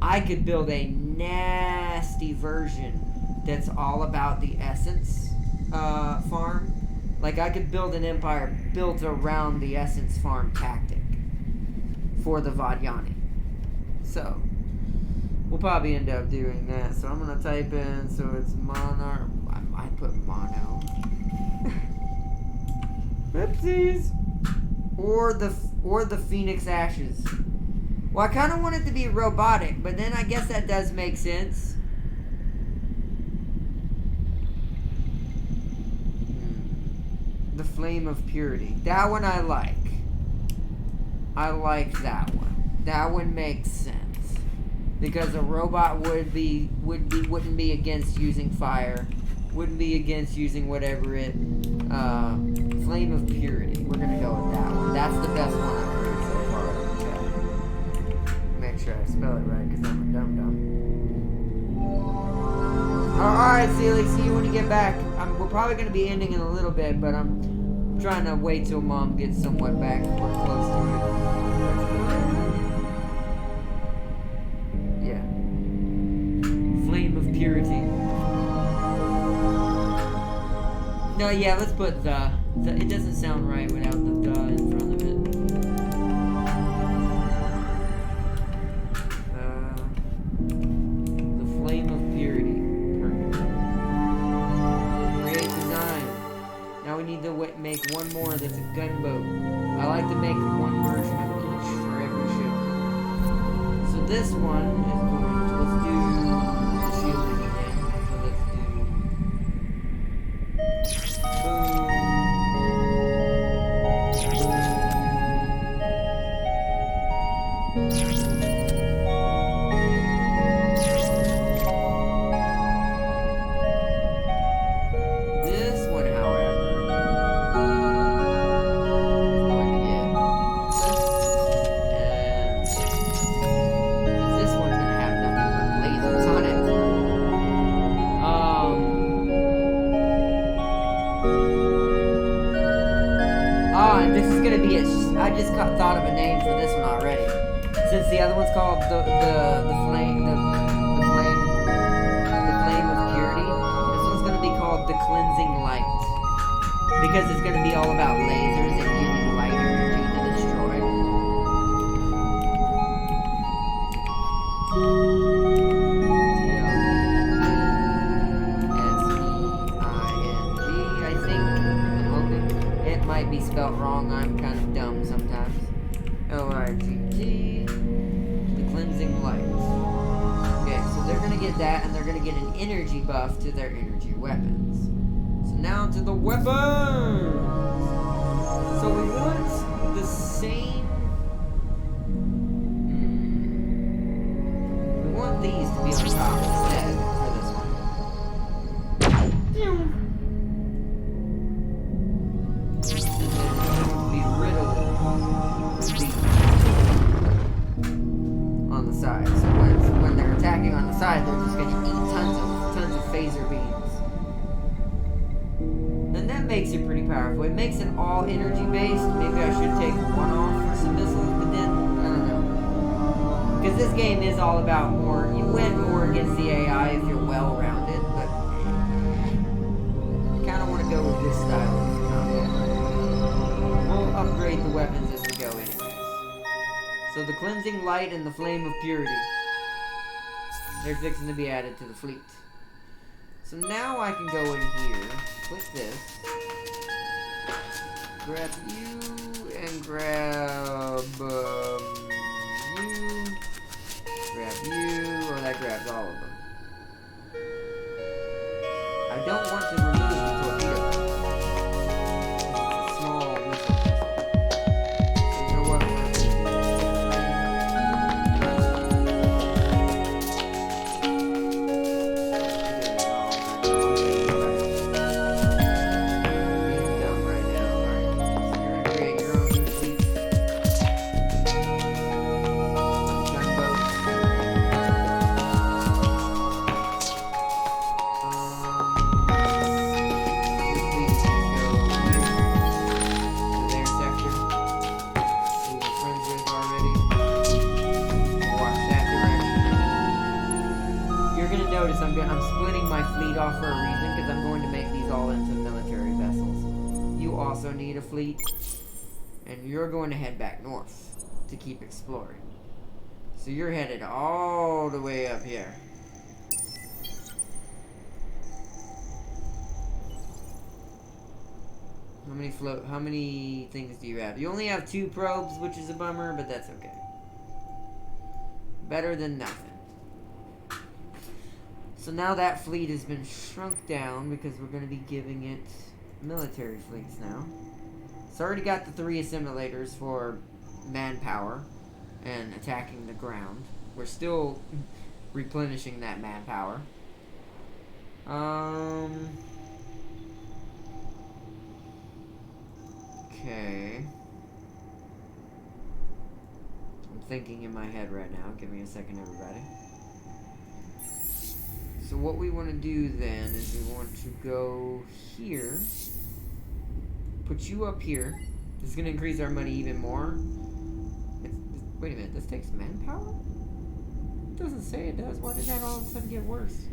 Speaker 1: I could build a nasty version that's all about the essence farm. Like, I could build an empire built around the essence farm tactic for the Vadyani. So, we'll probably end up doing that. So I'm gonna type in, so it's monarch. I put mono. Oopsies. Or the Phoenix Ashes. Well, I kind of want it to be robotic, but then I guess that does make sense. The Flame of Purity. That one I like. I like that one. That one makes sense. Because a robot wouldn't be against using fire. Wouldn't be against using whatever it Flame of Purity. We're gonna go with that one. That's the best one I've heard so far in the chat. Make sure I spell it right, because I'm a dum-dum. Alright, Sealy, see you when you get back. We're probably gonna be ending in a little bit, but I'm trying to wait till Mom gets somewhat back. We're close to it. Yeah. Flame of Purity. No, yeah, let's put the. It doesn't sound right without the in front of it. The Flame of Purity. Perfect. Create design. Now we need to make one more that's a gunboat. I like to make one version of each for every ship. So this one is going to, let's do the shielding again. So let's do boom. This one, however, is going to get because this one's gonna have nothing but lasers on it. And this is gonna be I just thought of a name for this one already. Since the other one's called the flame of purity, this one's gonna be called the cleansing light, because it's gonna be all about lasers and using light energy to destroy. TLESEING, I think. I'm hoping. It might be spelled wrong. I'm kind of dumb sometimes. LIGT. The cleansing light. Okay, so they're gonna get that, and they're gonna get an energy buff to their energy weapons. So now to the weapons. So we want the same. We want these to be on top instead for this one. Be riddled with beams on the side. So when they're attacking on the side, they're just going to eat tons of phaser beams. And that makes it pretty powerful. It makes it all energy based. Maybe I should take one off for some missiles, but then I don't know. Because this game is all about more. You win more against the AI if you're well rounded, but I kind of want to go with this style of combat. We'll upgrade the weapons as we go anyways. So the cleansing light and the flame of purity. They're fixing to be added to the fleet. So now I can go in here, click this, grab you, and grab you, grab you, or that grabs all of them. I don't want to remove the torpedo. It's a small missile. So you know what I'm going to do? Being dumb right now. Alright. So you're going to create your own new fleet. Gunboat. notice I'm splitting my fleet off for a reason, because I'm going to make these all into military vessels. You also need a fleet, and you're going to head back north to keep exploring. So you're headed all the way up here. How many things do you have? You only have 2 probes, which is a bummer, but that's okay. Better than nothing. So now that fleet has been shrunk down because we're going to be giving it military fleets now. It's already got the 3 assimilators for manpower and attacking the ground. We're still replenishing that manpower. Okay. I'm thinking in my head right now. Give me a second, everybody. So what we want to do then is we want to go here. Put you up here. This is going to increase our money even more. Wait a minute. This takes manpower? It doesn't say it does. Why did that all of a sudden get worse?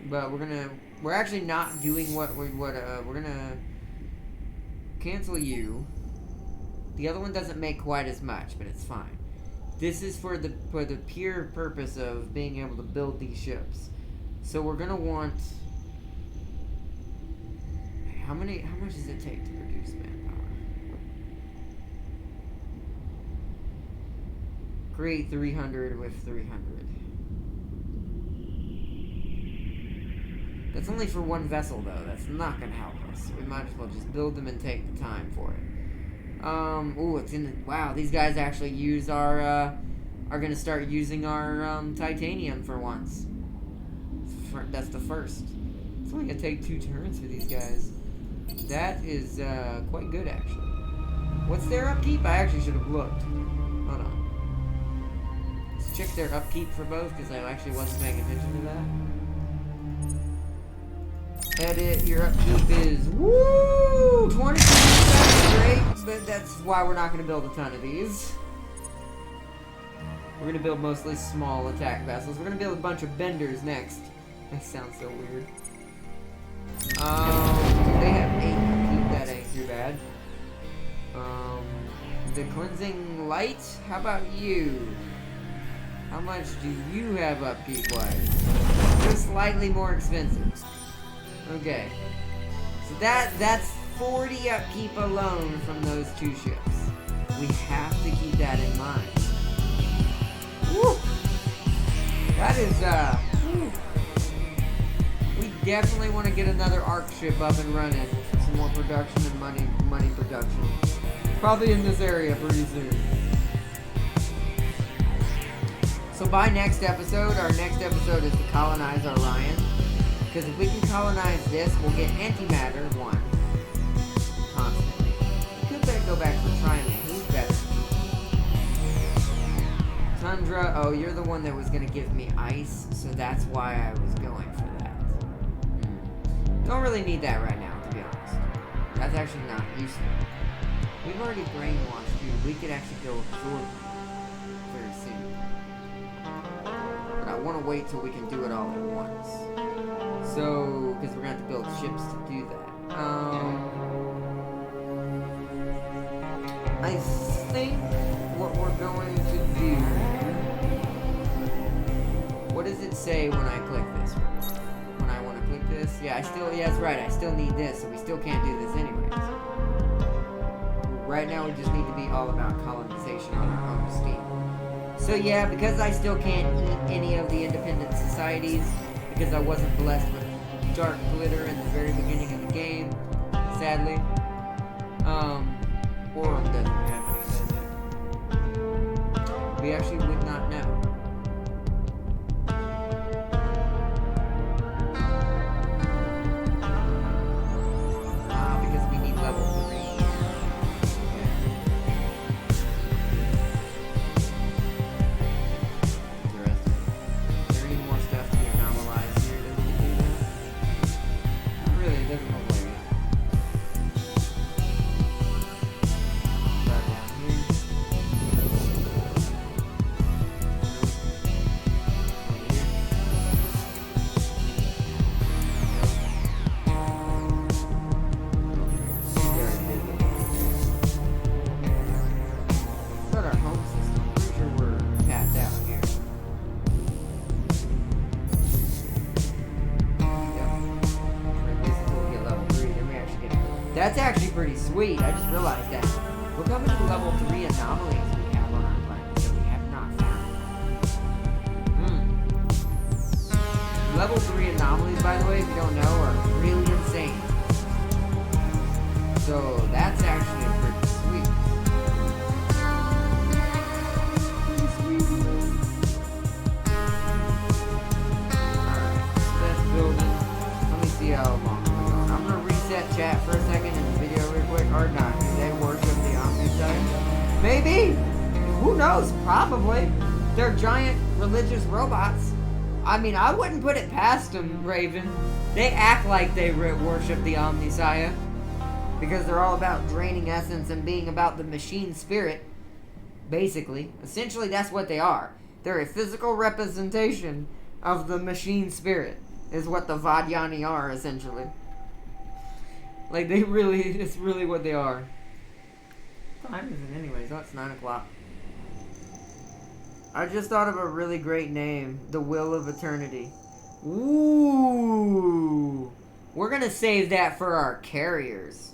Speaker 1: But we're actually not doing we're gonna cancel you. The other one doesn't make quite as much, but it's fine. This is for the pure purpose of being able to build these ships. So we're gonna want how much does it take to produce manpower? Create 300 with 300. That's only for one vessel, though. That's not going to help us. We might as well just build them and take the time for it. Ooh, it's in the... Wow, these guys actually use our, are going to start using our, titanium for once. That's the first. It's only going to take 2 turns for these guys. That is, quite good, actually. What's their upkeep? I actually should have looked. Hold on. Let's check their upkeep for both, because I actually wasn't paying attention to that. Edit, your upkeep is, woo, 22%, great, but that's why we're not going to build a ton of these. We're going to build mostly small attack vessels. We're going to build a bunch of benders next. That sounds so weird. They have 8 upkeep, that ain't too bad. The cleansing light, how about you? How much do you have upkeep-wise? You're slightly more expensive. Okay, so that's 40 upkeep alone from those 2 ships. We have to keep that in mind. Woo! That is, woo. We definitely want to get another arc ship up and running for some more production and money production. Probably in this area pretty soon. So by next episode, our next episode is to colonize Orion. Because if we can colonize this, we'll get antimatter 1 constantly. Could then go back for Triman. Who's better? Tundra. Oh, you're the one that was going to give me ice, so that's why I was going for that. Don't really need that right now, to be honest. That's actually not useful. We've already brainwashed you. We could actually go absorb you very soon. But I want to wait till we can do it all at once. So, because we're going to have to build ships to do that. I think what we're going to do... What does it say when I click this? When I want to click this? Yeah, that's right, I still need this, so we still can't do this anyways. Right now we just need to be all about colonization on our own steam. So yeah, because I still can't eat any of the independent societies, because I wasn't blessed with dark glitter in the very beginning of the game, sadly. Aurum doesn't have any, does it? We actually would not know. Because we need level 3. sweet. I just realized that. Look how many level 3 anomalies we have on our planet that we have not found. Level 3 anomalies, by the way, if you don't know, are really insane. So that's actually pretty sweet. Alright, so that's building. Let me see how long we're going. I'm gonna reset chat for a second in the video real quick. Or not. Do they worship the Omniscient? Maybe! Who knows? Probably. They're giant religious robots. I mean, I wouldn't put it past them, Raven. They act like they worship the Omniscient. Because they're all about draining essence and being about the machine spirit. Basically. Essentially, that's what they are. They're a physical representation of the machine spirit. Is what the Vadyani are, essentially. Like, it's really what they are. What time is it anyways? Oh, it's 9 o'clock. I just thought of a really great name. The Will of Eternity. Ooh. We're gonna save that for our carriers.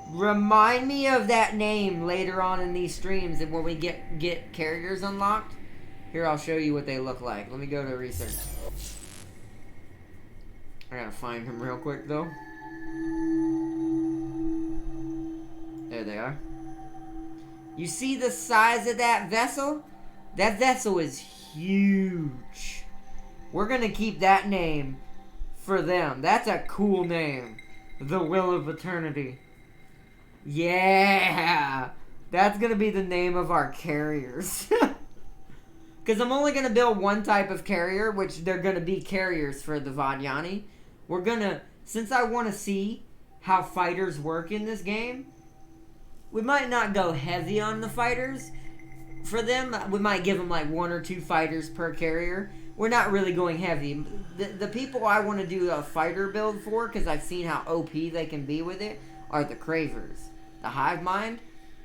Speaker 1: Remind me of that name later on in these streams, and when we get carriers unlocked. Here, I'll show you what they look like. Let me go to research. I gotta find him real quick, though. There they are. You see the size of that vessel? That vessel is huge. We're gonna keep that name for them. That's a cool name. The Will of Eternity. Yeah! That's gonna be the name of our carriers. Because I'm only gonna build one type of carrier, which they're gonna be carriers for the Vadyani. We're gonna, since I want to see how fighters work in this game, we might not go heavy on the fighters. For them, we might give them like 1 or 2 fighters per carrier. We're not really going heavy. The people I want to do a fighter build for, because I've seen how OP they can be with it, are the Cravers. The Hive Mind,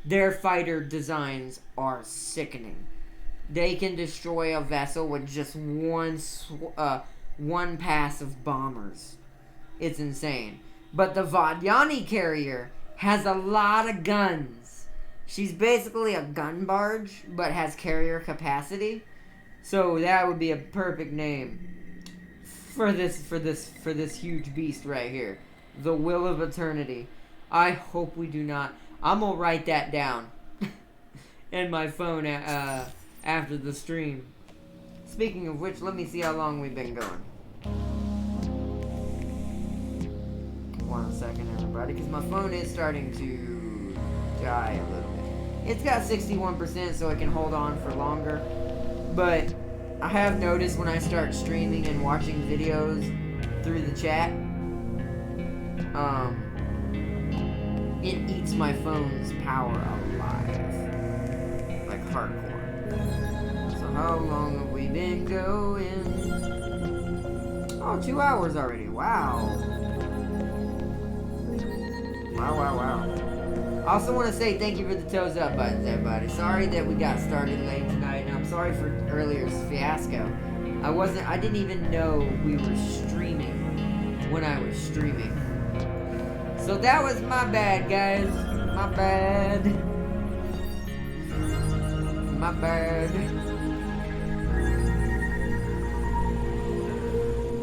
Speaker 1: their fighter designs are sickening. They can destroy a vessel with just one pass of bombers. It's insane. But the Vadyani carrier has a lot of guns. She's basically a gun barge, but has carrier capacity. So that would be a perfect name for this huge beast right here. The Will of Eternity. I hope we do not. I'm gonna write that down in my phone after the stream. Speaking of which, let me see how long we've been going. 1 second, everybody, because my phone is starting to die a little bit. It's got 61%, so it can hold on for longer. But I have noticed when I start streaming and watching videos through the chat, it eats my phone's power alive. Like hardcore. So how long have we been going? Oh, 2 hours already. Wow. Wow. I also want to say thank you for the toes up buttons, everybody. Sorry that we got started late tonight, and I'm sorry for earlier's fiasco. I didn't even know we were streaming when I was streaming. So that was my bad, guys. My bad.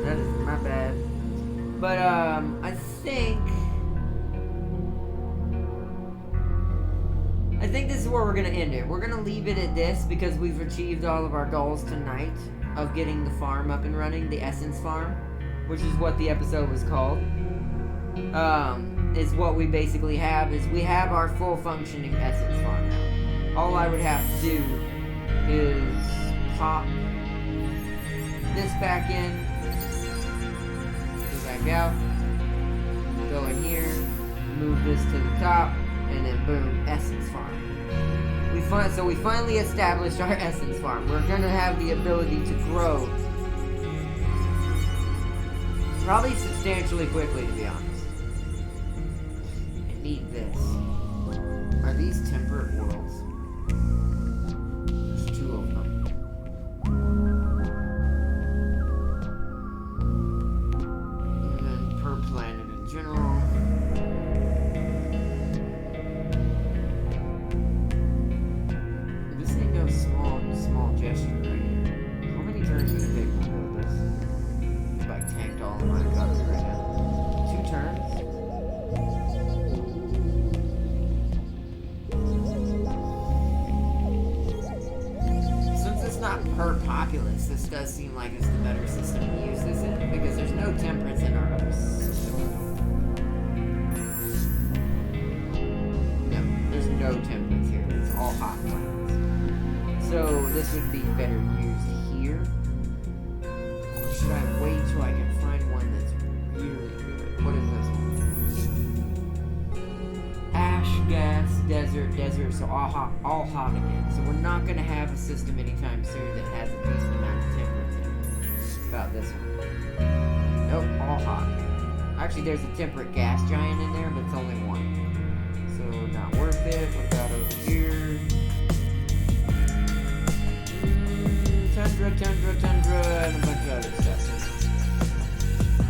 Speaker 1: That is my bad. But, I think this is where we're going to end it. We're going to leave it at this because we've achieved all of our goals tonight of getting the farm up and running, the Essence Farm, which is what the episode was called. Is what we basically have, is we have our full functioning Essence Farm now. All I would have to do is pop this back in, go back out, go in here, move this to the top, and then boom, Essence Farm. So we finally established our Essence Farm. We're going to have the ability to grow probably substantially quickly, to be honest. I need this. Are these temperate worlds? There's 2 of them. And then per planet in general. not per populace. This does seem like it's the better system to use this in, because there's no temperance in our other system. No, there's no temperance here. It's all hot planets. So this would be better used here. Or should I wait till I can find one that's really good? What is this one? Ash, gas, desert, so all hot again. So we're not going to have a system anytime soon that has a decent amount of temperance in it. About this one. Nope, all hot. Actually, there's a temperate gas giant in there, but it's only one. So not worth it. What about over here? Tundra, and a bunch of other stuff.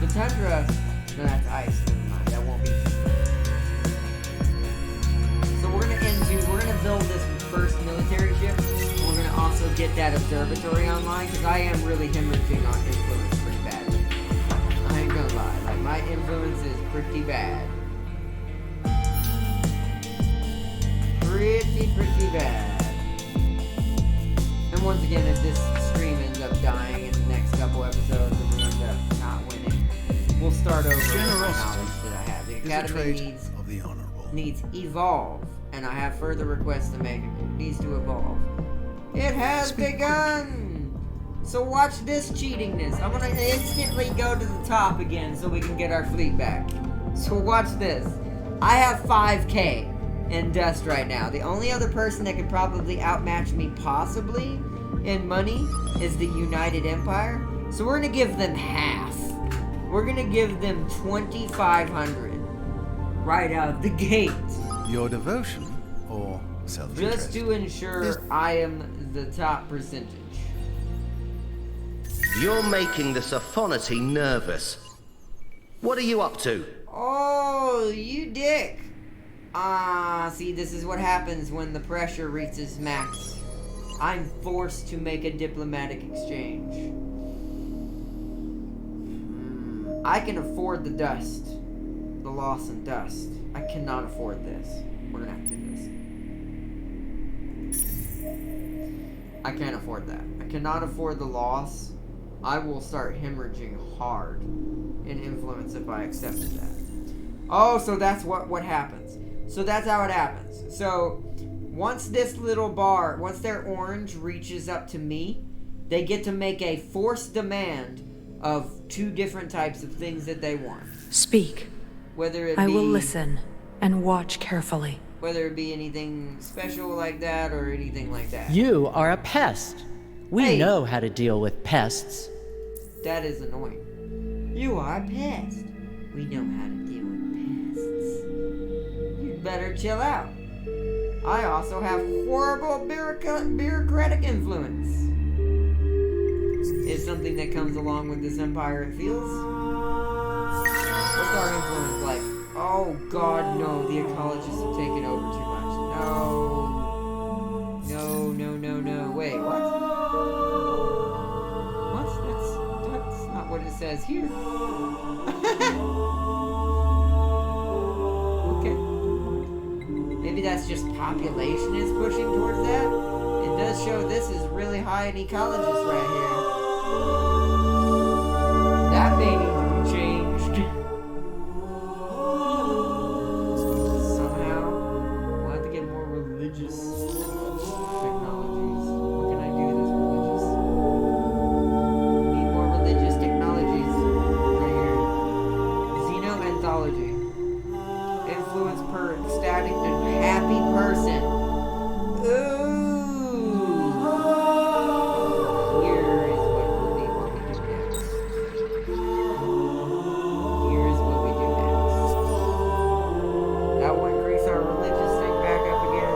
Speaker 1: The tundra, no, that's ice. Never mind, that won't be. So we're gonna build this first military ship. We're gonna also get that observatory online, because I am really hemorrhaging on influence pretty badly. I ain't gonna lie, like my influence is pretty bad. Pretty bad. And once again, if this stream ends up dying in the next couple episodes and we end up not winning, we'll start over with the knowledge that I have. The Academy needs evolve, and I have further requests to make. It needs to evolve. It has begun! So watch this cheatingness. I'm gonna instantly go to the top again so we can get our fleet back. So watch this. I have 5k in dust right now. The only other person that could probably outmatch me possibly in money is the United Empire. So we're gonna give them half. We're gonna give them 2,500 right out the gate.
Speaker 3: Your devotion or self-interest?
Speaker 1: Just to ensure I am the top percentage.
Speaker 8: You're making the Sophonoty nervous. What are you up to?
Speaker 1: Oh, you dick. See, this is what happens when the pressure reaches max. I'm forced to make a diplomatic exchange. I can afford the dust. The loss and dust. I cannot afford this. We're gonna have to do this. I can't afford that. I cannot afford the loss. I will start hemorrhaging hard in influence if I accepted that. Oh, so that's what happens. So that's how it happens. So once this little bar, once their orange reaches up to me, they get to make a forced demand of 2 different types of things that they want.
Speaker 7: Speak.
Speaker 1: Whether it be,
Speaker 7: I will listen and watch carefully.
Speaker 1: Whether it be anything special like that or anything like that.
Speaker 4: You are a pest. We
Speaker 1: Hey.
Speaker 4: know how to deal with pests.
Speaker 1: That is annoying. You are a pest. We know how to deal with pests. You'd better chill out. I also have horrible bureaucratic influence. It's something that comes along with this empire, it feels. What's our influence like? Oh god, no. The ecologists have taken over too much. No. Wait, what? What? That's not what it says here. Okay. Maybe that's just population is pushing towards that. It does show this is really high in ecologists right here. That may need to be changed. Somehow. We'll have to get more religious technologies. What can I do that's religious? Need more religious technologies right here. Xenoanthology. Influence per ecstatic and happy person. Ooh. Here is what we do next. Here is what we do next. That will increase our religious thing back up again.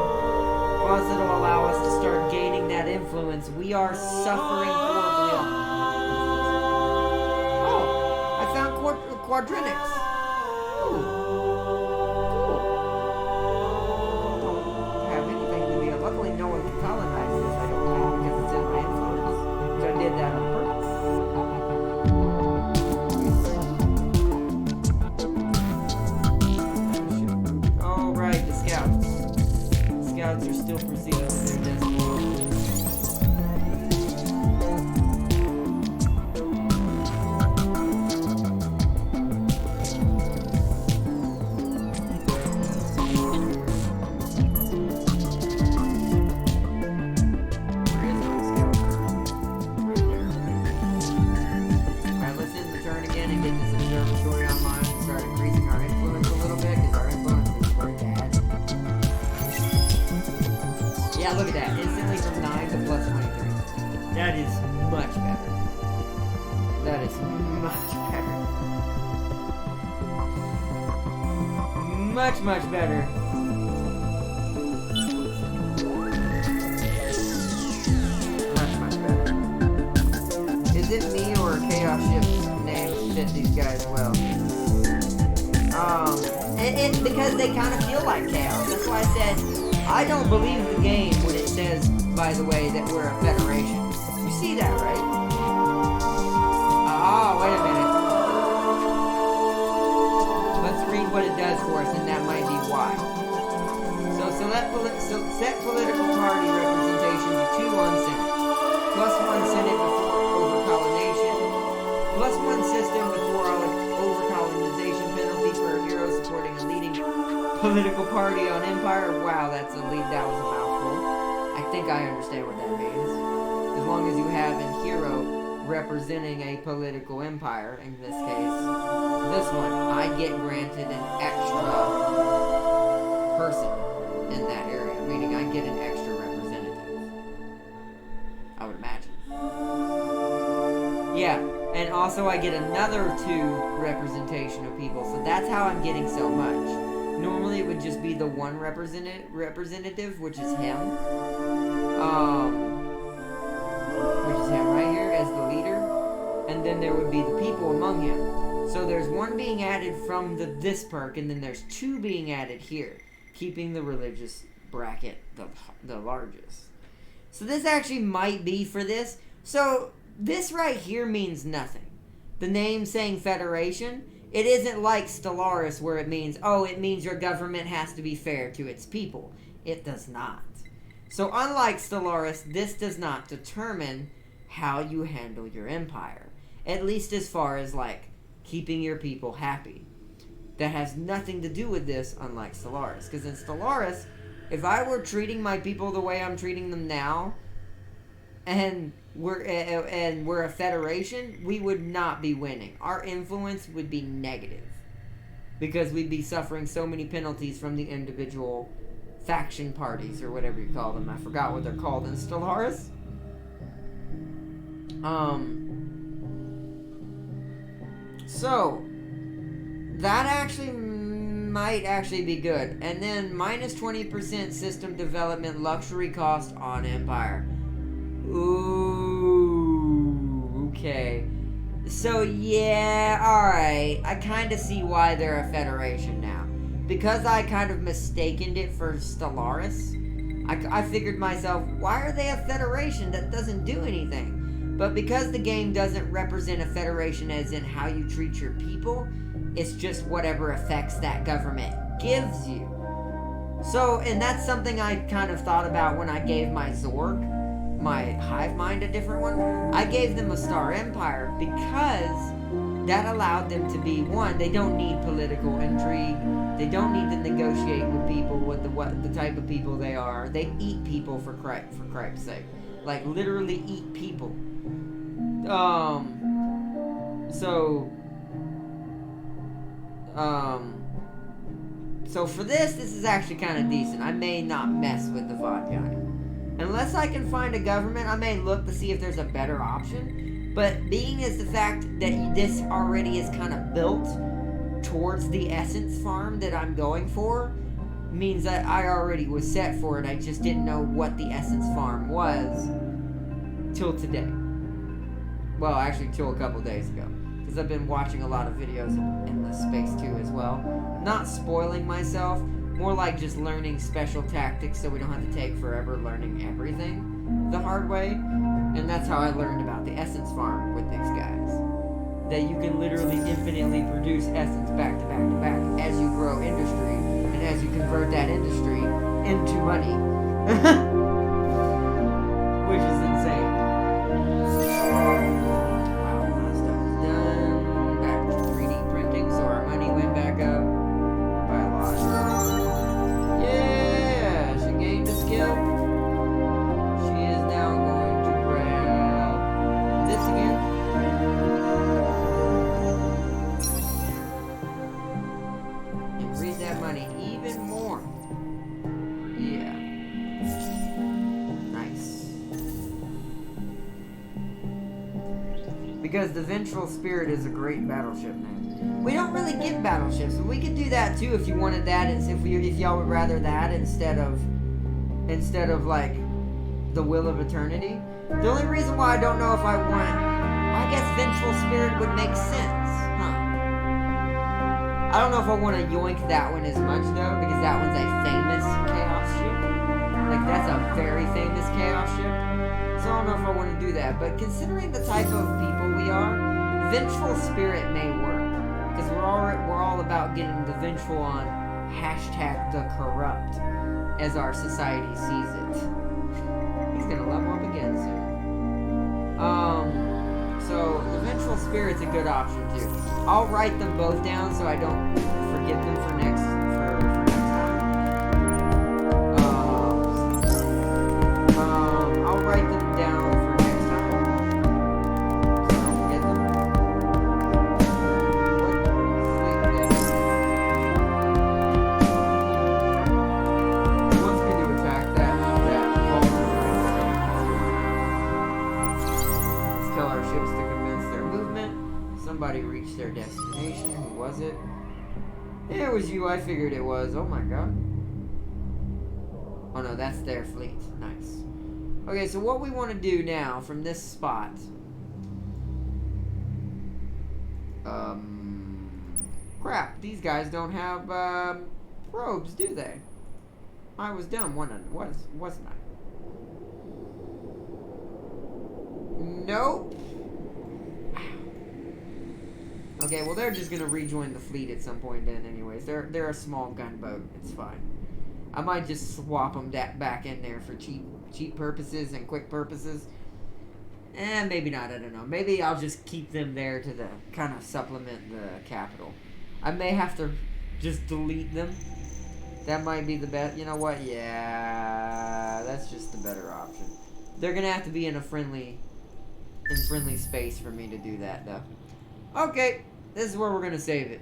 Speaker 1: Plus it'll allow us to start gaining that influence. We are suffering horribly on. Oh, I found quadrinics. Ooh. Have anything to be. Luckily, no one can colonize this. I don't think because it's in my influence. So I did that on purpose. All right, the scouts. The scouts are still proceeding with their destiny. That is much better. That is much better. Much, much better. Much, much better. Is it me or Chaos Ship's names fit these guys well? Because they kind of feel like chaos. That's why I said I don't believe the game when it says, by the way, that we're a federation. You see that, right? Oh, wait a minute. Let's read what it does for us, and that might be why. So set political party representation to 2 on Senate. +1 Senate before overcolonization. +1 system before overcolonization penalty for a hero supporting a leading political party on Empire. Wow, that was a mouthful. I think I understand what that means. As long as you have a hero representing a political empire, in this case, this one, I get granted an extra person in that area, meaning I get an extra representative. I would imagine. Yeah, and also I get another 2 representation of people, so that's how I'm getting so much. Normally it would just be the 1 representative, which is him. Which is him right here as the leader. And then there would be the people among him. So there's 1 being added from this perk, and then there's 2 being added here, keeping the religious bracket the largest. So this actually might be for this. So this right here means nothing. The name saying Federation, it isn't like Stellaris where it means your government has to be fair to its people. It does not. So unlike Stellaris, this does not determine how you handle your empire. At least as far as, like, keeping your people happy. That has nothing to do with this, unlike Stellaris. Because in Stellaris, if I were treating my people the way I'm treating them now, and we're a federation, we would not be winning. Our influence would be negative. Because we'd be suffering so many penalties from the individual faction parties, or whatever you call them. I forgot what they're called in Stellaris. So, that actually might actually be good. And then minus 20% system development luxury cost on Empire. Ooh, okay. So yeah, alright. I kind of see why they're a federation now. Because I kind of mistakened it for Stellaris, I figured myself, why are they a federation that doesn't do anything? But because the game doesn't represent a federation as in how you treat your people, it's just whatever effects that government gives you. So, and that's something I kind of thought about when I gave my Zorg, my hive mind, a different one. I gave them a Star Empire because that allowed them to be, one, they don't need political intrigue. They don't need to negotiate with people with the type of people they are. They eat people for cripe's sake. Like, literally eat people. So for this is actually kind of decent. I may not mess with the Vodjani. Unless I can find a government, I may look to see if there's a better option. But being as the fact that this already is kind of built towards the essence farm that I'm going for, means that I already was set for it. I just didn't know what the essence farm was till today. Well, actually till a couple days ago. Because I've been watching a lot of videos in this space too as well. Not spoiling myself, more like just learning special tactics so we don't have to take forever learning everything the hard way. And that's how I learned about the essence farm with these guys. That you can literally infinitely produce essence back to back to back as you grow industry and as you convert that industry into money. Which is insane. Wow, a lot of stuff is done. Back to 3D printing, so our money went back up by a lot. Yeah, she gained a skill. She is now going to grab this again. Increase that money even more. Yeah. Because the Vengeful Spirit is a great battleship name. We don't really get battleships, but we could do that too if you wanted that. If y'all would rather that instead of like the Will of Eternity. The only reason why I don't know if I want, I guess Vengeful Spirit would make sense, huh? I don't know if I want to yoink that one as much though, because that one's a famous Chaos ship. Like that's a very famous Chaos ship. So I don't know if I want to do that. But considering the type of people we are, Vengeful Spirit may work, because we're all about getting the vengeful on #the corrupt as our society sees it. He's gonna level up again soon. So the Vengeful Spirit's a good option too. I'll write them both down so I don't forget them for next time. I'll write them down for next time. So I don't forget them. He wants me to attack that Let's tell our ships to commence their movement. Somebody reached their destination. Who was it? Yeah, it was you. I figured it was. Oh my god. Oh no, that's their fleet. Nice. Okay, so what we want to do now from this spot. Crap. These guys don't have probes, do they? I was dumb, wasn't I? Nope. Okay, well they're just gonna rejoin the fleet at some point then anyways. They're a small gunboat. It's fine. I might just swap them back in there for cheap purposes and quick purposes. Maybe not, I don't know. Maybe I'll just keep them there to kind of supplement the capital. I may have to just delete them. That might be the best. You know what? Yeah, that's just the better option. They're gonna have to be in friendly space for me to do that, though. Okay, this is where we're gonna save it.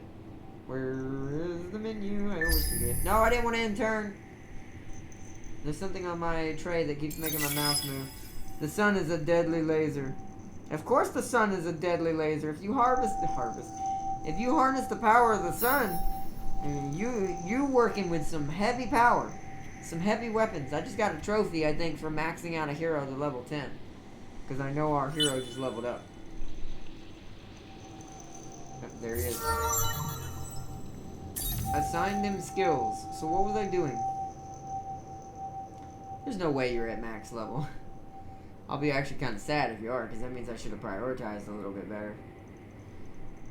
Speaker 1: Where is the menu? I always forget. No, I didn't want to turn. There's something on my tray that keeps making my mouse move. The sun is a deadly laser. Of course the sun is a deadly laser. If you if you harness the power of the sun, you working with some heavy power. Some heavy weapons. I just got a trophy, I think, for maxing out a hero to level 10. Because I know our hero just leveled up. Yep, there he is. Assign them skills. So what was I doing? There's no way you're at max level. I'll be actually kind of sad if you are, because that means I should have prioritized a little bit better.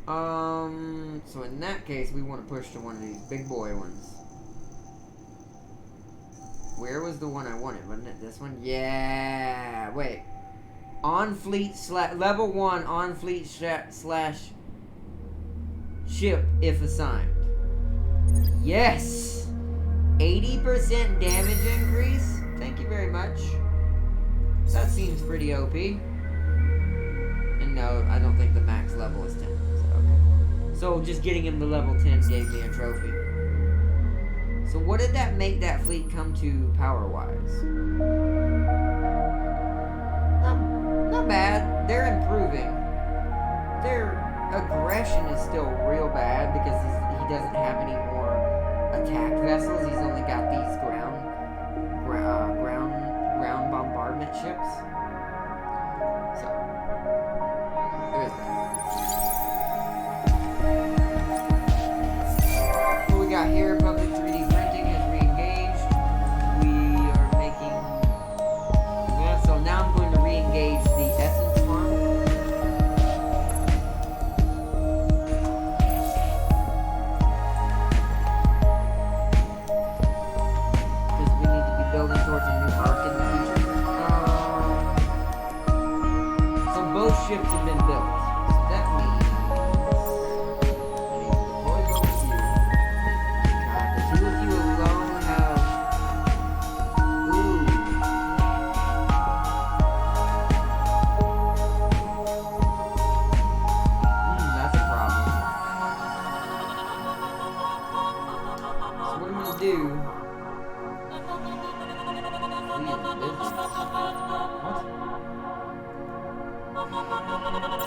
Speaker 1: So in that case, we want to push to one of these big boy ones. Where was the one I wanted? Wasn't it this one? Yeah. Wait. On fleet level 1 on fleet slash ship if assigned. Yes. 80% damage increase. Thank you very much. That seems pretty OP. And no, I don't think the max level is 10. So, okay. So just getting him to level 10 gave me a trophy. So what did that make that fleet come to power-wise? Not bad. They're improving. Their aggression is still real bad because he doesn't have any more attack vessels. He's only got these ground bombardment ships. So there is that. What we got here? Public 3D printing has re-engaged. We are making that. So now I'm going to re-engage the essence farm. Because we need to be building towards a new arc in the future. So both ships have been built. So that means I need to deploy both of you. The two of you alone have. Ooh. That's a problem. So what I'm gonna do.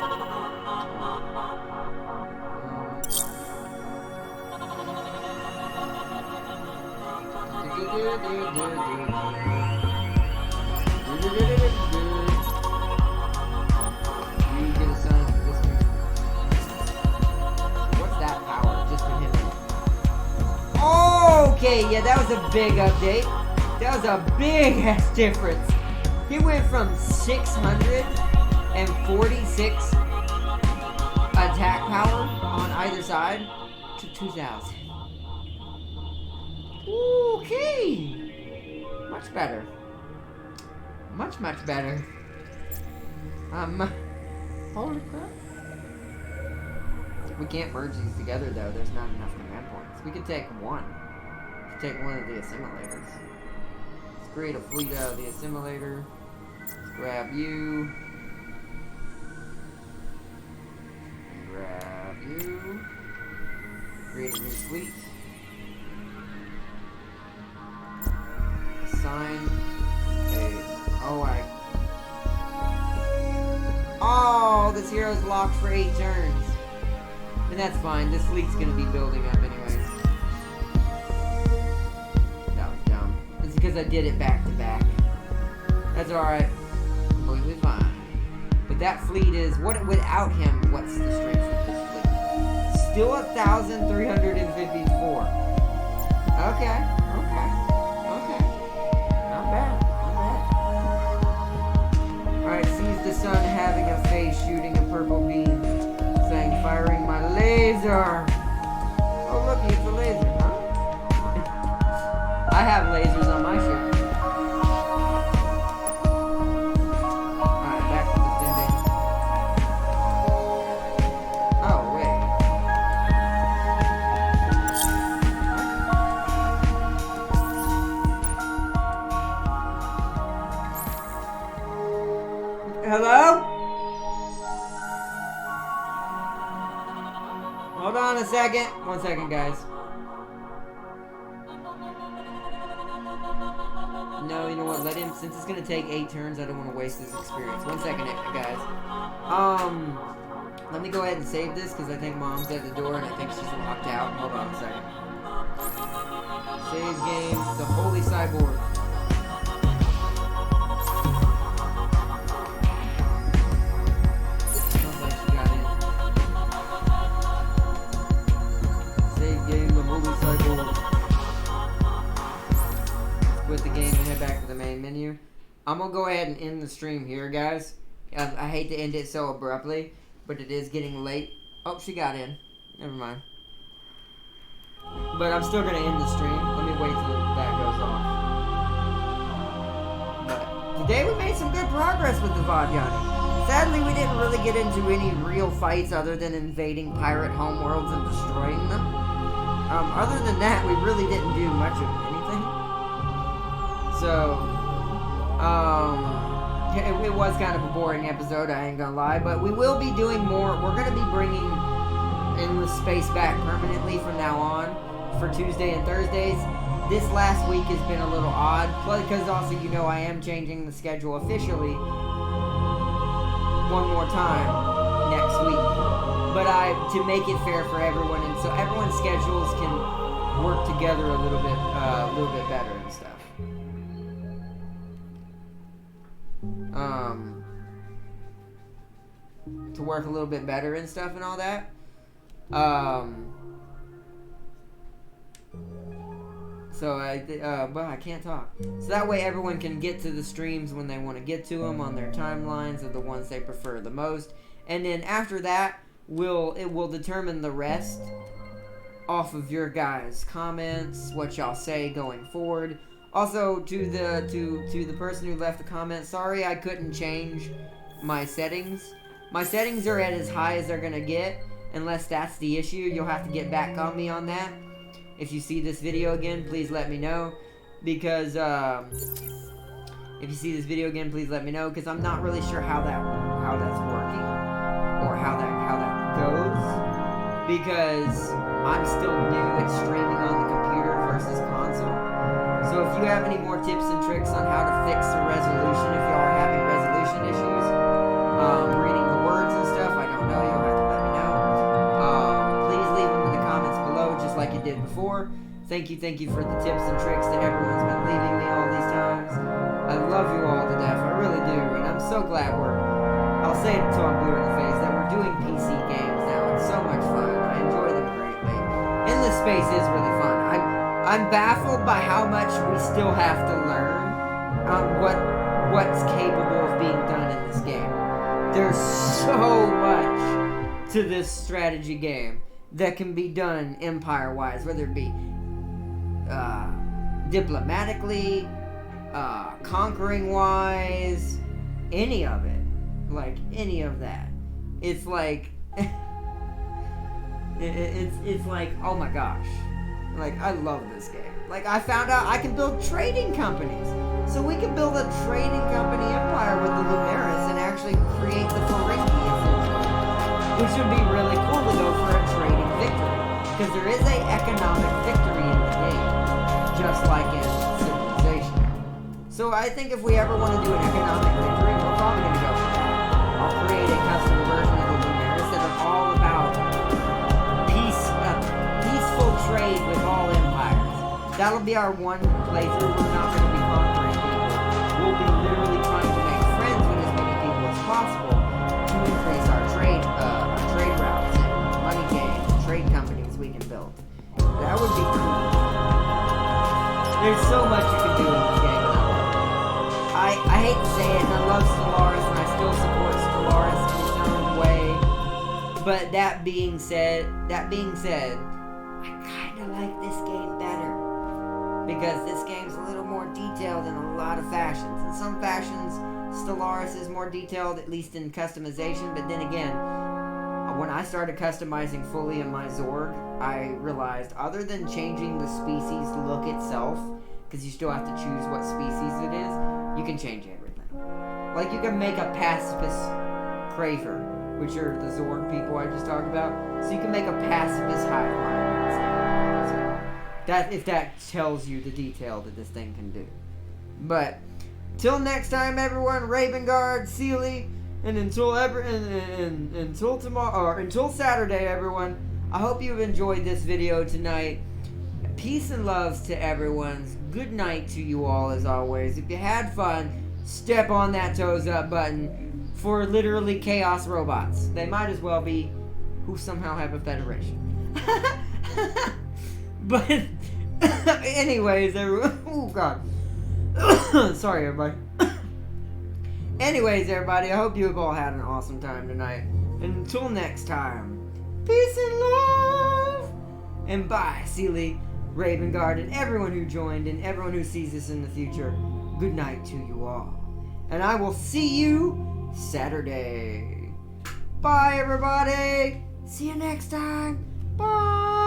Speaker 1: What? What's that power? Just from him. Okay, yeah, that was a big update. That was a big ass difference. He went from 646 attack power on either side to 2,000. Okay. Much better. Much better. Holy crap. We can't merge these together though. There's not enough command points. We could take one. We could take one of the assimilators. Let's create a fleet out of the assimilator. Let's grab you. Grab you. Create a new fleet. Assign a... Oh, this hero's locked for 8 turns. And that's fine. This fleet's gonna be building up anyways. That was dumb. It's because I did it back to back. That's alright. Completely fine. But that fleet is... without him, what's the strength of this fleet? Still 1,354. Okay. Not bad. Alright, sees the sun having a face, shooting a purple beam, saying, firing my laser. Oh, look, it's a laser, huh? I have lasers on my ship. Alright, back to defending. Oh, wait. Hello? Hold on a second. 1 second, guys. No, you know what? Let him, since it's gonna take 8 turns, I don't want to waste his experience. 1 second, guys. Let me go ahead and save this, because I think Mom's at the door, and I think she's locked out. Hold on a second. Save game, the Holy Cyborg. Quit the game and head back to the main menu. I'm gonna go ahead and end the stream here, guys. I hate to end it so abruptly, but it is getting late. Oh, she got in. Never mind. But I'm still gonna end the stream. Let me wait till that goes off. But today we made some good progress with the Vadyani. Sadly, we didn't really get into any real fights other than invading pirate homeworlds and destroying them. Other than that, we really didn't do much of anything. So, it was kind of a boring episode, I ain't gonna lie, but we will be doing more. We're gonna be bringing Endless Space back permanently from now on for Tuesday and Thursdays. This last week has been a little odd, because also, you know, I am changing the schedule officially one more time next week. But to make it fair for everyone, and so everyone's schedules can work together a little bit better and stuff. To work a little bit better and stuff and all that. But I can't talk. So that way everyone can get to the streams when they want to get to them on their timelines of the ones they prefer the most. And then after that, it will determine the rest off of your guys' comments, what y'all say going forward. Also, to the person who left the comment, sorry I couldn't change my settings. My settings are at as high as they're gonna get, unless that's the issue. You'll have to get back on me on that. If you see this video again, please let me know, because if you see this video again, please let me know, because I'm not really sure how that's working or how that goes, because I'm still new at streaming on the computer versus console. So if you have any more tips and tricks on how to fix the resolution, if you are having resolution issues, reading the words and stuff, I don't know, you'll have to let me know. Please leave them in the comments below, just like you did before. Thank you for the tips and tricks that everyone's been leaving me all these times. I love you all to death, I really do, and I'm so glad I'll say it until I'm blue in the face, that we're doing PC games now. It's so much fun. I enjoy them greatly. Endless Space is really fun. I'm baffled by how much we still have to learn on what's capable of being done in this game. There's so much to this strategy game that can be done empire-wise, whether it be diplomatically, conquering-wise, any of it. Like, any of that. It's like... it's like, oh my gosh. Like, I love this game. Like, I found out I can build trading companies. So we can build a trading company empire with the Lunaris and actually create the Ferengi, essentially. Which would be really cool to go for a trading victory. Because there is a economic victory in the game. Just like in Civilization. So I think if we ever want to do an economic victory, we're probably going to go for that. I'll create a custom version of the Lunaris that are all about peaceful trade with all empires. That'll be our one playthrough. We're not going to be conquering people. We'll be literally trying to make friends with as many people as possible to increase our trade routes and money gains and trade companies we can build. That would be cool. There's so much you can do in this game. I hate to say it, and I love Stellaris, and I still support Stellaris in its own way. But that being said, I kind of like this game better. Because this game's a little more detailed in a lot of fashions. In some fashions, Stellaris is more detailed, at least in customization. But then again, when I started customizing fully in my Zorg, I realized other than changing the species look itself, because you still have to choose what species it is, you can change everything. Like, you can make a pacifist Craver, which are the Zorg people I just talked about. So you can make a pacifist hive mind. So that, if that tells you the detail that this thing can do. But till next time, everyone, Ravengard, Sealy, and until tomorrow, or until Saturday, everyone, I hope you've enjoyed this video tonight. Peace and loves to everyone. Good night to you all, as always. If you had fun, step on that toes up button for literally chaos robots. They might as well be who somehow have a federation. But anyways, everyone. Oh god. Sorry, everybody. Anyways, everybody, I hope you have all had an awesome time tonight. And until next time, peace and love. And bye, Sealy, Ravengard, and everyone who joined, and everyone who sees this in the future. Good night to you all. And I will see you Saturday. Bye, everybody. See you next time. Bye.